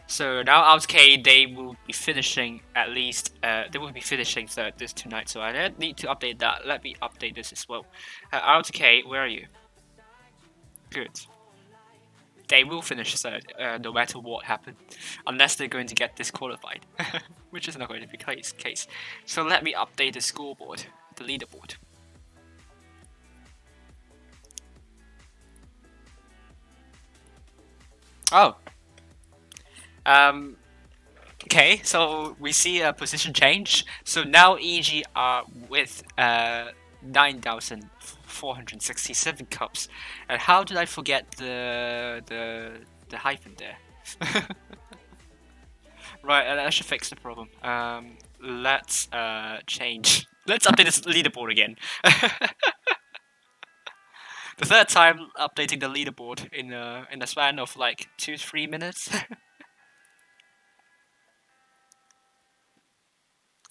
So now LGN, they will be finishing at least, they will be finishing third this tonight, so I need to update that. Let me update this as well. LGN, where are you? Good. They will finish third, no matter what happens, unless they're going to get disqualified, which is not going to be the case. So let me update the scoreboard, the leaderboard. Oh. Okay, so we see a position change. So now EG are with 9,467 cups. And how did I forget the hyphen there? Right, I should fix the problem. Let's change. Let's update this leaderboard again. The third time updating the leaderboard in a span of like 2-3 minutes.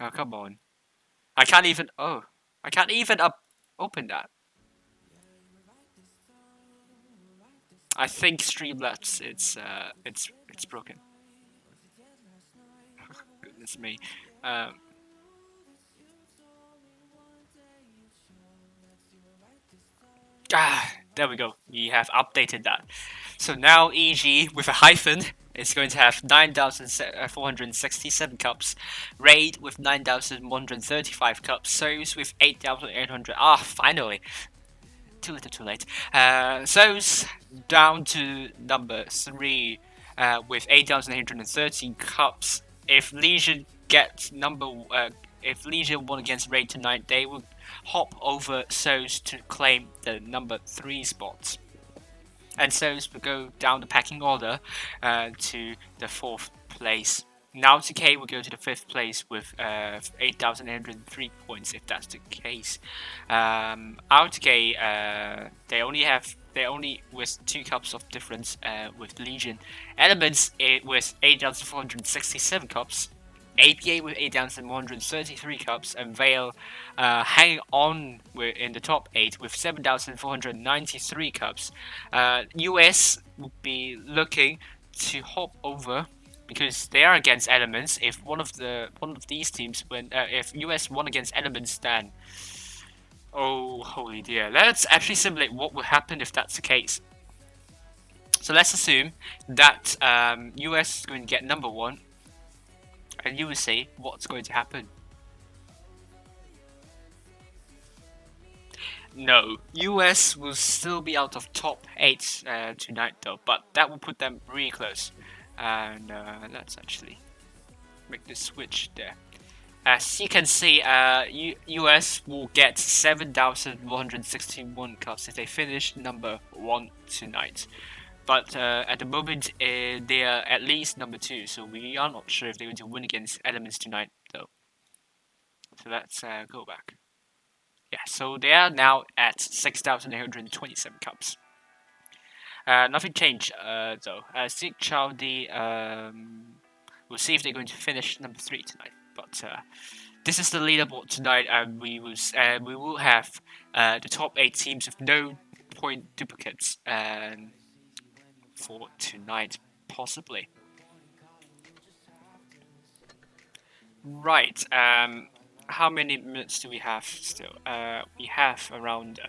Oh, come on. I can't even. Oh, I can't even open that. I think Streamlabs it's broken. Goodness me. Um, there we go. We have updated that. So now EG with a hyphen is going to have 9,467 cups, Raid with 9,135 cups, So's with 8,800. Ah, finally. Too little, too late. So's down to number 3 with 8,813 cups. If Legion gets if Legion won against Raid tonight, they will hop over So's to claim the number 3 spot. And So's will go down the packing order to the 4th place. Now TK will go to the 5th place with 8,803 points, if that's the case. RTK, they only with 2 cups of difference with Legion. Elements with 8,467 cups. APA with 8,133 cups, and Vale hanging on in the top 8 with 7,493 cups. US would be looking to hop over because they are against Elements. If one of these teams if US won against Elements, then oh holy dear! Let's actually simulate what would happen if that's the case. So let's assume that US is going to get number 1. And you will see what's going to happen. No, US will still be out of top 8 tonight though, but that will put them really close. And let's actually make the switch there. As you can see, US will get 7,161 cups if they finish number 1 tonight. But at the moment, they are at least number 2, so we are not sure if they're going to win against Elements tonight, though. So let's go back. Yeah, so they are now at 6,827 cups. Nothing changed, though. Zeke Chowdy, we'll see if they're going to finish number 3 tonight. But this is the leaderboard tonight, and we will have the top 8 teams with no point duplicates. For tonight, possibly. Right. How many minutes do we have still? We have around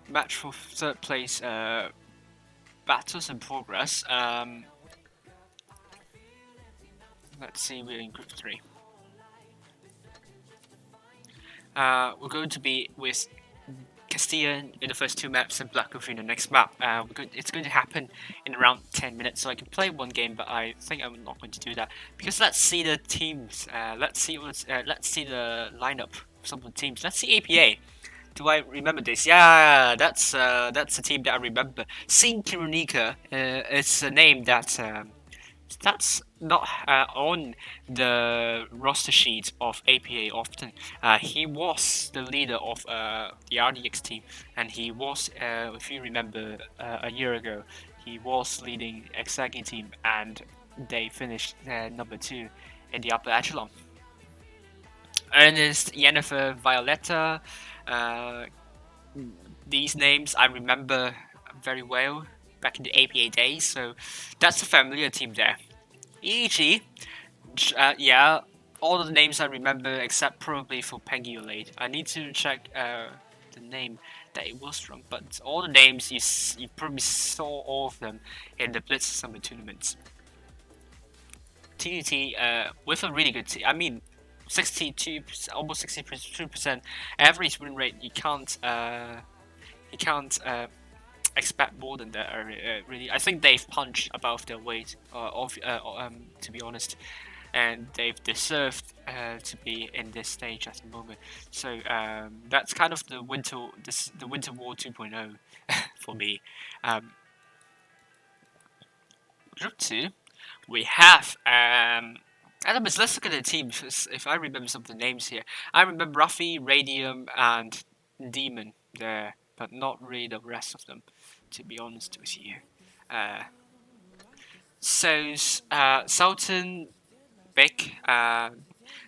match for 3rd place. Battles in progress. Let's see. We're in group 3. We're going to be with Castilla in the first 2 maps and Black Goofy in the next map. It's going to happen in around 10 minutes, so I can play 1 game, but I think I'm not going to do that because let's see the teams. Let's see the lineup of some of the teams. Let's see APA. Do I remember this? Yeah, that's a team that I remember. Sin Kirunika. It's a name that's not on the roster sheet of APA often. He was the leader of the RDX team, and he was, if you remember, a year ago, he was leading Exagi team, and they finished number 2 in the upper echelon. Ernest, Yennefer, Violetta, these names I remember very well back in the APA days, so that's a familiar team there. EG, yeah, all of the names I remember except probably for Penguolade. I need to check the name that it was from, but all the names you probably saw all of them in the Blitz summer tournaments. TDT with a really good team. I mean, 62%, almost 62% average win rate. You can't expect more than that. Really, I think they've punched above their weight. To be honest, and they've deserved to be in this stage at the moment. So that's kind of the Winter War 2.0 for me. Group 2, we have Elements. Let's look at the teams. If I remember some of the names here, I remember Ruffy, Radium, and Demon there, but not really the rest of them, to be honest with you. So, Sultan, Big,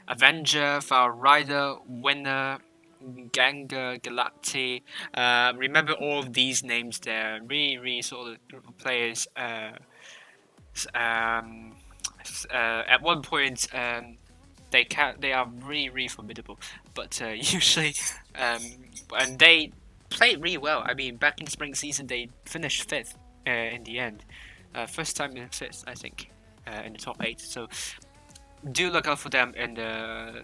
Avenger, Fire Rider, Winner, Ganga, Galacti. Remember all of these names. They're really, really solid group of players. At one point, they are really, really formidable, but usually, um, and they played really well. I mean, back in spring season, they finished fifth in the end. First time in fifth, I think, in the top 8. So do look out for them in the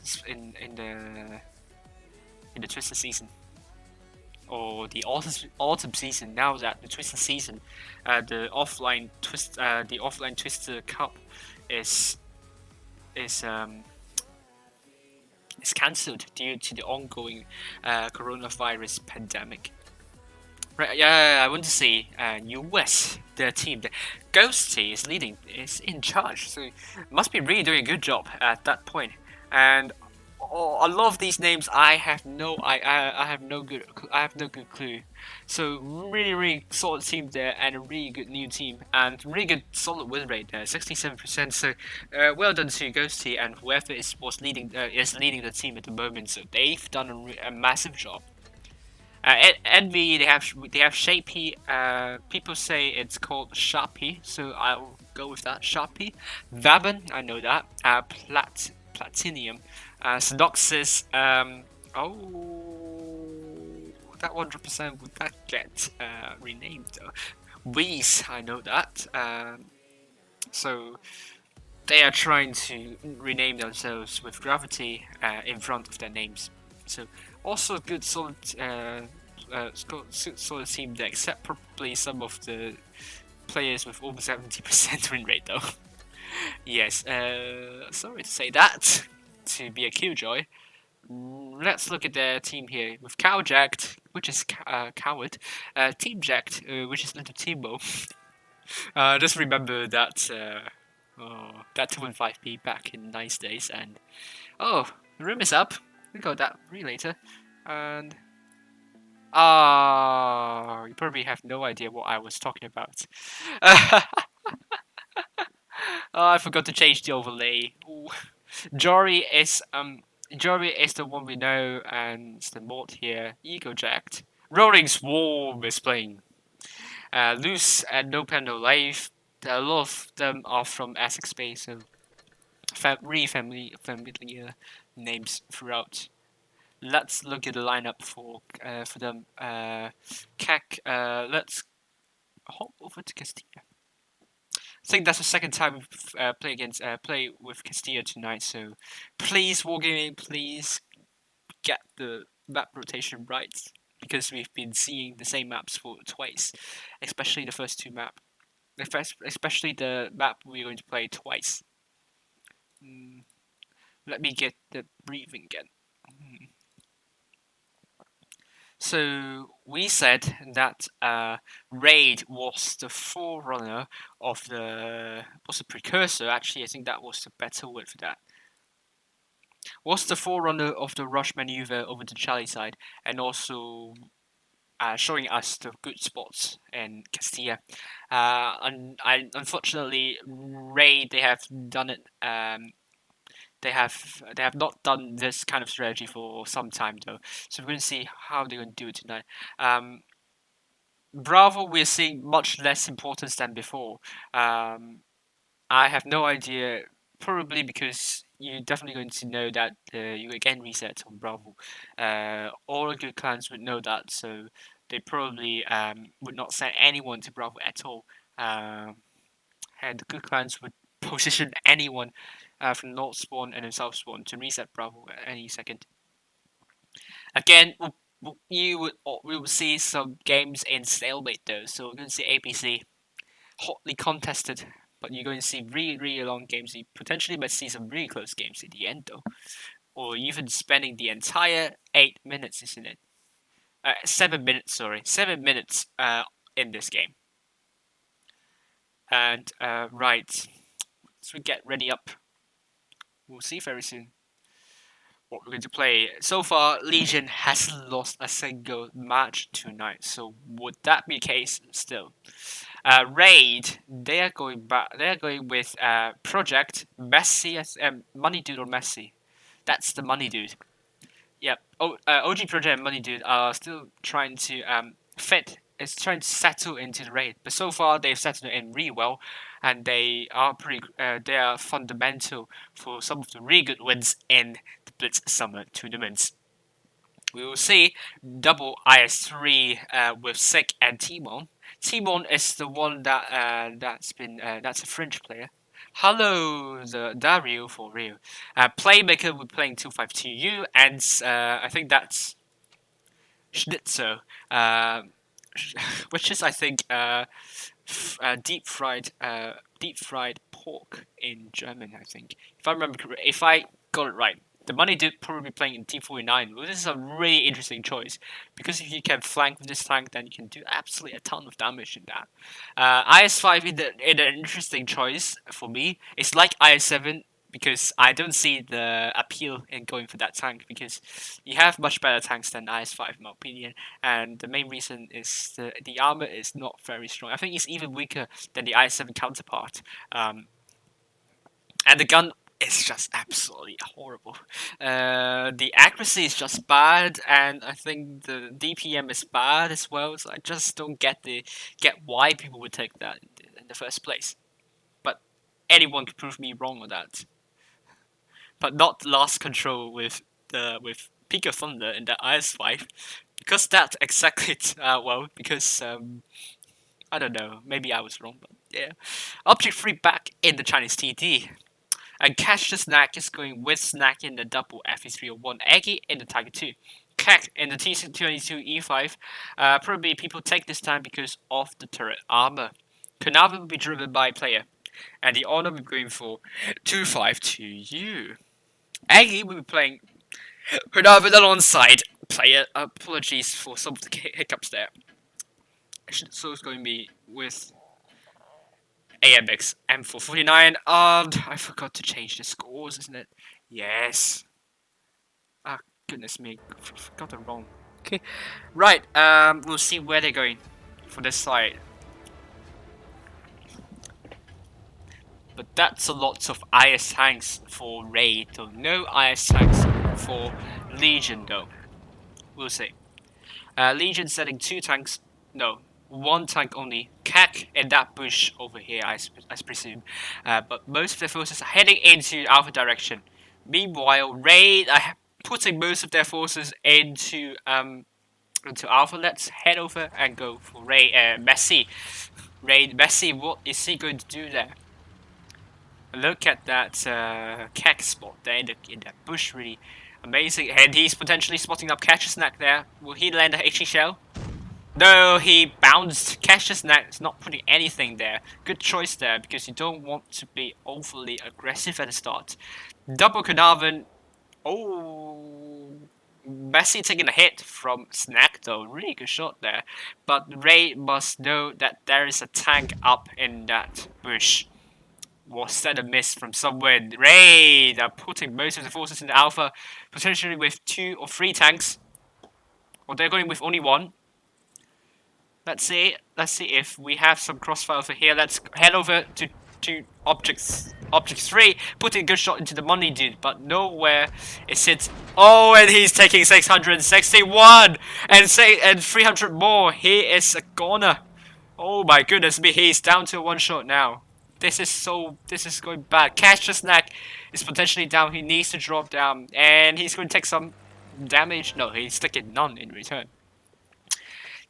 Twister season or the autumn season. Now that the Twister season, the offline Twister Cup is is um is cancelled due to the ongoing coronavirus pandemic. Right, yeah, I want to see US, their team, the Ghosty is in charge, so must be really doing a good job at that point. And a lot of these names, I have no good clue. So really, really solid team there, and a really good new team, and really good solid win rate there, 67%. So well done to Ghosty and whoever is leading the team at the moment. So they've done a massive job. Envy, they have Shapey. People say it's called Sharpie, so I'll go with that. Sharpie. Vaban, I know that. Platinium. Synoxis. Oh, that 100% would that get renamed though? Wheeze, I know that. So they are trying to rename themselves with gravity in front of their names. So also good solid solid team there, except probably some of the players with over 70% win rate though. Yes, sorry to say that, to be a killjoy. Let's look at their team here with Cowjacked, which is Coward, Team Jacked, which is Little Timo. Just remember that that 215p back in nice days, and oh, the room is up. We got that really later, and you probably have no idea what I was talking about. Oh, I forgot to change the overlay. Ooh. Jory is the one we know, and it's the mod here. Ego jacked. Rolling Swarm is playing. Loose and No Pen No Life. A lot of them are from Essex Space, and really familiar names throughout. Let's look at the lineup for them. Let's hop over to Castilla. I think that's the second time we've play with Castilla tonight. So please, Wargaming, please get the map rotation right, because we've been seeing the same maps for twice, especially the first two maps. Especially the map we're going to play twice. Let me get the briefing again. So we said that Raid was the forerunner of was the precursor. Actually, I think that was the better word for that. Was the forerunner of the rush maneuver over the Charlie side, and also showing us the good spots in Castilla. Unfortunately, Raid, they have done it. They have not done this kind of strategy for some time though, so we're going to see how they're going to do it tonight. Bravo, we're seeing much less importance than before. I have no idea, probably because you're definitely going to know that you again reset on Bravo. All the good clans would know that, so they probably would not send anyone to Bravo at all. And the good clans would position anyone from North Spawn and then South Spawn to reset Bravo at any second. Again, we will see some games in stalemate though, so we're going to see APC hotly contested, but you're going to see really, really long games. You potentially might see some really close games at the end though, or even spending the entire 8 minutes, isn't it? 7 minutes, sorry, 7 minutes in this game. And right, so we get ready up. We'll see very soon what we're going to play. So far, Legion hasn't lost a single match tonight. So would that be the case still? Raid, they are going back. They are going with Project Messi as Money Dude or Messi. That's the Money Dude. Yep. OG Project and Money Dude are still trying to fit. It's trying to settle into the raid, but so far they've settled in really well, and they are pretty. They are fundamental for some of the really good wins in the Blitz Summer tournaments. We will see double IS3 with Sick and Timon. Timon is the one that's a French player. Hello, the Dario for real. Playmaker we're playing 252U, and I think that's Schnitzel, which is I think deep fried pork in German. I think if I remember correctly, if I got it right. The money did probably playing in T49. Well, this is a really interesting choice because if you can flank with this tank, then you can do absolutely a ton of damage in that. IS5 in an interesting choice for me. It's like IS7 because I don't see the appeal in going for that tank because you have much better tanks than IS5 in my opinion, and the main reason is the armor is not very strong. I think it's even weaker than the IS7 counterpart. And the gun is just absolutely horrible. The accuracy is just bad, and I think the DPM is bad as well. So I just don't get why people would take that in the first place. But anyone could prove me wrong on that. But not Lost Control with Peak of Thunder in the IS5, because that exactly because I don't know, maybe I was wrong, but yeah. Object 3 back in the Chinese TD. And Catch the Snack is going with Snack in the double FE301, Eggy in the Tiger 2. Kek in the T22E5. Probably people take this time because of the turret armor. Kanava will be driven by player. And the honor will be going for 252U. Eggy will be playing Kanava alongside player. Apologies for some of the hiccups there. So it's going to be with AMX M449, and I forgot to change the scores, isn't it? Yes. Ah, goodness me, got it wrong. Okay, right. We'll see where they're going for this side. But that's a lot of IS tanks for Raid, though. No IS tanks for Legion, though. We'll see. Legion setting 2 tanks. No, 1 tank only. Kek in that bush over here, I presume. But most of their forces are heading into Alpha direction. Meanwhile, Raid are putting most of their forces into Alpha. Let's head over and go for Raid Messi. Raid Messi, what is he going to do there? Look at that Kek spot there in that bush, really amazing. And he's potentially spotting up Catch a Snack there. Will he land a HE shell? No, he bounced. Catch the Snack is not putting anything there. Good choice there because you don't want to be overly aggressive at the start. Double Carnarvon. Oh, Messi taking a hit from Snack though. Really good shot there. But Ray must know that there is a tank up in that bush. Was that a miss from somewhere? Ray are putting most of the forces in the Alpha, potentially with 2 or 3 tanks. Or they're going with only 1. Let's see if we have some crossfire over here. Let's head over to object 3, putting a good shot into the money dude, but nowhere is it. Oh, and he's taking 661 and 300 more. He is a goner. Oh my goodness me, he's down to 1 shot now. This is going bad. Catch the Snack is potentially down. He needs to drop down, and he's going to take some damage. No, he's taking none in return.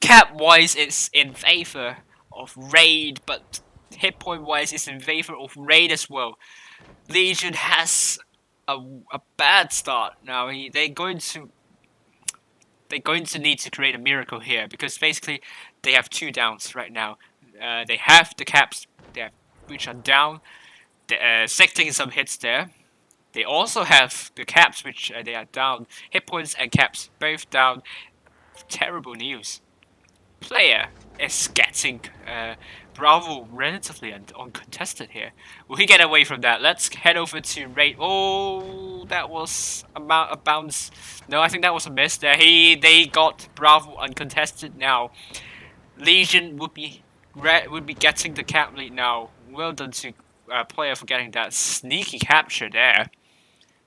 Cap-wise, it's in favor of Raid, but hit point-wise, it's in favor of Raid as well. Legion has a bad start now. They're going to need to create a miracle here because basically they have 2 downs right now. They have the Caps, which are down. Taking some hits there. They also have the Caps, which they are down. Hit points and Caps both down. Terrible news. Player is getting Bravo relatively uncontested here. Will he get away from that? Let's head over to Raid. Oh, that was a bounce. No, I think that was a miss there. They got Bravo uncontested now. Legion would be Red would be getting the cap lead now. Well done to player for getting that sneaky capture there.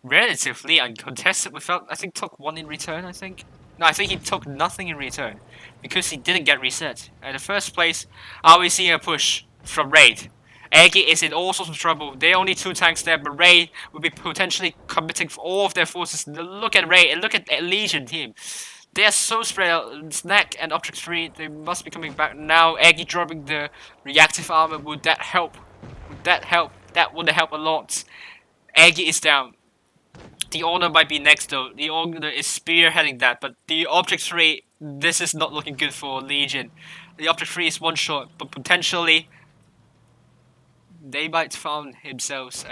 Relatively uncontested without, I think, took one in return, I think. No, I think he took nothing in return because he didn't get reset. In the first place, are we seeing a push from Raid? Aggie is in all sorts of trouble. They only 2 tanks there, but Raid will be potentially committing for all of their forces. Look at Raid and look at the Legion team. They are so spread out. Snack and Object 3, they must be coming back now. Aggie dropping the reactive armor. Would that help? Would that help? That would help a lot. Aggie is down. The owner might be next though. The owner is spearheading that, but the Object 3, this is not looking good for Legion. The Object 3 is one shot, but potentially they might find himself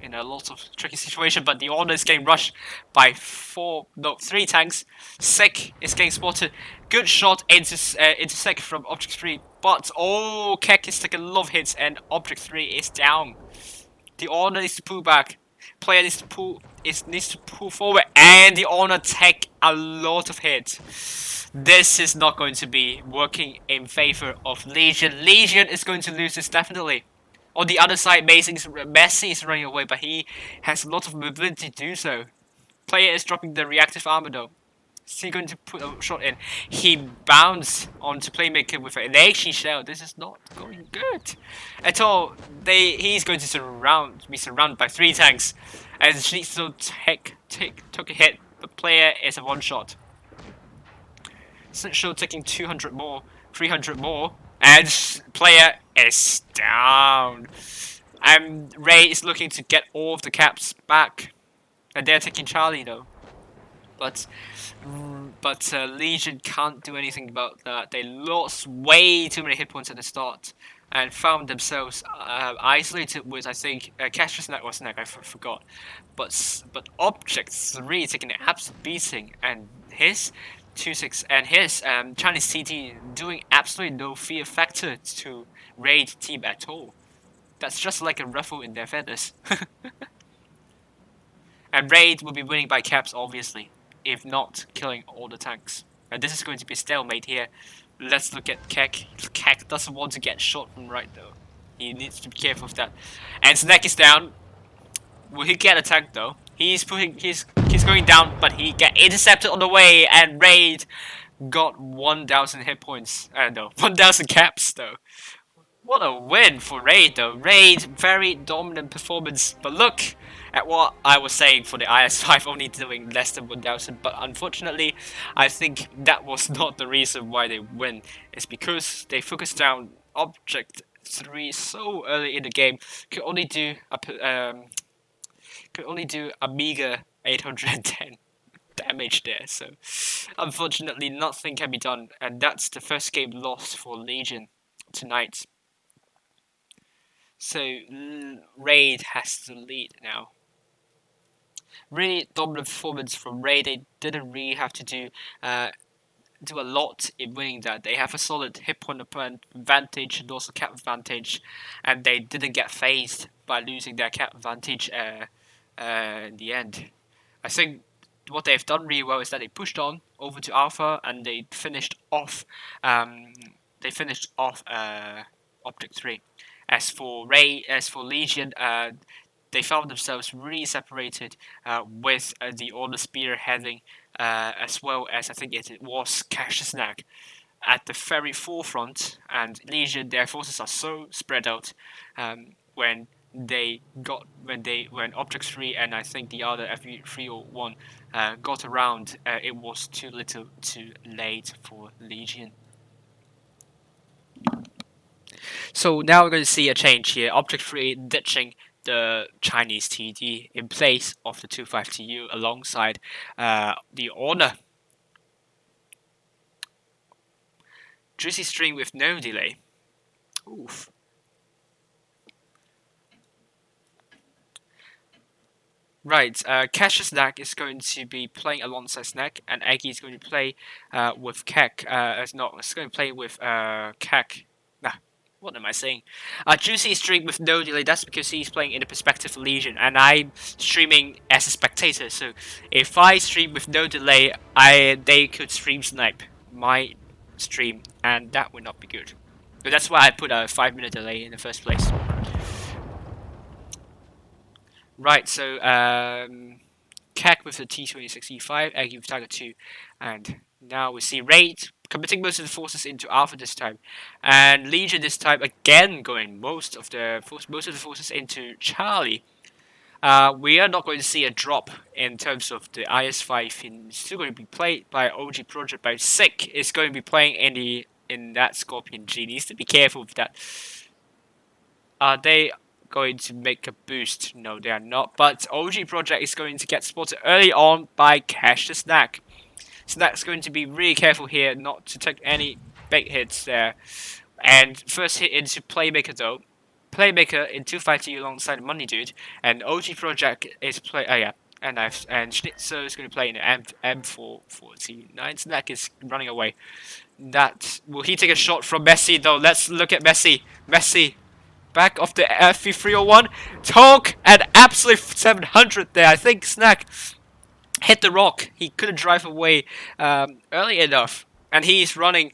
in a lot of tricky situation. But the owner is getting rushed by 3 tanks. Sek is getting spotted. Good shot into Sek from Object 3, but oh, Keck is taking a lot of hits and Object 3 is down. The owner needs to pull back. Player needs to pull forward, and the owner take a lot of hits. This is not going to be working in favor of Legion. Legion is going to lose this definitely. On the other side, Messi is running away, but he has a lot of mobility to do so. Player is dropping the reactive armor though. Is he going to put a shot in? He bounced onto Playmaker with an HE shell. This is not going good at all. He's going to be surrounded by 3 tanks. And Schnitzel took a hit. The player is a one shot. Schnitzel taking 200 more, 300 more. And player is down. And Ray is looking to get all of the caps back. And they're taking Charlie though. But Legion can't do anything about that. They lost way too many hit points at the start and found themselves isolated with, I think, Cassius Snack or Snack, I forgot. But Object 3 taking an absolute beating, and his 2-6 and his Chinese CT doing absolutely no fear factor to Raid team at all. That's just like a ruffle in their feathers. And Raid will be winning by caps, obviously, if not killing all the tanks. And this is going to be a stalemate here. Let's look at Keck. Keck doesn't want to get shot from right though. He needs to be careful of that. And Snack is down. Will he get attacked though? He's going down, but he get intercepted on the way, and Raid got 1,000 hit points. No, 1,000 caps though. What a win for Raid though. Raid, very dominant performance. But look at what I was saying for the IS-5 only doing less than 1,000. But unfortunately, I think that was not the reason why they win. It's because they focused down Object 3 so early in the game. Could only do a meager 810 damage there. So unfortunately, nothing can be done. And that's the first game lost for Legion tonight. So Raid has to lead now. Really dominant performance from Raid. They didn't really have to do a lot in winning that. They have a solid hit point advantage and also cap advantage, and they didn't get phased by losing their cap advantage in the end. I think what they've done really well is that they pushed on over to Alpha and they finished off. Object 3. As for Legion, they found themselves really separated with the Order spearheading, as well as I think it was Cassius Snack at the very forefront. And Legion, their forces are so spread out. When Object 3 and I think the other F301 got around, it was too little, too late for Legion. So now we're going to see a change here. Object 3 ditching the Chinese TD in place of the 25TU alongside the Honor. Juicy string with no delay. Oof. Right, Cassius Snack is going to be playing alongside Snack, and Aggie is going to play with Keck. It's going to play with Keck. What am I saying? Juicy stream with no delay. That's because he's playing in the perspective of Legion, and I'm streaming as a spectator. So if I stream with no delay, they could stream snipe my stream, and that would not be good. So that's why I put a 5-minute delay in the first place. Right, so Kek with the T26E5, Aggie with Tiger 2, and now we see Raid committing most of the forces into Alpha this time, and Legion this time again going most of the forces into Charlie. We are not going to see a drop in terms of the IS-5. It's still going to be played by OG Project, by Sick is going to be playing in that Scorpion G. Needs to be careful with that. Are they going to make a boost? No, they are not. But OG Project is going to get spotted early on by Cash the Snack. Snack's going to be really careful here not to take any big hits there. And first hit into Playmaker though. Playmaker in 252 alongside Money Dude, and OG Project is and Schnitzer is going to play in the M449. Snack is running away. Will he take a shot from Messi though? Let's look at Messi. Messi, back of the FV301. Talk at absolute 700 there. I think Snack hit the rock. He couldn't drive away early enough, and he's running.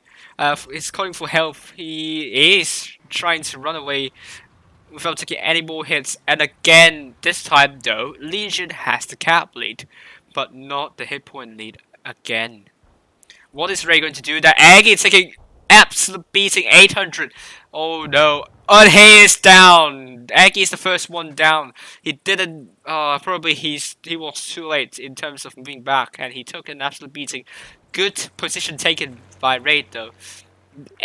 He's calling for help. He is trying to run away without taking any more hits. And again, this time though, Legion has the cap lead, but not the hit point lead again. What is Ray going to do? That Aggie taking absolute beating 800. Oh no. Oh, he is down. Aggie is the first one down. He didn't. Probably he was too late in terms of moving back, and he took an absolute beating. Good position taken by Raid though.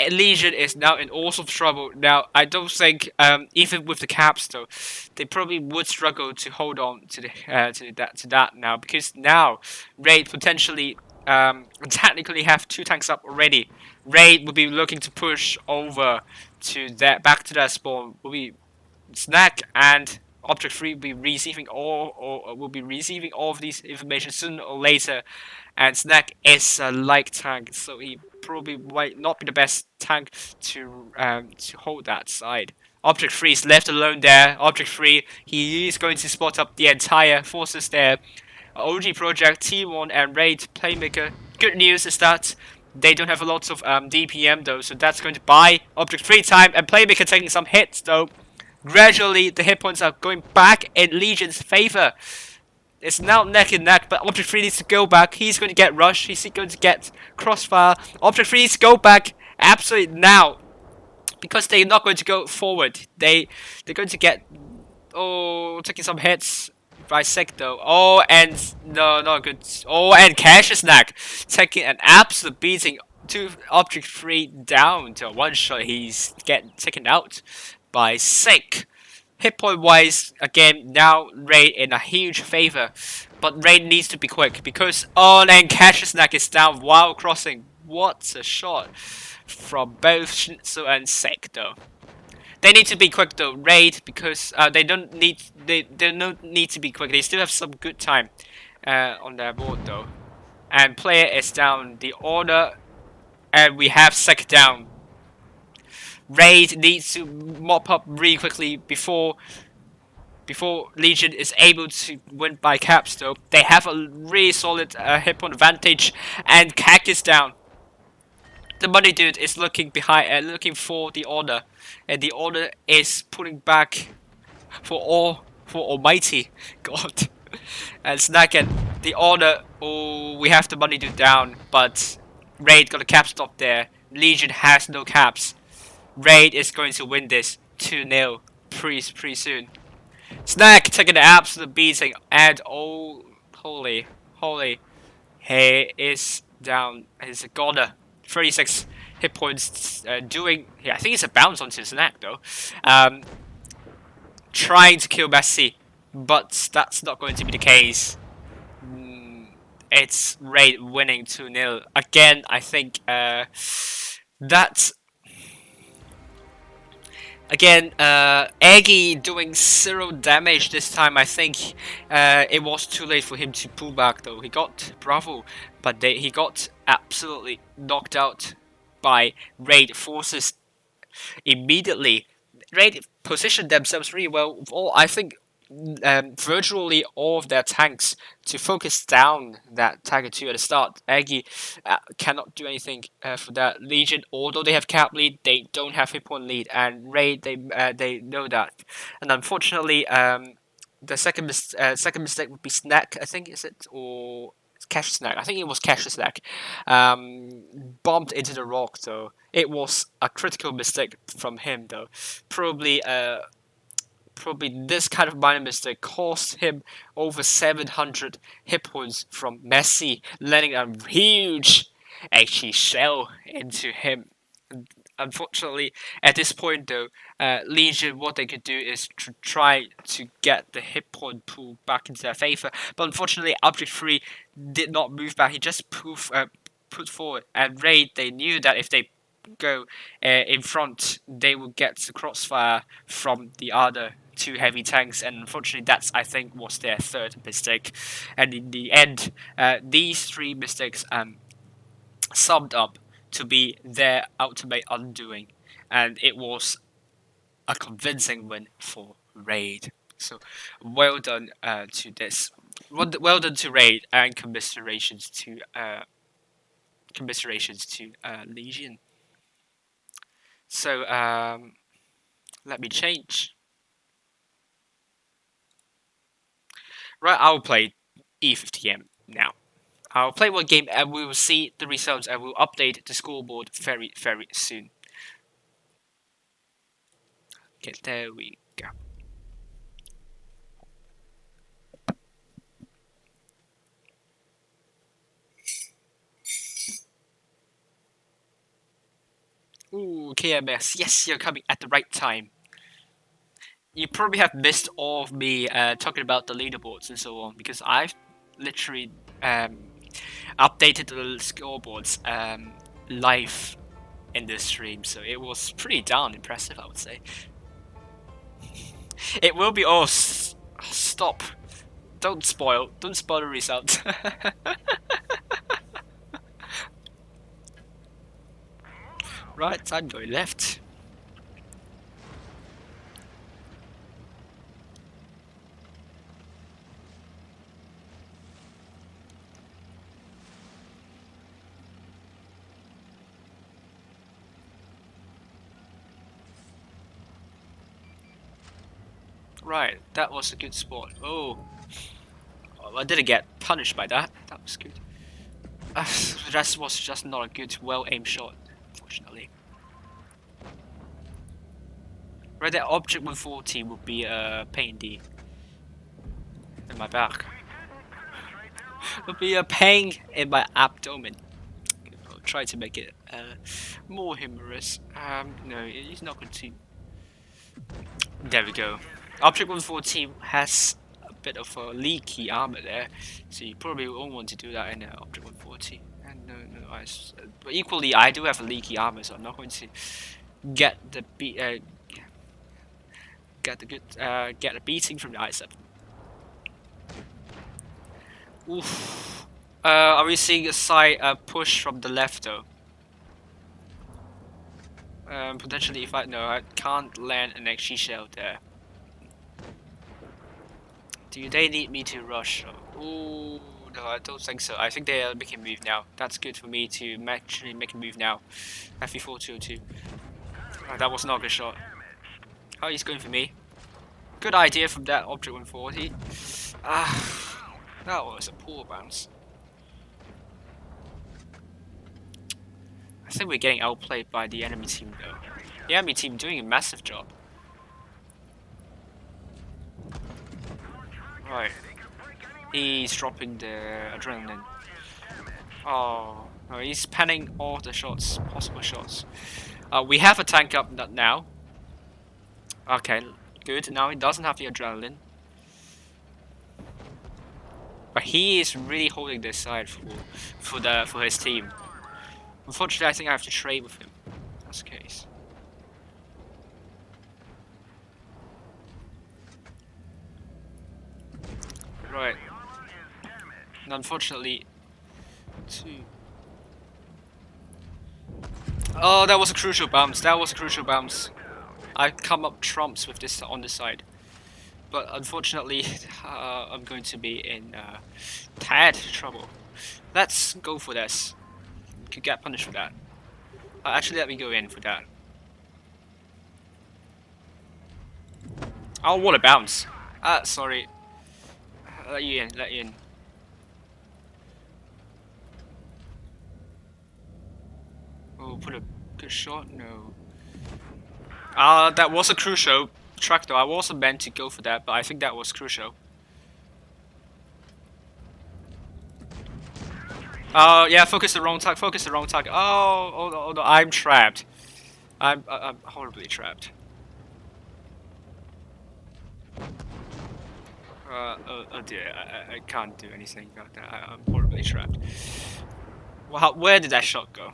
Legion is now in all sorts of trouble. Now, I don't think, even with the caps though, they probably would struggle to hold on to that now, because now Raid potentially technically have 2 tanks up already. Raid will be looking to push over to back to that spawn. Will be Snack and Object 3 will be receiving all of these information sooner or later. And Snack is a light tank, so he probably might not be the best tank to hold that side. Object 3 is left alone there. Object 3, he is going to spot up the entire forces there. OG Project, T1 and Raid Playmaker. Good news is that they don't have a lot of DPM though, so that's going to buy Object 3 time, and Playmaker taking some hits though. Gradually, the hit points are going back in Legion's favor. It's now neck and neck, but Object 3 needs to go back. He's going to get rushed. He's going to get crossfire. Object 3 needs to go back absolutely now, because they're not going to go forward. They're going to get taking some hits by Sek though. Oh, and no, not good. Oh, and Cash Snack taking an absolute beating to Object 3 down to a one shot. He's getting taken out by Sek. Hit point wise, again, now Raid in a huge favor, but Raid needs to be quick because and Cash Snack is down while crossing. What a shot from both Schnitzel and Sek though. They need to be quick though, Raid, because they don't need to be quick. They still have some good time on their board though. And player is down. The order, and we have Sek down. Raid needs to mop up really quickly before Legion is able to win by caps though. They have a really solid hit point advantage, and Kak is down. The Money Dude is looking behind, looking for the order, and the order is pulling back for Almighty God. And Snack and the order. Oh, we have the Money Dude down, but Raid got a cap stop there. Legion has no caps. Raid is going to win this 2-0 pretty soon. Snack taking the absolute beating, and holy, he is down. He's a goner. 36 hit points. I think it's a bounce onto Snack though. Trying to kill Messi, but that's not going to be the case. It's Raid winning 2-0 again. I think that's. Again, Aggie doing 0 damage this time. I think it was too late for him to pull back though. He got Bravo, but he got absolutely knocked out by Raid forces immediately. Raid positioned themselves really well. I think virtually all of their tanks to focus down that Tiger 2 at the start. Aggie cannot do anything for that. Legion, although they have cap lead, they don't have hit point lead, and Raid, they know that. And unfortunately, the second mistake would be Snack, I think, is it? Or Cash Snack. I think it was Cash Snack. Bumped into the rock, though. It was a critical mistake from him, though. Probably this kind of minor mistake cost him over 700 hit points from Messi, landing a huge HE shell into him. Unfortunately, at this point though, Legion, what they could do is to try to get the hit point pool back into their favor. But unfortunately, Object 3 did not move back. He just put forward. And Raid, they knew that if they go in front, they will get the crossfire from the other two heavy tanks, and unfortunately that's, I think, was their third mistake. And in the end, these three mistakes summed up to be their ultimate undoing, and it was a convincing win for Raid. So well done to this. Well done to Raid, and commiserations to Legion. So let me change. Right, I'll play E50M now. I'll play one game and we will see the results and we'll update the scoreboard very, very soon. Okay, there we go. Ooh, KMS, yes, you're coming at the right time. You probably have missed all of me talking about the leaderboards and so on, because I've literally updated the scoreboards live in this stream, so it was pretty darn impressive, I would say. It will be all stop. Don't spoil the result. Right, I'm going left. Right, that was a good spot. Oh, I didn't get punished by that. That was good. That was just not a good, well-aimed shot, unfortunately. Right, that object 140 would be a pain in my back. Would be a pain in my abdomen. I'll try to make it more humorous. No, he's not going to. There we go. Object 114 has a bit of a leaky armor there, so you probably won't want to do that in Object 140. And but equally, I do have a leaky armor, so I'm not going to get the get a beating from the I-7. Oof. Are we seeing a side push from the left though? Potentially, if I can't land an XG shell there. Do they need me to rush? Oh no, I don't think so. I think they are making a move now. That's good for me to actually make a move now. FE4202. Oh, that was not a good shot. Oh, he's going for me. Good idea from that Object 140. That was a poor bounce. I think we're getting outplayed by the enemy team though. The enemy team doing a massive job. Right. He's dropping the adrenaline. Oh, no, he's panning all the shots, possible shots. We have a tank up now. Okay, good. Now he doesn't have the adrenaline. But he is really holding this side for his team. Unfortunately, I think I have to trade with him. That's the case. Right. And unfortunately, oh, that was a crucial bounce. That was a crucial bounce. I come up trumps with this on this side. but unfortunately, I'm going to be in tad trouble. Let's go for this. Could get punished for that. Actually, let me go in for that. Oh, what a bounce! Sorry. Let you in. Let you in. Oh, put a good shot. No. That was a crucial track though. I wasn't meant to go for that, but I think that was crucial. Yeah, focus the wrong target. Focus the wrong target. Oh no, I'm trapped. I'm horribly trapped. Oh dear, I can't do anything about that. I'm horribly trapped. Well, where did that shot go?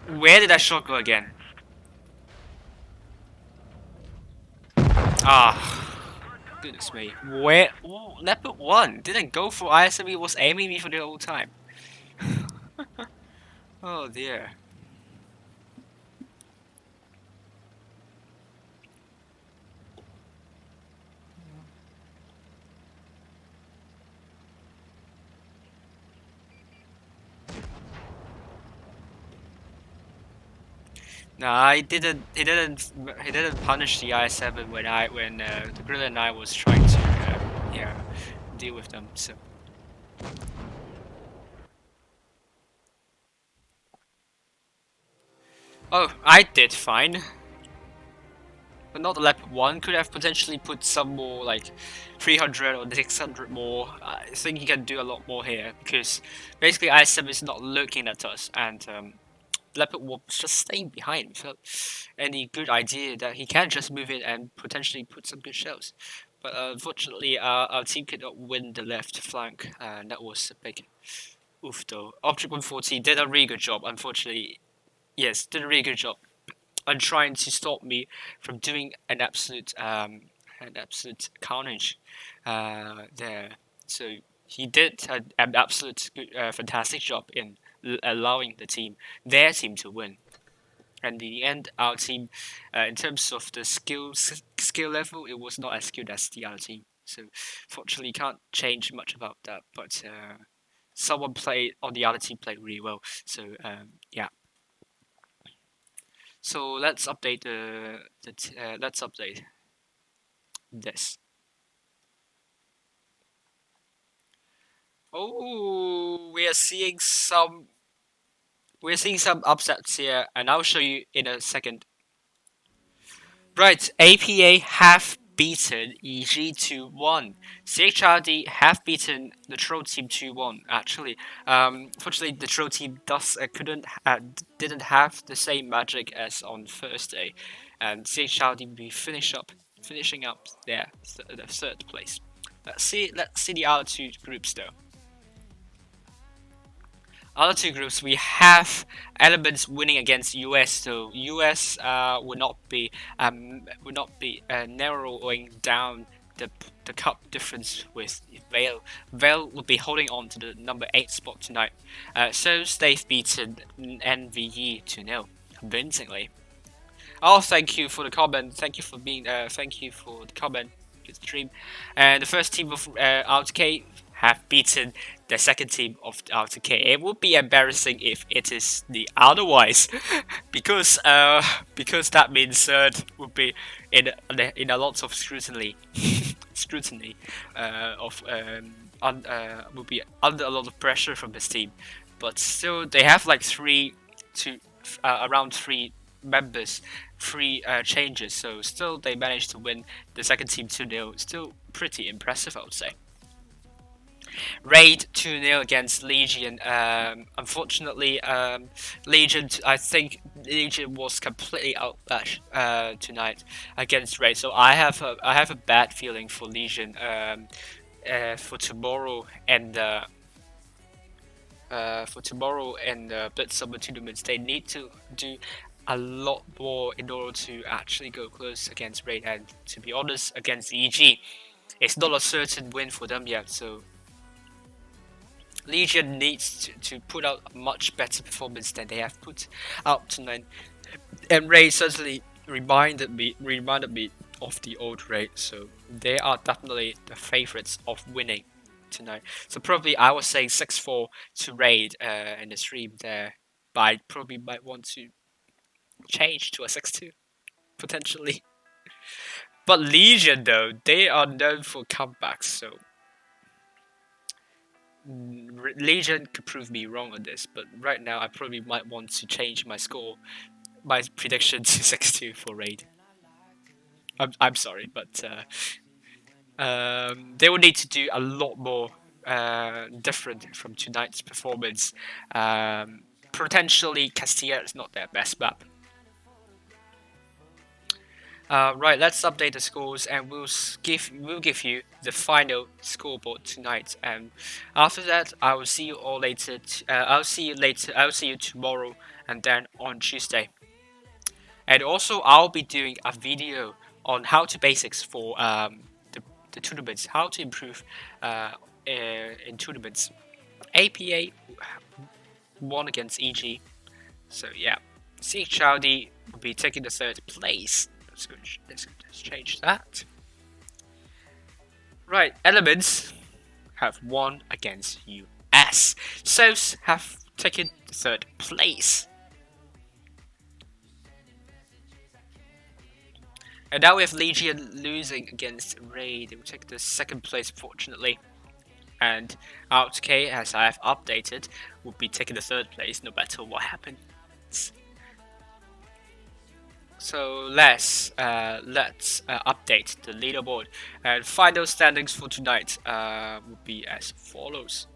Where did that shot go again? Goodness me. Where? Oh, leopard 1 didn't go for ISM. He was aiming me for the whole time. Oh dear. No, I didn't. He didn't. He didn't punish the I7 when the gorilla and I was trying to yeah, deal with them. So. Oh, I did fine. But not the leopard 1. Could have potentially put some more like 300 or 600 more. I think he can do a lot more here because basically I7 is not looking at us and leopard was just staying behind without any good idea that he can just move in and potentially put some good shells. But unfortunately, our team could not win the left flank, and that was a big oof though. Object 140 did a really good job. Unfortunately, yes, did a really good job on trying to stop me from doing an absolute carnage there. So he did an absolute fantastic job in allowing their team to win. And in the end, our team, in terms of the skill level, it was not as good as the other team. So, fortunately, can't change much about that. But someone played on the other team played really well. So yeah. So let's update let's update this. Oh, we're seeing some upsets here, and I'll show you in a second. Right, APA have beaten EG 2-1. CHRD have beaten the Troll Team 2-1. Actually, fortunately, the Troll Team didn't have the same magic as on Thursday, and CHRD will be finishing up their third place. Let's see the other two groups though. Other two groups, we have Elements winning against US, so US will not be narrowing down the cup difference with Vale. Vale will be holding on to the number 8 spot tonight. So they've beaten NVE 2-0 convincingly. Oh, thank you for the comment. Thank you for being. Thank you for the comment. Good stream. And the first team of RTK have beaten the second team of RTK. It would be embarrassing if it is the otherwise, because that means third would be in a lot of scrutiny. Would be under a lot of pressure from this team. But still, they have like around 3 members, 3 changes. So still, they managed to win the second team 2-0. Still pretty impressive, I would say. Raid 2-0 against Legion. Unfortunately, Legion. I think Legion was completely outmatched tonight against Raid. So I have a bad feeling for Legion for tomorrow and Blitz Summer tournaments. They need to do a lot more in order to actually go close against Raid. And to be honest, against EG, it's not a certain win for them yet. So Legion needs to put out a much better performance than they have put out tonight. And Raid certainly reminded me of the old Raid. So they are definitely the favorites of winning tonight. So probably I was saying 6-4 to Raid in the stream there, but I probably might want to change to a 6-2 potentially. But Legion though, they are known for comebacks, so Legion could prove me wrong on this. But right now, I probably might want to change my score, my prediction to 6-2 for Raid. I'm sorry, but they will need to do a lot more different from tonight's performance. Potentially, Castilla is not their best map. Right, let's update the scores, and we'll give you the final scoreboard tonight. And after that, I will see you all later. I'll see you later. I'll see you tomorrow, and then on Tuesday. And also, I'll be doing a video on how to basics for the tournaments, how to improve in tournaments. APA won against EG, so yeah. CHLD will be taking the 3rd place. Let's change that. Right, Elements have won against US. SOS have taken the 3rd place. And now we have Legion losing against Raid. They will take the 2nd place, fortunately. And OutK, as I have updated, will be taking the 3rd place no matter what happens. So let's update the leaderboard, and final standings for tonight will be as follows.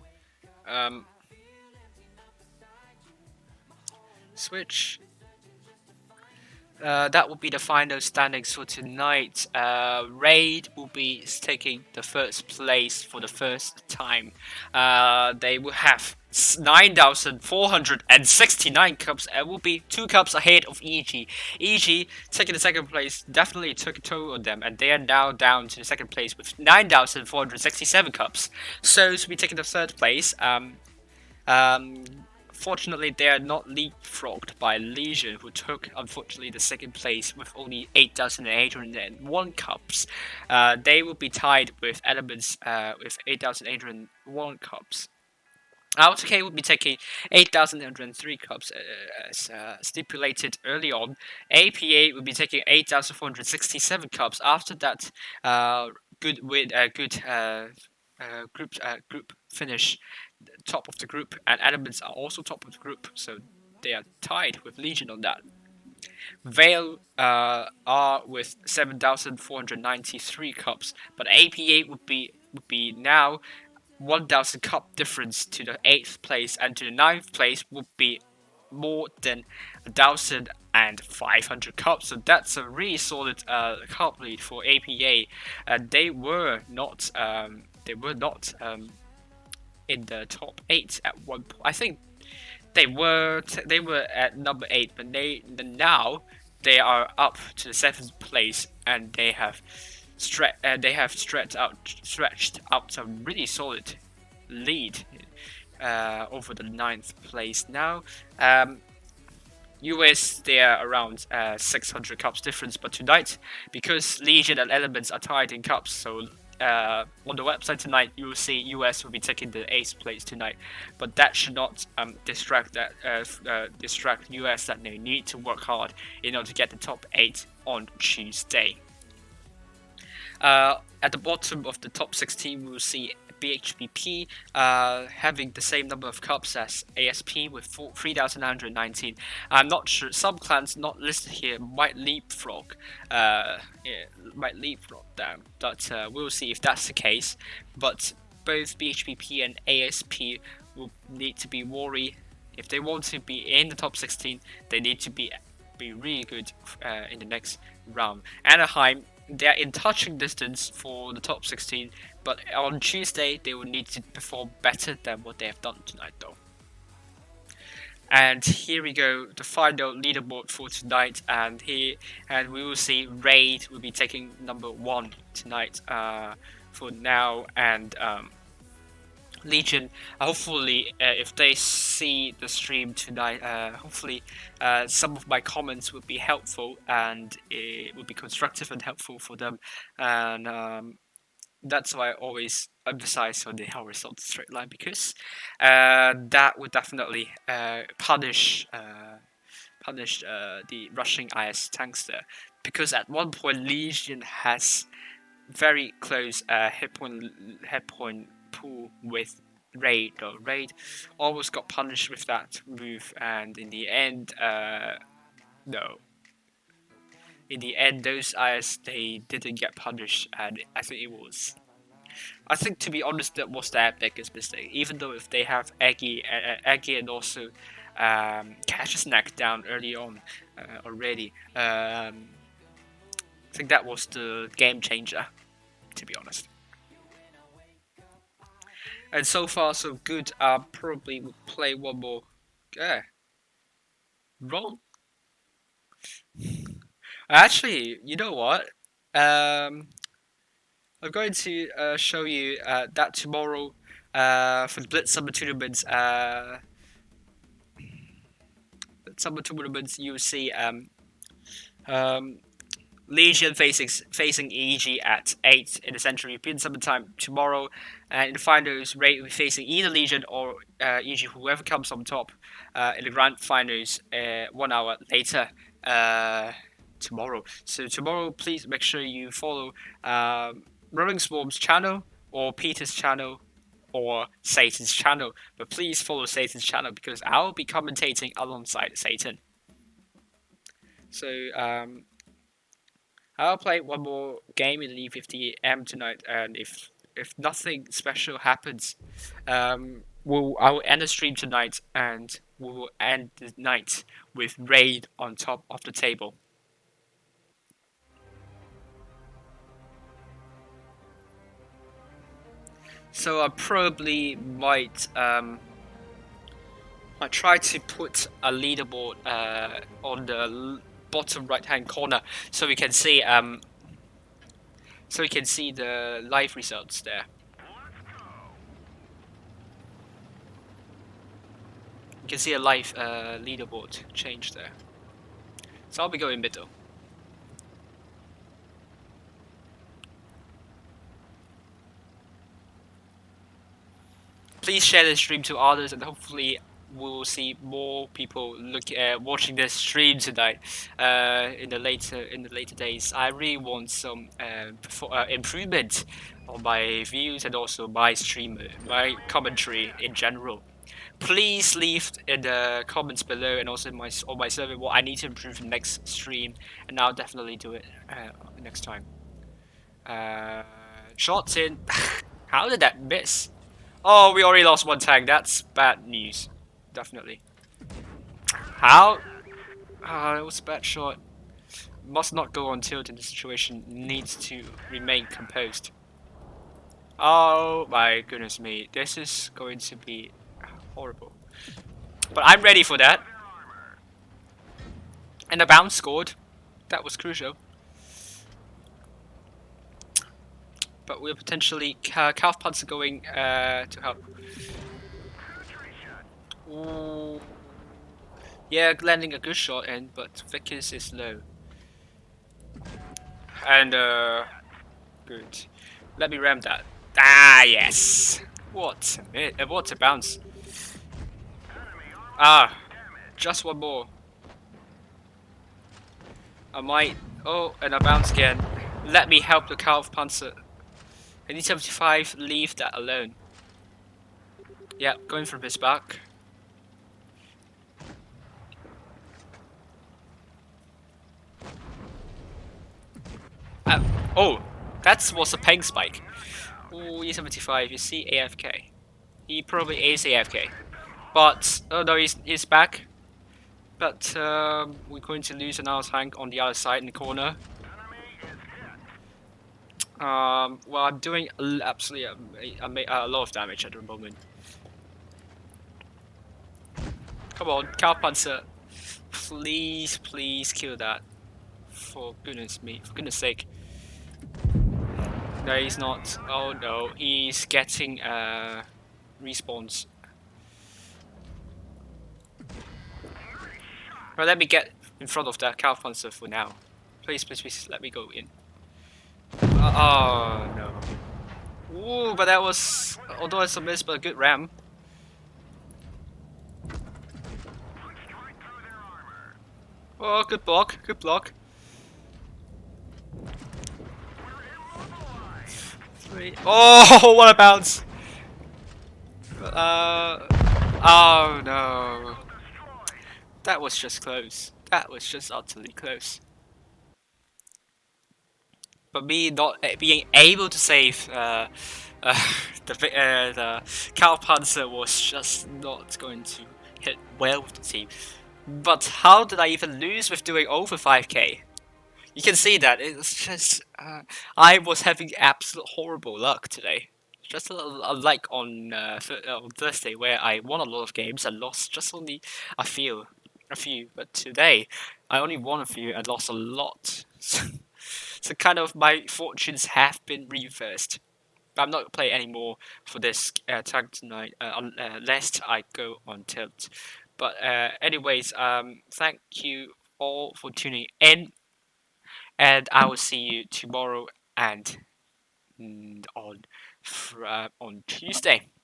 Switch. That will be the final standings for tonight. Raid will be taking the 1st place for the first time. They will have 9,469 cups and will be 2 cups ahead of EG. EG taking the 2nd place definitely took a toll on them, and they are now down to the 2nd place with 9,467 cups. So to be taking the 3rd place. Fortunately, they are not leapfrogged by Legion, who took, unfortunately, the 2nd place with only 8,801 cups. They will be tied with Elements with 8,801 cups. LGN will be taking 8,803 cups as stipulated early on. APA will be taking 8,467 cups. After that, good group finish, top of the group, and Elements are also top of the group, so they are tied with Legion on that. Vale are with 7,493 cups, but APA would be now 1,000 cup difference to the 8th place, and to the 9th place would be more than 1,500 cups. So that's a really solid cup lead for APA. They were not in the top 8 at one point. I think they were at number 8, but now they are up to the 7th place, and they have stretched out a really solid lead over the 9th place now. US, they are around 600 cups difference, but tonight, because Legion and Elements are tied in cups, so on the website tonight you will see US will be taking the 8th place tonight, but that should not distract US that they need to work hard in order to get the top 8 on Tuesday. At the bottom of the top 16, we will see BHBP having the same number of cups as ASP with 3,919. I'm not sure, some clans not listed here might leapfrog them, but we'll see if that's the case. But both BHBP and ASP will need to be worried. If they want to be in the top 16, they need to be really good in the next round. Anaheim, they're in touching distance for the top 16, but on Tuesday they will need to perform better than what they have done tonight though. And here we go, the final leaderboard for tonight, and we will see Raid will be taking number 1 tonight for now, and Legion, hopefully, if they see the stream tonight, hopefully, some of my comments would be helpful and it would be constructive and helpful for them. And that's why I always emphasize on the hell result straight line, because that would definitely punish the rushing IS tanks there. Because at one point, Legion has very close hit point pool with Raid. Though Raid almost got punished with that move, and in the end, no. In the end, those IS they didn't get punished, and I think it was. I think, to be honest, that was their biggest mistake. Even though if they have Eggy and also Cash's neck down early on already, I think that was the game changer, to be honest. And so far so good. Probably would play one more. Wrong. Actually, you know what? I'm going to show you that tomorrow for the Blitz Summer Tournaments. You'll see Legion facing EG at 8 in the Central European Summertime tomorrow, and in the finals, Raid will be facing either Legion or EG, whoever comes on top in the grand finals 1 hour later tomorrow. So tomorrow, please make sure you follow Rolling Swarm's channel or Peter's channel or Satan's channel, but please follow Satan's channel because I'll be commentating alongside Satan. So I'll play one more game in the E50M tonight, and if nothing special happens, I will end the stream tonight, and we will end the night with Raid on top of the table. So I probably might try to put a leaderboard on the bottom right hand corner so we can see the live results there. You can see a live leaderboard change there. So I'll be going middle. Please share the stream to others, and hopefully we'll see more people watching this stream tonight in the later days. I really want some improvement on my views and also my my commentary in general. Please leave in the comments below and also on my survey what I need to improve in the next stream, and I'll definitely do it next time. Shots in. How did that miss? Oh, we already lost one tank. That's bad news. Definitely. How? It was a bad shot. Must not go on tilt in this situation. Needs to remain composed. Oh my goodness me. This is going to be horrible. But I'm ready for that. And the bounce scored. That was crucial. But we're potentially Calf Punts are going to help. Ooh. Yeah, landing a good shot in, but Vickers is low. And good. Let me ram that. Ah, yes. What a bounce. Just one more. I might. Oh, and a bounce again. Let me help the Calf Panzer. I need 75, leave that alone. Yeah, going from his back. Oh, that was a peg spike. Oh, E75, you see AFK. He probably is AFK. But, oh no, he's back. But we're going to lose another tank on the other side in the corner. Well, I'm doing absolutely a lot of damage at the moment. Come on, Cowpanzer. Please, please kill that. For goodness sake. No, he's not. Oh no, he's getting respawns. Well, let me get in front of the cow panzer for now. Please, please, please, let me go in. Oh no. Ooh, but that was, although it's a miss, but a good ram. Oh, good block, good block. Three. Oh, what a bounce! Oh no. That was just close. That was just utterly close. But me not being able to save the cow panzer was just not going to hit well with the team. But how did I even lose with doing over 5k? You can see that it's just I was having absolute horrible luck today. Just like on Thursday where I won a lot of games and lost just only a few, But today I only won a few and lost a lot. So kind of my fortunes have been reversed. I'm not playing anymore for this tag tonight lest I go on tilt. But anyways, thank you all for tuning in, and I will see you tomorrow and on Tuesday.